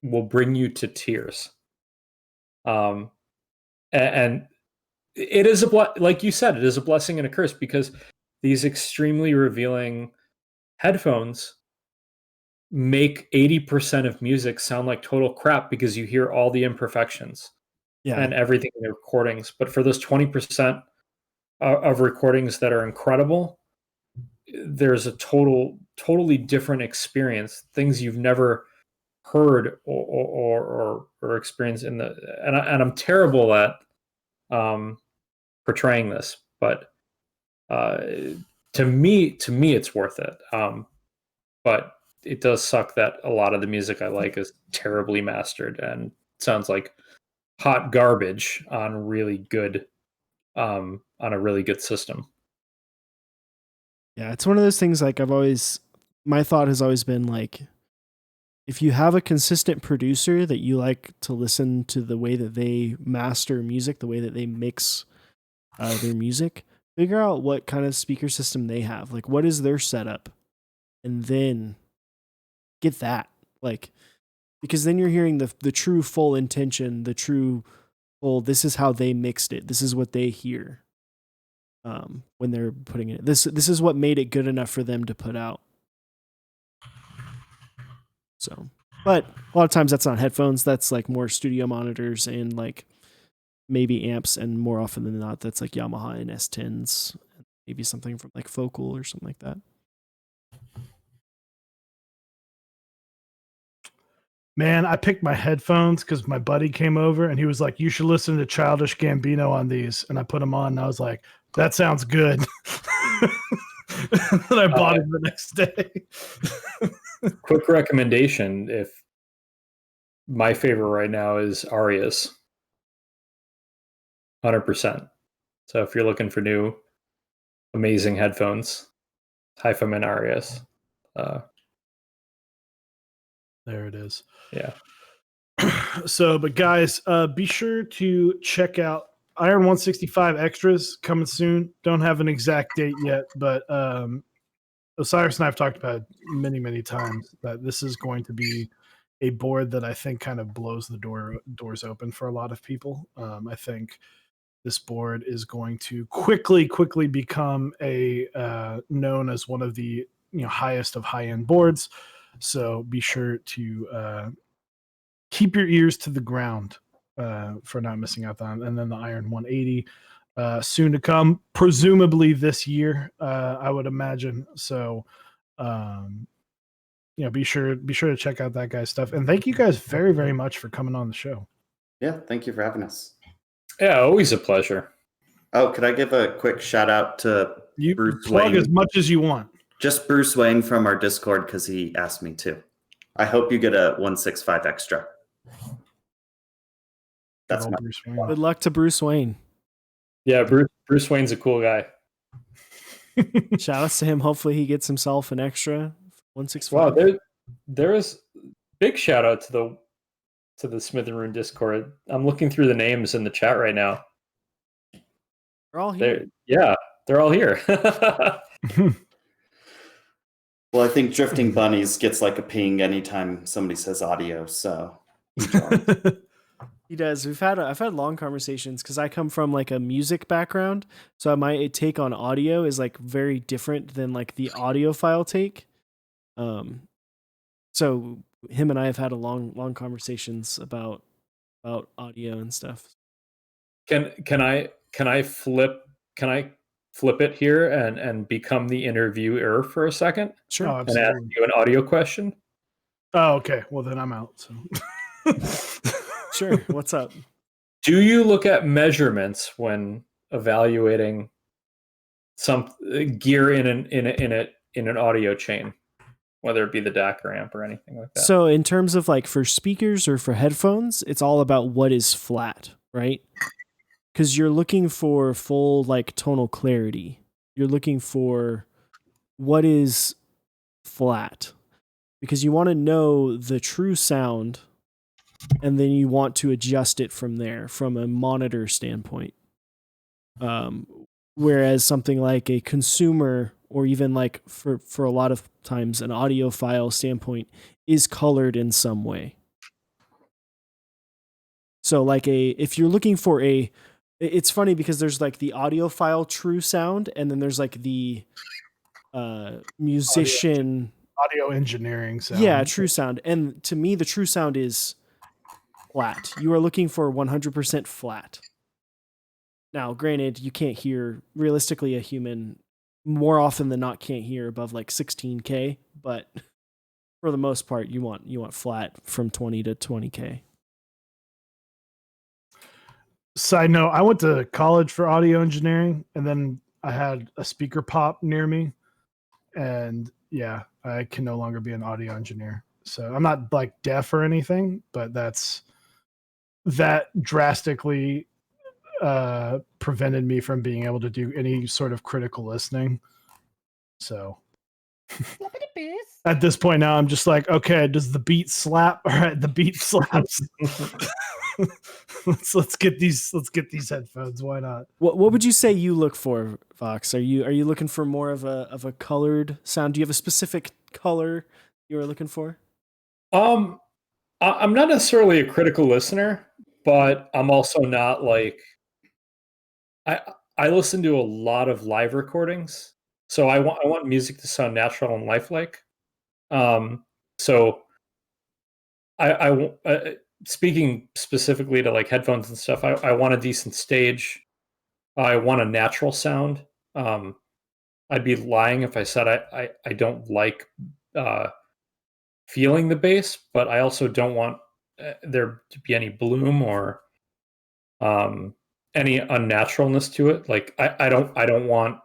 will bring you to tears. And it is like you said, it is a blessing and a curse, because these extremely revealing headphones make 80% of music sound like total crap because you hear all the imperfections and everything in the recordings. But for those 20% of recordings that are incredible, there's a totally different experience, things you've never heard or experienced in the, and I'm terrible at portraying this, but to me it's worth it. But it does suck that a lot of the music I like is terribly mastered and sounds like hot garbage on really good on a really good system. Yeah, it's one of those things, like my thought has always been like, if you have a consistent producer that you like to listen to the way that they master music, the way that they mix their music, figure out what kind of speaker system they have. Like, what is their setup? And then get that. Like, because then you're hearing the true full intention, the true full, this is how they mixed it. This is what they hear when they're putting it. This is what made it good enough for them to put out. So, but a lot of times that's not headphones. That's like more studio monitors and like maybe amps, and more often than not, that's like Yamaha and S10s, maybe something from like Focal or something like that. Man, I picked my headphones because my buddy came over and he was like, "You should listen to Childish Gambino on these." And I put them on and I was like, "That sounds good." And then I bought it the next day. Quick recommendation: if my favorite right now is Arias, 100%. So if you're looking for new, amazing headphones, HiFiMan Arias. There it is. Yeah. So, but guys, be sure to check out Iron 165 Extras coming soon. Don't have an exact date yet, but Osiris and I have talked about it many times that this is going to be a board that I think kind of blows the doors open for a lot of people. I think this board is going to quickly become a known as one of the highest of high-end boards. So be sure to keep your ears to the ground for not missing out on. And then the Iron 180 soon to come, presumably this year, I would imagine. So be sure to check out that guy's stuff. And thank you guys very much for coming on the show. Yeah, thank you for having us. Yeah, always a pleasure. Oh, could I give a quick shout out to You Bruce plug Wayne? as much as you want. Just Bruce Wayne from our Discord, because he asked me to. I hope you get a 165 extra. That's my Bruce Wayne. Good luck to Bruce Wayne. Yeah, Bruce Wayne's a cool guy. Shout outs to him. Hopefully he gets himself an extra 165. Wow, there is big shout out to the Smith+Rune Discord. I'm looking through the names in the chat right now. They're all here. They're all here. Well, I think Drifting Bunnies gets like a ping anytime somebody says audio, so He does. I've had long conversations because I come from like a music background, so my take on audio is like very different than like the audiophile take. So him and I have had a long conversations about audio and stuff. Can I flip it here and become the interviewer for a second? Sure. Oh, And ask absolutely. you an audio question? Oh, okay. Well, then I'm out. So. Sure. What's up? Do you look at measurements when evaluating some gear in an audio chain, whether it be the DAC or amp or anything like that? So in terms of like for speakers or for headphones, it's all about what is flat, right? Because you're looking for full like tonal clarity. You're looking for what is flat. because you want to know the true sound, and then you want to adjust it from there from a monitor standpoint. Whereas something like a consumer, or even like for a lot of times an audiophile standpoint, is colored in some way. So like if you're looking for it's funny because there's like the audiophile true sound, and then there's like the musician audio engineering sound. Yeah, true sound. And to me, the true sound is flat. You are looking for 100% flat. Now, granted, you can't hear, realistically, a human more often than not can't hear above like 16K, but for the most part, you want flat from 20 to 20K. Side note, I went to college for audio engineering, and then I had a speaker pop near me, and yeah, I can no longer be an audio engineer. So I'm not like deaf or anything, but that drastically prevented me from being able to do any sort of critical listening. So at this point now, I'm just like, okay, does the beat slap? All right, the beat slaps. let's get these headphones. Why not? What would you say you look for, Vox? Are you looking for more of a colored sound? Do you have a specific color you are looking for? I'm not necessarily a critical listener, but I'm also not like I listen to a lot of live recordings, so I want music to sound natural and lifelike. So speaking specifically to like headphones and stuff, I want a decent stage. I want a natural sound. I'd be lying if I said I don't like feeling the bass, but I also don't want there to be any bloom or any unnaturalness to it. Like I don't want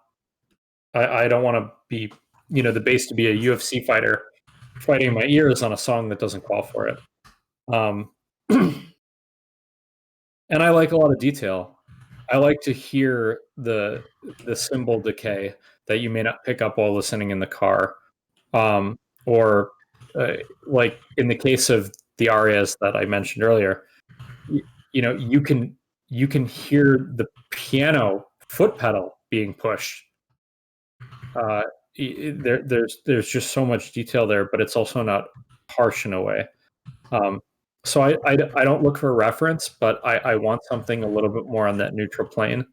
to be, the bass to be a UFC fighter fighting my ears on a song that doesn't call for it. And I like a lot of detail. I like to hear the cymbal decay that you may not pick up while listening in the car, or like in the case of the arias that I mentioned earlier. You can hear the piano foot pedal being pushed. There's just so much detail there, but it's also not harsh in a way. So I don't look for a reference, but I want something a little bit more on that neutral plane,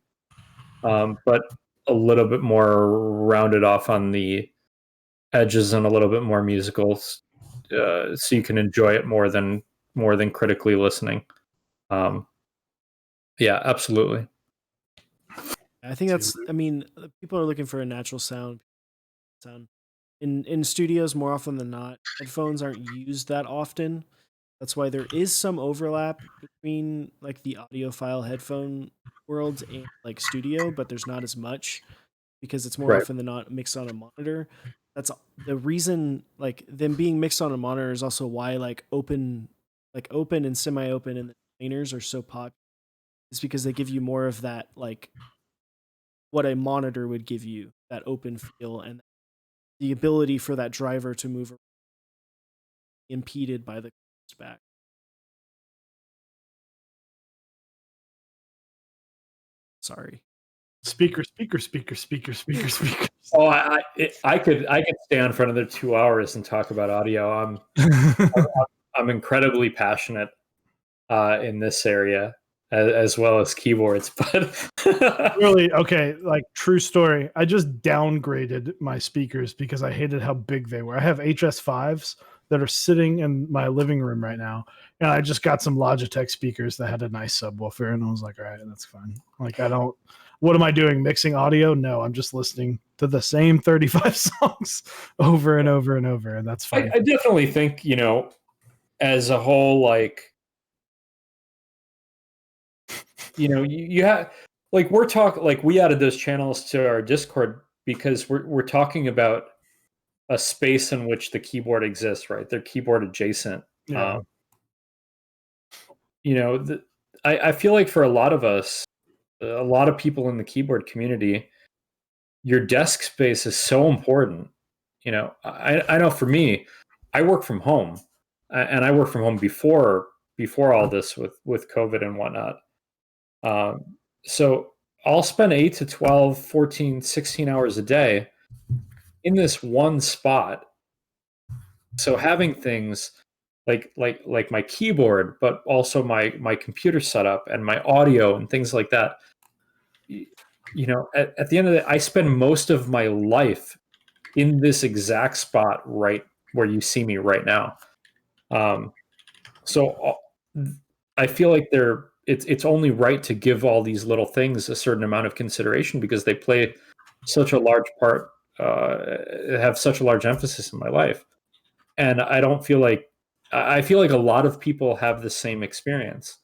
but a little bit more rounded off on the edges and a little bit more musical, so you can enjoy it more than critically listening. Yeah, absolutely. I think people are looking for a natural sound. In studios, more often than not, headphones aren't used that often. That's why there is some overlap between like the audiophile headphone worlds and like studio, but there's not as much because it's more Right. often than not mixed on a monitor. That's the reason, like them being mixed on a monitor is also why like open and semi-open and the planers are so popular. It's because they give you more of that, like what a monitor would give you, that open feel and the ability for that driver to move impeded by the back. Sorry. Speaker. Oh, I could stay on for another 2 hours and talk about audio. I'm incredibly passionate in this area as well as keyboards, but Really, okay, like true story. I just downgraded my speakers because I hated how big they were. I have HS5s that are sitting in my living room right now, and I just got some Logitech speakers that had a nice subwoofer, and I was like, all right, that's fine. Like, what am I doing? Mixing audio? No, I'm just listening to the same 35 songs over and over and over, and that's fine. I definitely think, as a whole, like, you have, like, we're talking, like, we added those channels to our Discord because we're talking about a space in which the keyboard exists, right? They're keyboard adjacent. Yeah. I feel like for a lot of us, a lot of people in the keyboard community, your desk space is so important. I know for me, I work from home, and I work from home before all this with COVID and whatnot. So I'll spend 8 to 12, 14, 16 hours a day in this one spot. So having things like my keyboard, but also my computer setup and my audio and things like that. At the end of the day, I spend most of my life in this exact spot right where you see me right now. So I feel like it's only right to give all these little things a certain amount of consideration because they play such a large part, have such a large emphasis in my life. And I feel like a lot of people have the same experience,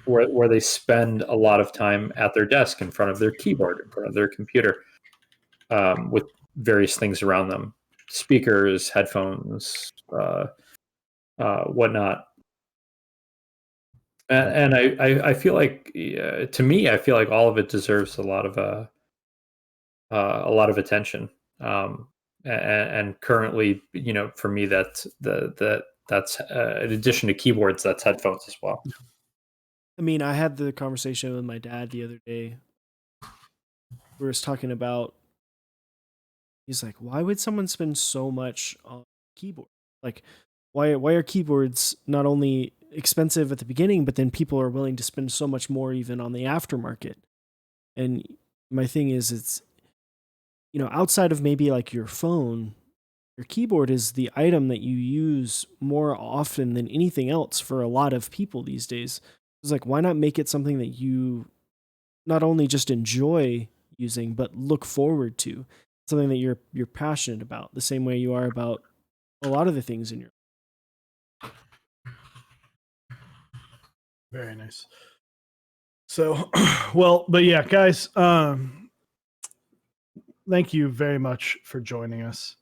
where they spend a lot of time at their desk in front of their keyboard, in front of their computer, with various things around them, speakers, headphones, whatnot. And I feel like, to me, I feel like all of it deserves a lot of attention. And currently, for me, that's in addition to keyboards, that's headphones as well. I mean, I had the conversation with my dad the other day. We were talking about, he's like, why would someone spend so much on keyboard? Like, why are keyboards not only expensive at the beginning, but then people are willing to spend so much more even on the aftermarket? And my thing is, it's, outside of maybe like your phone, your keyboard is the item that you use more often than anything else for a lot of people these days. It's like, why not make it something that you not only just enjoy using, but look forward to, something that you're passionate about, the same way you are about a lot of the things in your life. Very nice. So, well, but yeah, guys, thank you very much for joining us.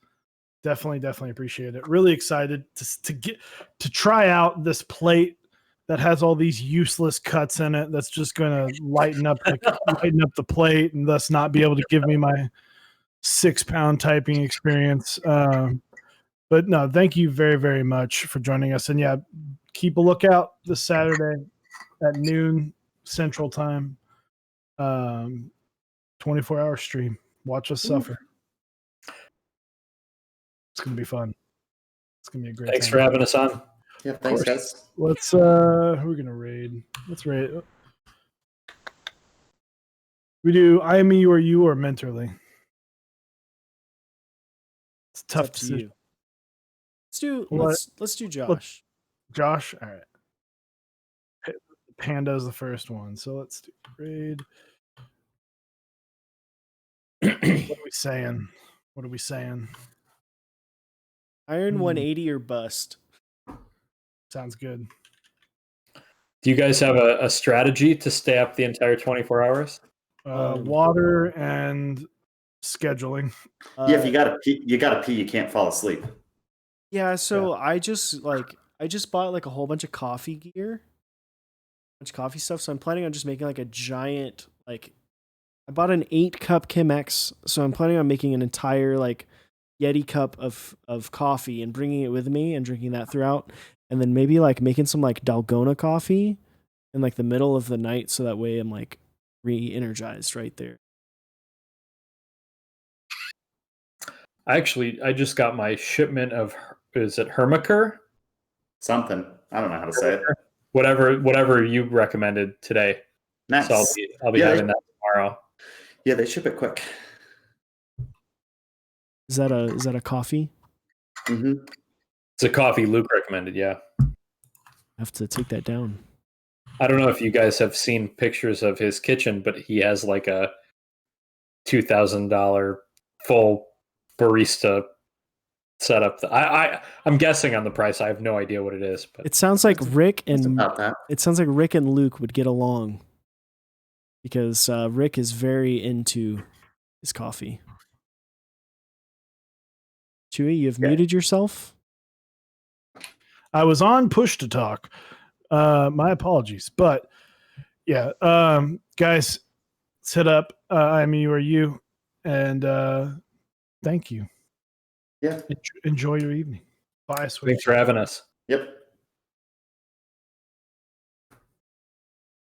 Definitely appreciate it. Really excited to try out this plate that has all these useless cuts in it. That's just going to lighten up the plate and thus not be able to give me my 6-pound typing experience. But no, thank you very, very much for joining us. And yeah, keep a lookout this Saturday at noon Central Time. 24-hour stream. Watch us suffer. It's gonna be fun. It's gonna be a great Thanks time. for having us on. Yeah, thanks, guys. Let's who are we gonna raid? Let's raid. We do I, me, you, or you, or mentorly. It's a tough Up to decision. you. What? Let's do Josh. Josh, all right. Panda's the first one, so let's do raid. What are we saying? Iron 180 or bust. Sounds good. Do you guys have a strategy to stay up the entire 24 hours? Water and scheduling. Yeah, if you gotta pee, you can't fall asleep. Yeah, so I just bought like a whole bunch of coffee gear, bunch of coffee stuff. So I'm planning on just making like a giant, like, I bought an 8-cup Chemex, so I'm planning on making an entire like Yeti cup of coffee and bringing it with me and drinking that throughout, and then maybe like making some like Dalgona coffee in like the middle of the night, so that way I'm like re-energized right there. I just got my shipment of, is it Hermacur? Something. I don't know how to say it. Whatever you recommended today. Nice. So I'll be having that tomorrow. Yeah, they ship it quick. Is that a coffee? Mm-hmm. It's a coffee Luke recommended, yeah. I have to take that down. I don't know if you guys have seen pictures of his kitchen, but he has like a $2,000 full barista setup. I'm guessing on the price. I have no idea what it is, but It sounds like Rick It's and about that. Luke would get along, because Rick is very into his coffee. Chewy, you've muted yourself. I was on push to talk. My apologies, but yeah, guys, set up. I, me, you, or you, and thank you. Yeah. Enjoy your evening. Bye, Switch. Thanks for having us. Yep.